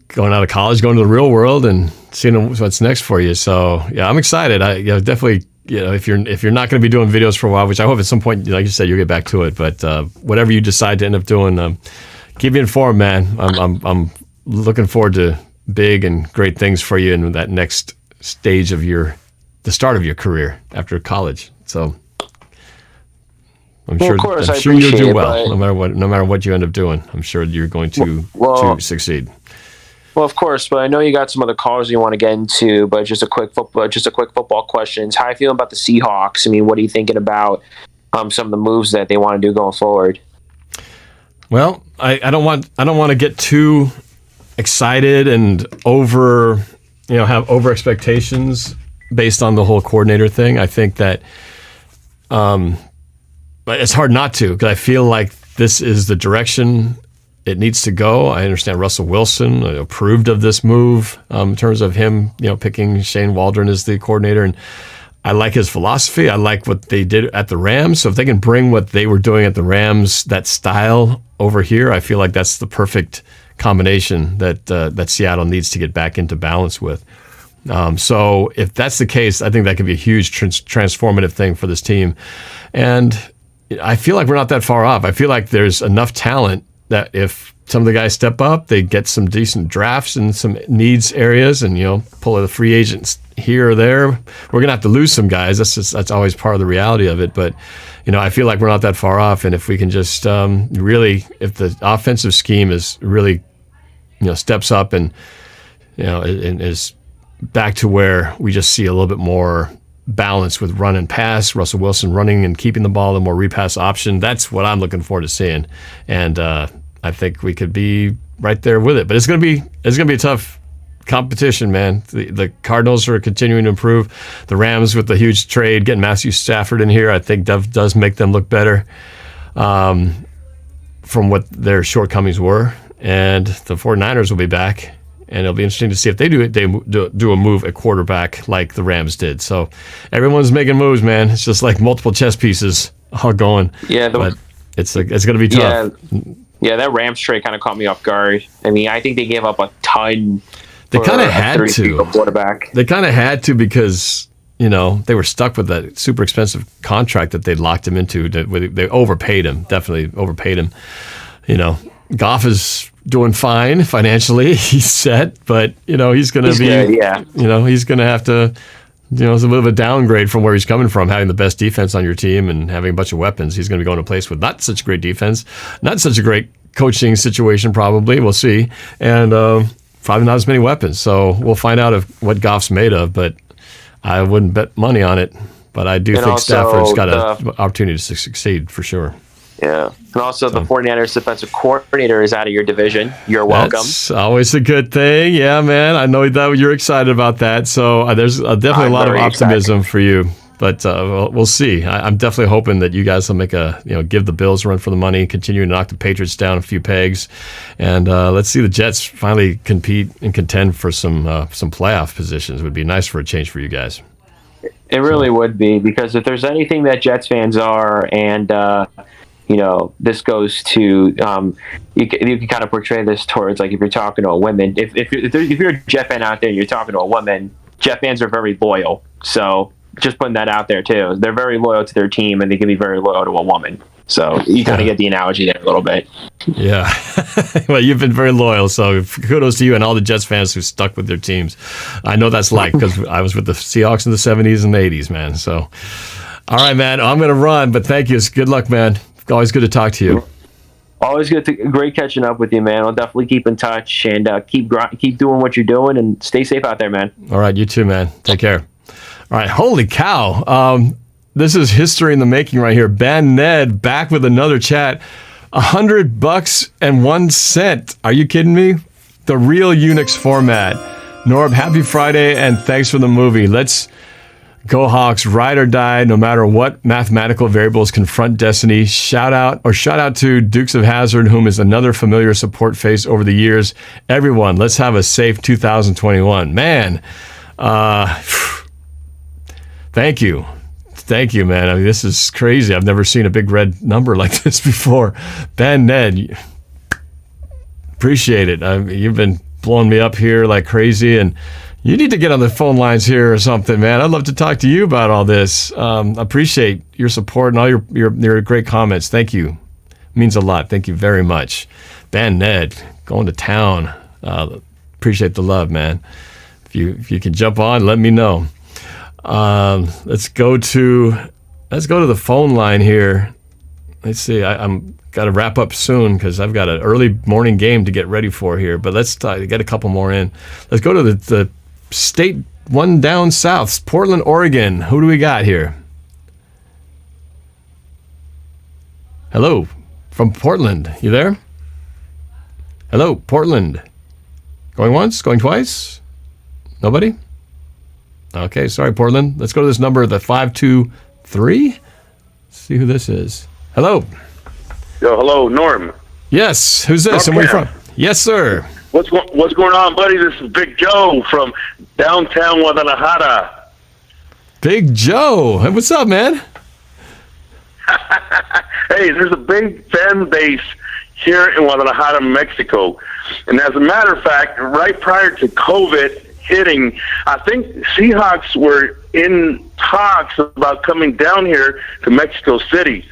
Speaker 4: going out of college, going to the real world and seeing what's next for you. So yeah, I'm excited. I definitely, if you're not going to be doing videos for a while, which I hope at some point, like you said, you'll get back to it. But whatever you decide to end up doing, keep me informed, man. I'm looking forward to big and great things for you in that next stage of the start of your career after college. So I'm sure you'll do well, no matter what you end up doing. I'm sure you're going to succeed.
Speaker 22: Well, of course, but I know you got some other callers you want to get into. But just a quick football questions. How are you feeling about the Seahawks? I mean, what are you thinking about some of the moves that they want to do going forward?
Speaker 4: Well, I don't want to get too excited and have over expectations based on the whole coordinator thing. I think that it's hard not to, because I feel like this is the direction it needs to go. I understand Russell Wilson approved of this move in terms of him, picking Shane Waldron as the coordinator, and I like his philosophy. I like what they did at the Rams. So if they can bring what they were doing at the Rams, that style over here, I feel like that's the perfect combination that Seattle needs to get back into balance with. So if that's the case, I think that could be a huge transformative thing for this team. And I feel like we're not that far off. I feel like there's enough talent that if some of the guys step up, they get some decent drafts in some needs areas and, pull the free agents here or there. We're going to have to lose some guys. That's always part of the reality of it. But, I feel like we're not that far off. And if we can just really, if the offensive scheme is really, steps up and is back to where we just see a little bit more balance with run and pass, Russell Wilson running and keeping the ball, the more repass option. That's what I'm looking forward to seeing. And I think we could be right there with it. But it's gonna be a tough competition, man. The Cardinals are continuing to improve. The Rams with the huge trade, getting Matthew Stafford in here, I think does make them look better from what their shortcomings were. And the 49ers will be back. And it'll be interesting to see if they do a move at quarterback like the Rams did. So everyone's making moves, man. It's just like multiple chess pieces all going.
Speaker 22: Yeah,
Speaker 4: but it's going to be tough.
Speaker 22: Yeah, that Rams trade kind of caught me off guard. I mean, I think they gave up a ton.
Speaker 4: They kind of had to.
Speaker 22: Quarterback.
Speaker 4: They kind of had to because, they were stuck with that super expensive contract that they'd locked him into. They overpaid him, definitely overpaid him. Goff is doing fine financially. He's set, but, he's going to be,
Speaker 22: good, yeah.
Speaker 4: He's going to have to, it's a bit of a downgrade from where he's coming from, having the best defense on your team and having a bunch of weapons. He's going to be going to a place with not such a great defense, not such a great coaching situation, probably. We'll see. And probably not as many weapons. So we'll find out what Goff's made of, but I wouldn't bet money on it. But I do think Stafford's got an opportunity to succeed for sure.
Speaker 22: Yeah. And also the 49ers defensive coordinator is out of your division. You're welcome.
Speaker 4: That's always a good thing. Yeah, man. I know that you're excited about that. So there's definitely a lot of optimism for you. But we'll see. I'm definitely hoping that you guys will make give the Bills a run for the money, continue to knock the Patriots down a few pegs, and let's see the Jets finally compete and contend for some playoff positions. It would be nice for a change for you guys.
Speaker 22: It really would be, because if there's anything that Jets fans are, and this goes to you can kind of portray this towards, like, if you're talking to a woman. If you're a Jet fan out there and you're talking to a woman, Jet fans are very loyal. So just putting that out there too. They're very loyal to their team, and they can be very loyal to a woman. So you kind of get the analogy there a little bit.
Speaker 4: Yeah. Well, you've been very loyal, so kudos to you and all the Jets fans who stuck with their teams. I know that's because I was with the Seahawks in the 70s and 80s, man. So, all right, man. I'm going to run, but thank you. Good luck, man. Always good to talk to you.
Speaker 22: Always great catching up with you, man. I'll definitely keep in touch and keep doing what you're doing, and stay safe out there, man.
Speaker 4: All right, you too, man. Take care. All right, holy cow. This is history in the making right here. Ben Ned back with another chat. $100.01. Are you kidding me? The real Unix format. Norb, happy Friday, and thanks for the movie. Let's go Hawks, ride or die, no matter what mathematical variables confront destiny. Shout out to Dukes of Hazzard, whom is another familiar support face over the years. Everyone, let's have a safe 2021. Man, thank you, man. I mean, this is crazy. I've never seen a big red number like this before. Ben, Ned, appreciate it. You've been blowing me up here like crazy, and you need to get on the phone lines here or something, man. I'd love to talk to you about all this. Appreciate your support and all your great comments. Thank you. It means a lot. Thank you very much. Ben, Ned, going to town. Appreciate the love, man. If you can jump on, let me know. Let's go to the phone line here. Let's see. I'm got to wrap up soon because I've got an early morning game to get ready for here. But let's get a couple more in. Let's go to the state one down south, Portland, Oregon. Who do we got here? Hello, from Portland. You there? Hello, Portland. Going once? Going twice? Nobody? Okay, sorry, Portland. Let's go to this number, the 523. Let's see who this is. Hello.
Speaker 1: Yo, hello, Norm.
Speaker 4: Yes, who's this? And where you from? Yes, sir.
Speaker 1: What's going on, buddy? This is Big Joe from downtown Guadalajara.
Speaker 4: Big Joe. Hey, what's up, man?
Speaker 1: Hey, there's a big fan base here in Guadalajara, Mexico. And as a matter of fact, right prior to COVID hitting, I think Seahawks were in talks about coming down here to Mexico City,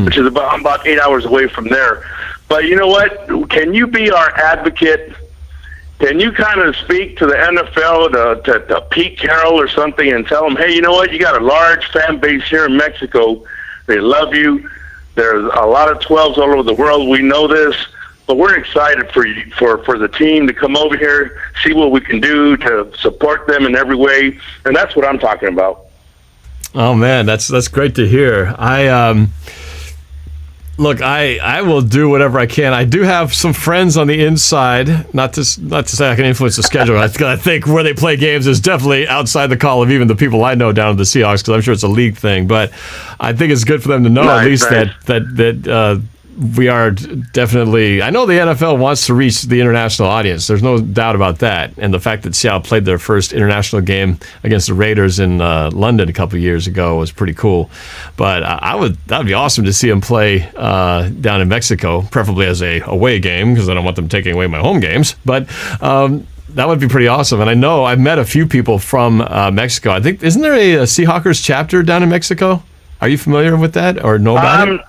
Speaker 1: which is about 8 hours away from there. But you know what? Can you be our advocate? Can you kind of speak to the NFL, to Pete Carroll or something, and tell them, hey, you know what? You got a large fan base here in Mexico. They love you. There's a lot of 12s all over the world. We know this. But we're excited for you, for the team to come over here, see what we can do to support them in every way, and that's what I'm talking about.
Speaker 4: Oh man, that's great to hear. Look, I will do whatever I can. I do have some friends on the inside. Not to say I can influence the schedule. I think where they play games is definitely outside the call of even the people I know down at the Seahawks, because I'm sure it's a league thing. But I think it's good for them to know at least that we are definitely. I know the NFL wants to reach the international audience. There's no doubt about that. And the fact that Seattle played their first international game against the Raiders in London a couple of years ago was pretty cool. But that'd be awesome to see them play down in Mexico, preferably as a away game, because I don't want them taking away my home games. But that would be pretty awesome. And I know I've met a few people from Mexico. I think, isn't there a Seahawks chapter down in Mexico? Are you familiar with that or know about it?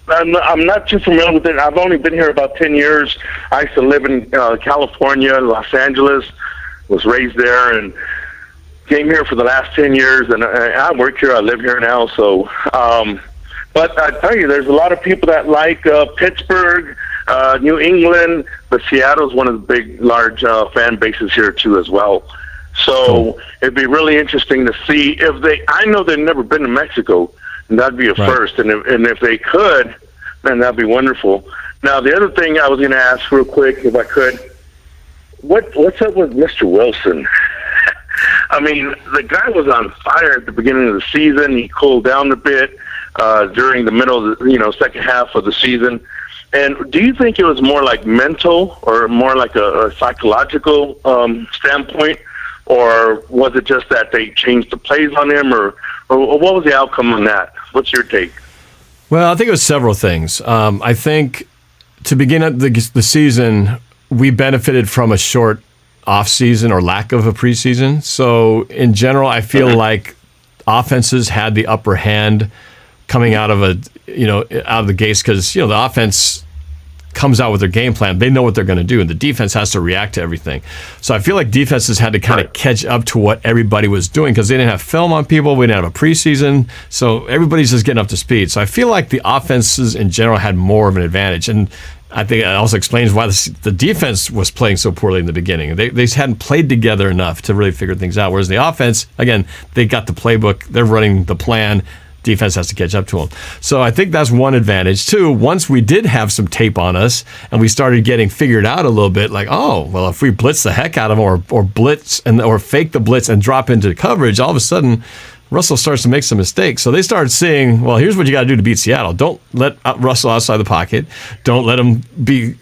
Speaker 1: I'm not too familiar with it. I've only been here about 10 years. I used to live in California, Los Angeles, was raised there, and came here for the last 10 years. And I work here. I live here now. So, but I tell you, there's a lot of people that like Pittsburgh, New England, but Seattle's one of the big, large fan bases here too as well. So it'd be really interesting to see if they. I know they've never been to Mexico. And that'd be a first, and if they could, then that'd be wonderful. Now, the other thing I was going to ask real quick, if I could, what's up with Mr. Wilson? I mean, the guy was on fire at the beginning of the season. He cooled down a bit during the middle of the second half of the season. And do you think it was more like mental or more like a psychological standpoint? Or was it just that they changed the plays on him, or what was the outcome on that? What's your take?
Speaker 4: Well, I think it was several things. I think to begin at the season, we benefited from a short off season or lack of a preseason. So in general, I feel like offenses had the upper hand coming out of out of the gates, because the offense comes out with their game plan. They know what they're going to do, and the defense has to react to everything. So I feel like defenses had to kind of catch up to what everybody was doing, because they didn't have film on people. We didn't have a preseason. So everybody's just getting up to speed. So I feel like the offenses in general had more of an advantage. And I think it also explains why the defense was playing so poorly in the beginning. They hadn't played together enough to really figure things out. Whereas the offense, again, they got the playbook. They're running the plan. Defense has to catch up to them. So I think that's one advantage. Two, once we did have some tape on us and we started getting figured out a little bit, like, oh, well, if we blitz the heck out of them or blitz or fake the blitz and drop into coverage, all of a sudden Russell starts to make some mistakes. So they started seeing, well, here's what you got to do to beat Seattle. Don't let Russell outside the pocket. Don't let him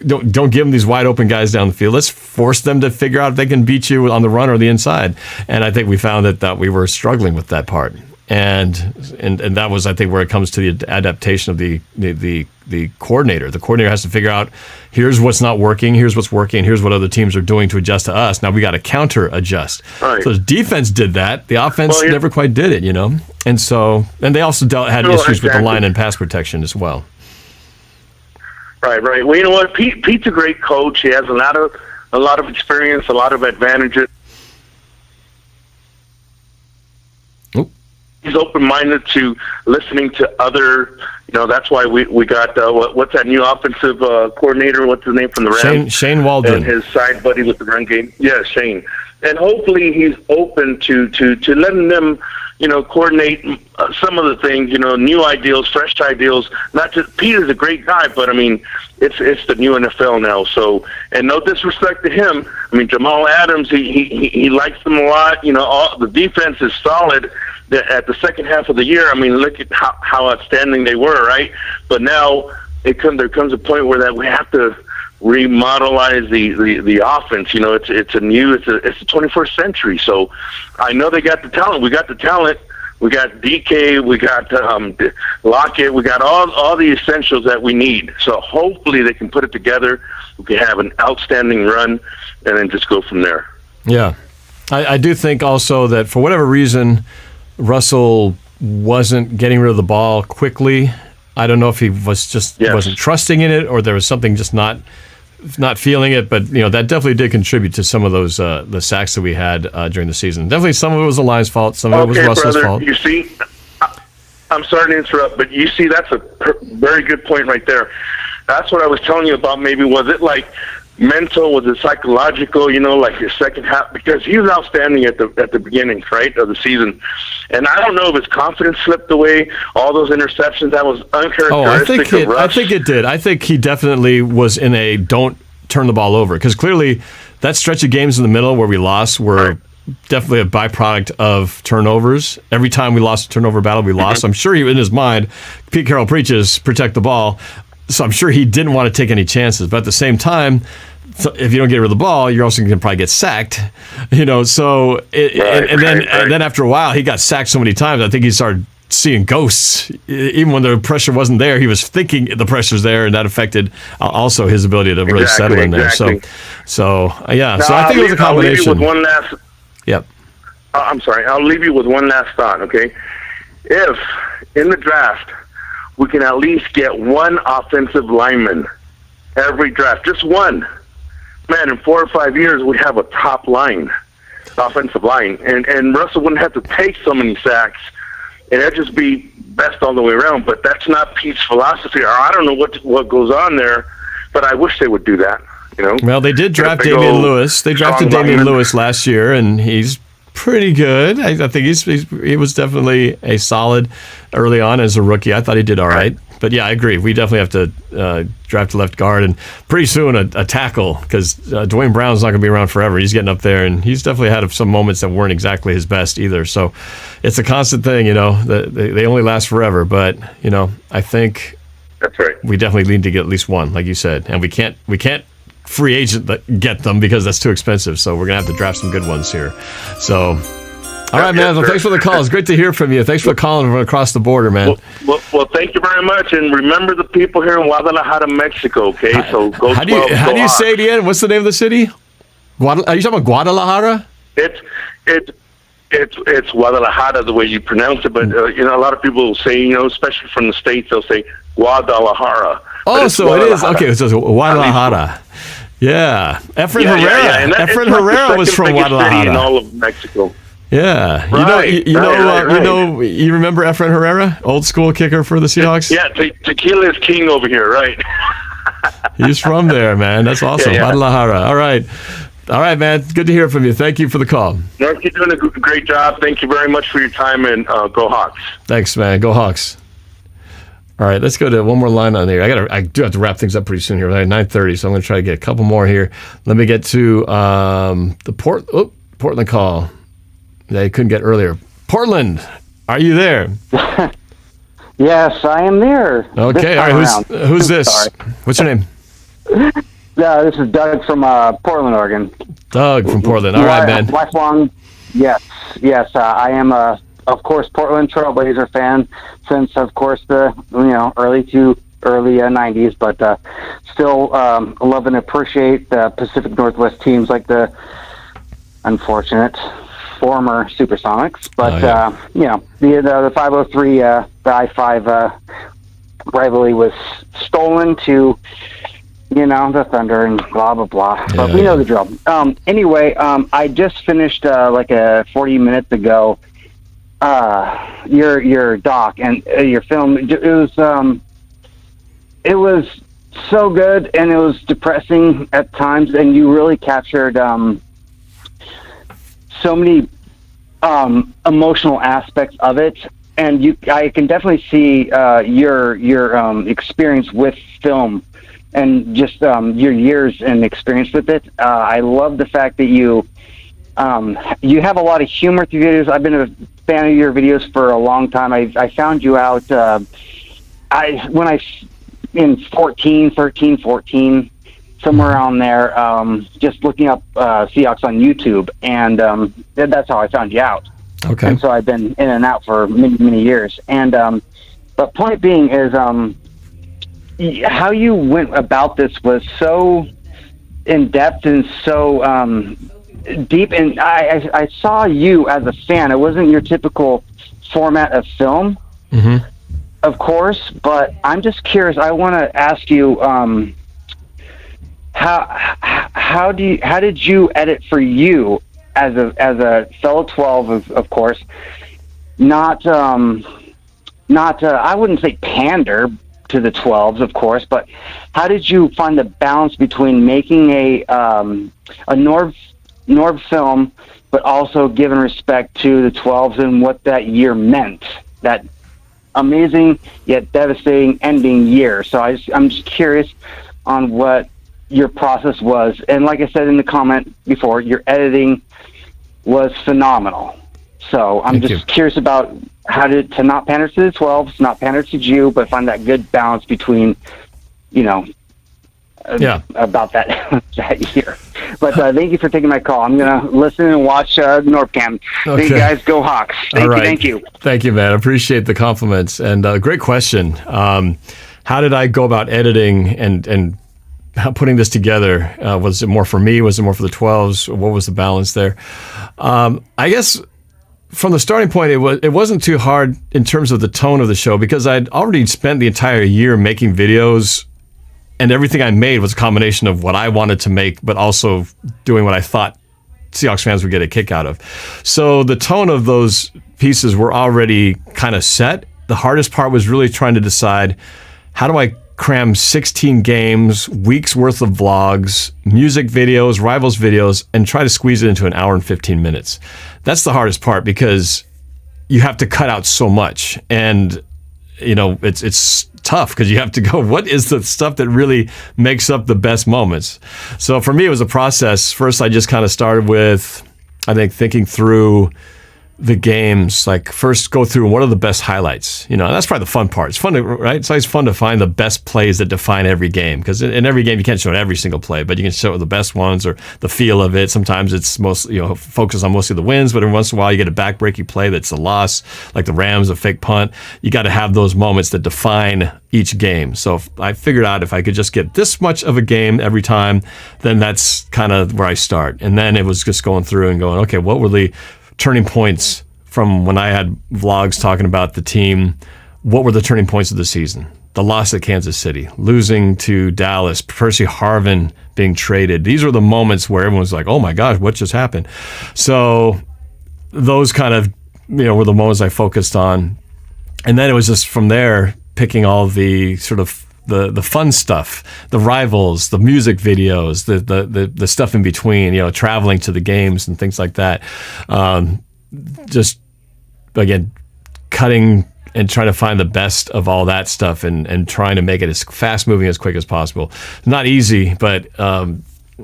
Speaker 4: don't give him these wide open guys down the field. Let's force them to figure out if they can beat you on the run or the inside. And I think we found that we were struggling with that part. And that was, I think, where it comes to the adaptation of the coordinator. The coordinator has to figure out, here's what's not working, here's what's working, here's what other teams are doing to adjust to us. Now we got to counter adjust. Right. So the defense did that. The offense never quite did it, And so, and they also had issues with the line and pass protection as well.
Speaker 1: Right. Well, you know what? Pete's a great coach. He has a lot of experience, a lot of advantages. He's open-minded to listening to other, that's why we got, what's that new offensive coordinator? What's his name from the Rams?
Speaker 4: Shane Waldron.
Speaker 1: And his side buddy with the run game. Yeah, Shane. And hopefully he's open to letting them, coordinate some of the things, new ideals, fresh ideals. Not just, Peter's a great guy, but I mean, it's the new NFL now. So, and no disrespect to him. I mean, Jamal Adams, he likes them a lot. All the defense is solid. At the second half of the year, I mean, look at how outstanding they were, right? But now there comes a point where that we have to remodelize the offense. It's the 21st century. So I know they got the talent. We got the talent. We got DK. We got Lockett. We got all the essentials that we need. So hopefully they can put it together. We can have an outstanding run, and then just go from there.
Speaker 4: Yeah, I do think also that for whatever reason, Russell wasn't getting rid of the ball quickly. I don't know if he was just wasn't trusting in it, or there was something just not feeling it. But that definitely did contribute to some of those the sacks that we had during the season. Definitely, some of it was the line's fault, some of it was Russell's fault.
Speaker 1: You see, I'm sorry to interrupt, but you see, that's a very good point right there. That's what I was telling you about. Maybe was it like mental, was it psychological, like your second half, because he was outstanding at the beginning, right, of the season. And I don't know if his confidence slipped away, all those interceptions, that was uncharacteristic of Russ.
Speaker 4: I think it did. I think he definitely was in a don't turn the ball over, because clearly that stretch of games in the middle where we lost were definitely a byproduct of turnovers. Every time we lost a turnover battle, we lost. I'm sure in his mind, Pete Carroll preaches, protect the ball. So I'm sure he didn't want to take any chances. But at the same time, so if you don't get rid of the ball, you're also going to probably get sacked. So and then after a while, he got sacked so many times. I think he started seeing ghosts. Even when the pressure wasn't there, he was thinking the pressure's there, and that affected also his ability to really settle in there. So yeah.
Speaker 1: Now,
Speaker 4: so I think it was a combination.
Speaker 1: I'll leave you with one last.
Speaker 4: Yep.
Speaker 1: I'm sorry. I'll leave you with one last thought. Okay, if in the draft we can at least get one offensive lineman every draft, just one. Man, in 4 or 5 years, we have a top line, offensive line, and Russell wouldn't have to take so many sacks, and it'd just be best all the way around. But that's not Pete's philosophy, or I don't know what goes on there, but I wish they would do that.
Speaker 4: Well, they did draft Damian Lewis. They drafted Damian Lewis last year, and he's pretty good. I think he was definitely a solid early on as a rookie. I thought he did all right. But yeah, I agree. We definitely have to draft a left guard, and pretty soon a tackle, because Dwayne Brown's not going to be around forever. He's getting up there, and he's definitely had some moments that weren't exactly his best either. So it's a constant thing, they only last forever. But I think
Speaker 1: that's right.
Speaker 4: We definitely need to get at least one, like you said, and we can't free agent get them because that's too expensive. So we're gonna have to draft some good ones here. So. All right, man. Well, thanks for the call. It's great to hear from you. Thanks for calling from across the border, man.
Speaker 1: Well, thank you very much. And remember the people here in Guadalajara, Mexico, okay? So go
Speaker 4: How do you say it again? What's the name of the city? Are you talking about Guadalajara?
Speaker 1: It's Guadalajara, the way you pronounce it. But, a lot of people will say, especially from the States, they'll say Guadalajara.
Speaker 4: Oh, so it is. Okay, so it's Guadalajara. Yeah. Efren Herrera. Efren Herrera was from Guadalajara.
Speaker 1: In all of Mexico.
Speaker 4: Yeah,
Speaker 1: right,
Speaker 4: you remember Efren Herrera, old school kicker for the Seahawks?
Speaker 1: Yeah, tequila is king over here, right?
Speaker 4: He's from there, man. That's awesome. Guadalajara. All right, man. Good to hear from you. Thank you for the call.
Speaker 1: Norb, you're doing a great job. Thank you very much for your time, and go Hawks.
Speaker 4: Thanks, man. Go Hawks. All right, let's go to one more line on here. I do have to wrap things up pretty soon here. At 9:30, so I'm going to try to get a couple more here. Let me get to the Portland call. They couldn't get earlier. Portland, are you there?
Speaker 2: Yes, I am there.
Speaker 4: Okay, all right. Who's this? Sorry. What's your name?
Speaker 2: This is Doug from Portland, Oregon.
Speaker 4: Doug from Portland. All right, man.
Speaker 2: Lifelong, yes. I am of course, Portland Trailblazer fan since, of course, the early 90s, but still love and appreciate the Pacific Northwest teams like the unfortunate former Supersonics, but the 503, the I-5 rivalry was stolen to the Thunder and blah blah blah. But we know the drill. Anyway, I just finished like 40 minutes ago your doc and your film. It was so good, and it was depressing at times, and you really captured so many emotional aspects of it, and I can definitely see your experience with film and just your years and experience with it. I love the fact that you have a lot of humor through videos. I've been a fan of your videos for a long time. I found you out in 14, somewhere around there, just looking up Seahawks on YouTube, and that's how I found you out.
Speaker 4: Okay.
Speaker 2: And so I've been in and out for many, many years. And but point being is how you went about this was so in depth and so deep. And I saw you as a fan. It wasn't your typical format of film, of course, but I'm just curious. I want to ask you. How did you edit for you as a fellow 12 of course, not I wouldn't say pander to the 12s, of course, but how did you find the balance between making a Norb film, but also giving respect to the 12s and what that year meant, that amazing yet devastating ending year? So I'm just curious on what your process was. And like I said in the comment before, your editing was phenomenal. So I'm just curious about how to not pander to the 12s, not pander to you, but find that good balance between about that that year. But thank you for taking my call. I'm going to listen and watch NorbCam.
Speaker 4: Okay.
Speaker 2: Thank you guys. Go Hawks.
Speaker 4: All right.
Speaker 2: Thank you.
Speaker 4: Thank you, man. I appreciate the compliments. And great question. How did I go about editing and putting this together? Was it more for me? Was it more for the 12s? What was the balance there? I guess from the starting point, it wasn't too hard in terms of the tone of the show because I'd already spent the entire year making videos, and everything I made was a combination of what I wanted to make, but also doing what I thought Seahawks fans would get a kick out of. So the tone of those pieces were already kind of set. The hardest part was really trying to decide, how do I cram 16 games, weeks worth of vlogs, music videos, rivals videos, and try to squeeze it into an hour and 15 minutes. That's the hardest part because you have to cut out so much. And, it's tough because you have to go, what is the stuff that really makes up the best moments? So for me, it was a process. First, I just kind of started with, I think, thinking through the games, like first go through what are the best highlights, and that's probably the fun part. It's fun to, right? It's always fun to find the best plays that define every game, because in every game you can't show every single play, but you can show the best ones or the feel of it. Sometimes it's most, focus on mostly the wins, but every once in a while you get a backbreaking play that's a loss, like the Rams, a fake punt. You got to have those moments that define each game. So I figured out if I could just get this much of a game every time, then that's kind of where I start. And then it was just going through and going, okay, what were the turning points from when I had vlogs talking about the team? What were the turning points of the season? The loss at Kansas City, losing to Dallas, Percy Harvin being traded. These were the moments where everyone's like, oh my gosh, what just happened? So those kind of, were the moments I focused on. And then it was just from there, picking all the sort of the fun stuff, the rivals, the music videos, the stuff in between, traveling to the games and things like that. Just, again, cutting and trying to find the best of all that stuff and trying to make it as fast moving, as quick as possible. Not easy, but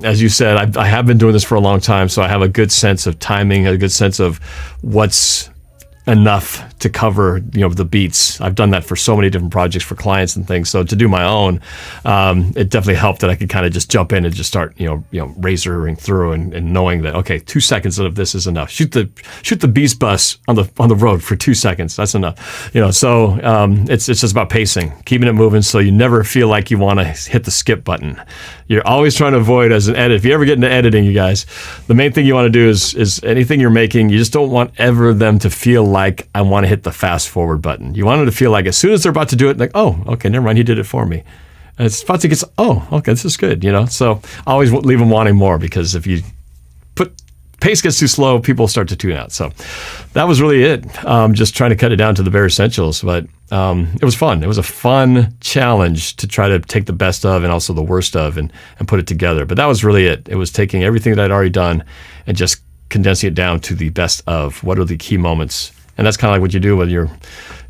Speaker 4: as you said, I have been doing this for a long time, so I have a good sense of timing, a good sense of what's enough to cover, the beats. I've done that for so many different projects for clients and things. So to do my own, it definitely helped that I could kind of just jump in and just start, razoring through and knowing that, okay, 2 seconds of this is enough. Shoot the beast bus on the road for 2 seconds. That's enough. So it's just about pacing, keeping it moving, so you never feel like you want to hit the skip button. You're always trying to avoid, as an edit. If you ever get into editing, you guys, the main thing you want to do is anything you're making, you just don't want ever them to feel like I want to hit the fast forward button. You want them to feel like as soon as they're about to do it, like, oh, okay, never mind, he did it for me. And it's about to get, oh, okay, this is good, So I always leave them wanting more, because if you pace gets too slow, people start to tune out. So that was really it. Just trying to cut it down to the bare essentials, but it was fun. It was a fun challenge to try to take the best of and also the worst of and put it together. But that was really it. It was taking everything that I'd already done and just condensing it down to the best of what are the key moments. And that's kind of like what you do when you're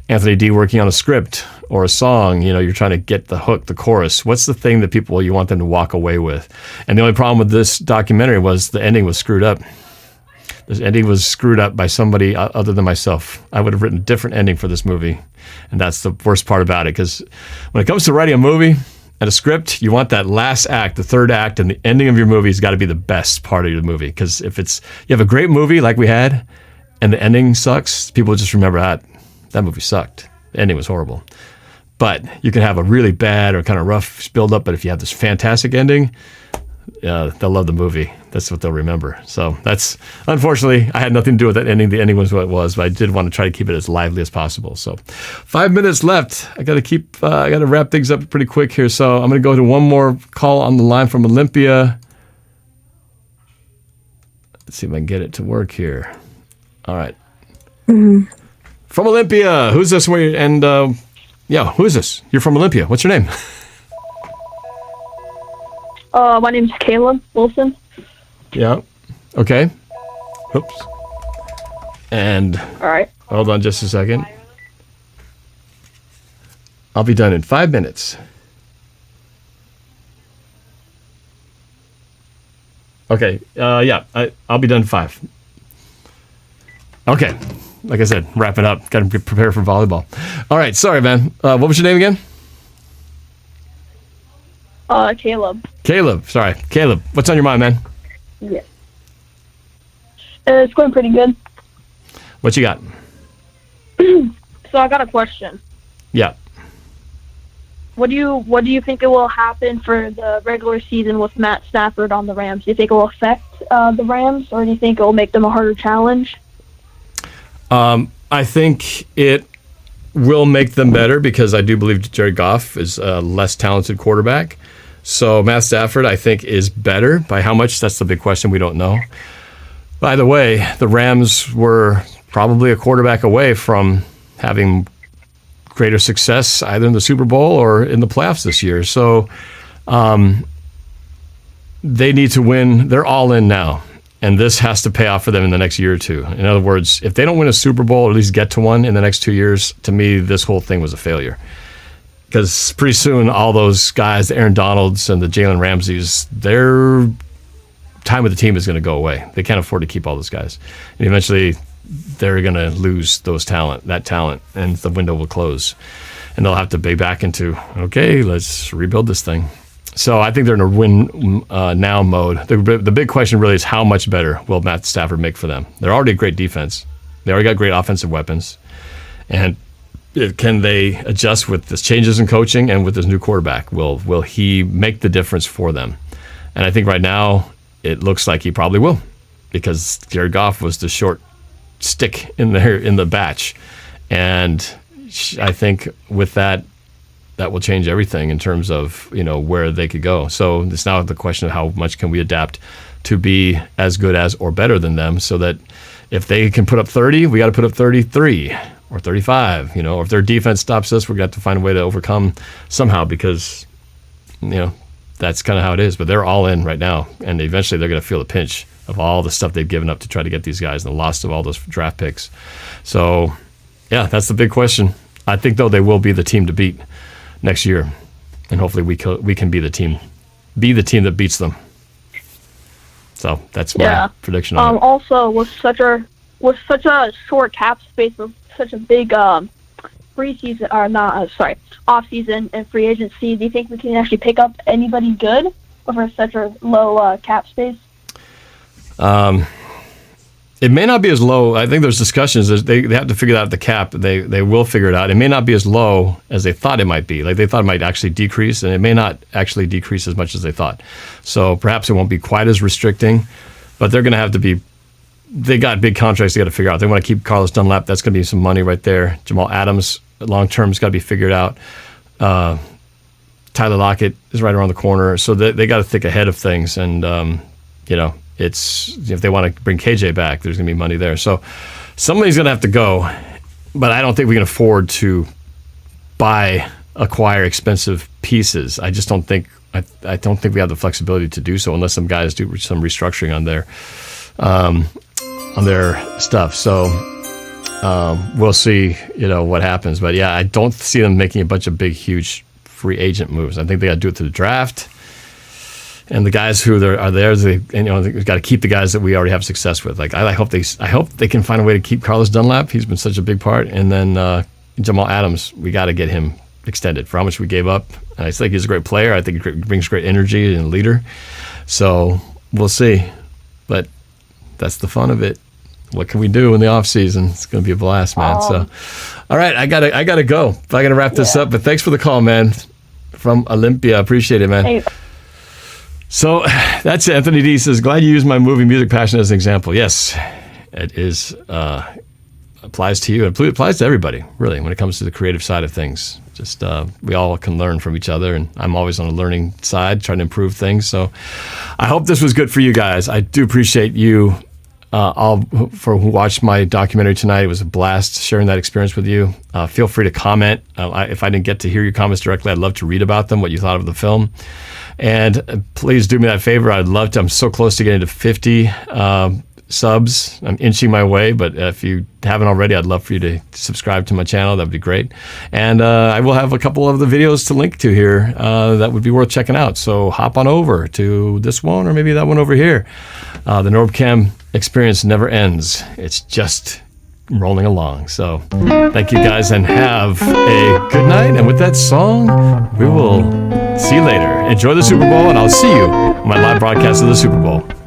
Speaker 4: Anthony D working on a script or a song. You're trying to get the hook, the chorus. What's the thing that you want them to walk away with? And the only problem with this documentary was the ending was screwed up. This ending was screwed up by somebody other than myself. I would have written a different ending for this movie. And that's the worst part about it, because when it comes to writing a movie and a script, you want that last act, the third act, and the ending of your movie has got to be the best part of your movie. Because if you have a great movie like we had, and the ending sucks, people just remember that movie sucked. The ending was horrible. But you can have a really bad or kind of rough build up, but if you have this fantastic ending, they'll love the movie. That's what they'll remember. So that's, unfortunately, I had nothing to do with that ending. The ending was what it was, but I did want to try to keep it as lively as possible. So 5 minutes left. I got to wrap things up pretty quick here. So I'm going to go to one more call on the line from Olympia. Let's see if I can get it to work here. All right.
Speaker 3: Mm-hmm.
Speaker 4: From Olympia. Who's this? Who is this? You're from Olympia. What's your name?
Speaker 3: My name's Caleb Wilson.
Speaker 4: Yeah. Okay. Oops. And
Speaker 3: all right.
Speaker 4: Hold on just a second. I'll be done in 5 minutes. Okay. I'll be done in 5. Okay. Like I said, wrapping up. Got to prepare for volleyball. All right. Sorry, man. What was your name again?
Speaker 3: Caleb.
Speaker 4: Caleb, sorry. Caleb, what's on your mind, man?
Speaker 3: Yeah. It's going pretty good.
Speaker 4: What you got?
Speaker 3: So I got a question.
Speaker 4: Yeah.
Speaker 3: What do you think it will happen for the regular season with Matt Stafford on the Rams? Do you think it will affect the Rams, or do you think it will make them a harder challenge?
Speaker 4: I think it will make them better because I do believe Jared Goff is a less talented quarterback. So Matt Stafford, I think, is better. By how much? That's the big question. We don't know. By the way, the Rams were probably a quarterback away from having greater success either in the Super Bowl or in the playoffs this year. So they need to win. They're all in now. And this has to pay off for them in the next year or two. In other words, if they don't win a Super Bowl, or at least get to one in the next 2 years, to me, this whole thing was a failure. Because pretty soon, all those guys, the Aaron Donalds and the Jalen Ramseys, their time with the team is going to go away. They can't afford to keep all those guys. And eventually, they're going to lose that talent, and the window will close. And they'll have to be back into, okay, let's rebuild this thing. So I think they're in a win now mode. The big question really is how much better will Matt Stafford make for them? They're already a great defense. They already got great offensive weapons. And can they adjust with the changes in coaching and with this new quarterback? Will he make the difference for them? And I think right now it looks like he probably will, because Jared Goff was the short stick in the batch. And I think with that will change everything in terms of, where they could go. So it's now the question of how much can we adapt to be as good as or better than them, so that if they can put up 30, we got to put up 33 or 35, or if their defense stops us, we're going to have to find a way to overcome somehow, because, that's kind of how it is. But they're all in right now, and eventually they're going to feel the pinch of all the stuff they've given up to try to get these guys and the loss of all those draft picks. So, yeah, that's the big question. I think, though, they will be the team to beat next year, and hopefully we can be the team that beats them. So that's my prediction on it.
Speaker 3: Also, with such a short cap space, with such a big off season and free agency, do you think we can actually pick up anybody good over such a low cap space?
Speaker 4: It may not be as low. I think there's discussions. They have to figure out the cap. They will figure it out. It may not be as low as they thought it might be. Like they thought it might actually decrease, and it may not actually decrease as much as they thought. So perhaps it won't be quite as restricting, but they're going to have to be. They got big contracts they got to figure out. They want to keep Carlos Dunlap. That's going to be some money right there. Jamal Adams, long term, has got to be figured out. Tyler Lockett is right around the corner. So they got to think ahead of things, and it's if they want to bring KJ back, there's going to be money there. So somebody's going to have to go, but I don't think we can afford to acquire expensive pieces. I just don't think I don't think we have the flexibility to do so unless some guys do some restructuring on their stuff. So we'll see, what happens. But yeah, I don't see them making a bunch of big, huge free agent moves. I think they got to do it through the draft. And the guys who are there, we've got to keep the guys that we already have success with. Like I hope they can find a way to keep Carlos Dunlap. He's been such a big part. And then Jamal Adams, we got to get him extended for how much we gave up. I think he's a great player. I think he brings great energy and leader. So we'll see. But that's the fun of it. What can we do in the off season? It's going to be a blast, man. So, all right, I gotta go. I got to wrap this up. But thanks for the call, man. From Olympia, appreciate it, man. Hey. So that's it. Anthony D says, glad you used my movie music passion as an example. Yes, it is. Applies to you. It applies to everybody, really, when it comes to the creative side of things. Just we all can learn from each other, and I'm always on the learning side, trying to improve things. So I hope this was good for you guys. I do appreciate you all for who watched my documentary tonight. It was a blast sharing that experience with you. Feel free to comment. If I didn't get to hear your comments directly, I'd love to read about them, what you thought of the film. And please do me that favor. I'd love to. I'm so close to getting to 50 subs. I'm inching my way, but if you haven't already, I'd love for you to subscribe to my channel. That would be great. And I will have a couple of the videos to link to here that would be worth checking out. So hop on over to this one or maybe that one over here. The NorbCam experience never ends. It's just rolling along. So thank you guys and have a good night. And with that song, we will see you later. enjoy the Super Bowl, and I'll see you on my live broadcast of the Super Bowl.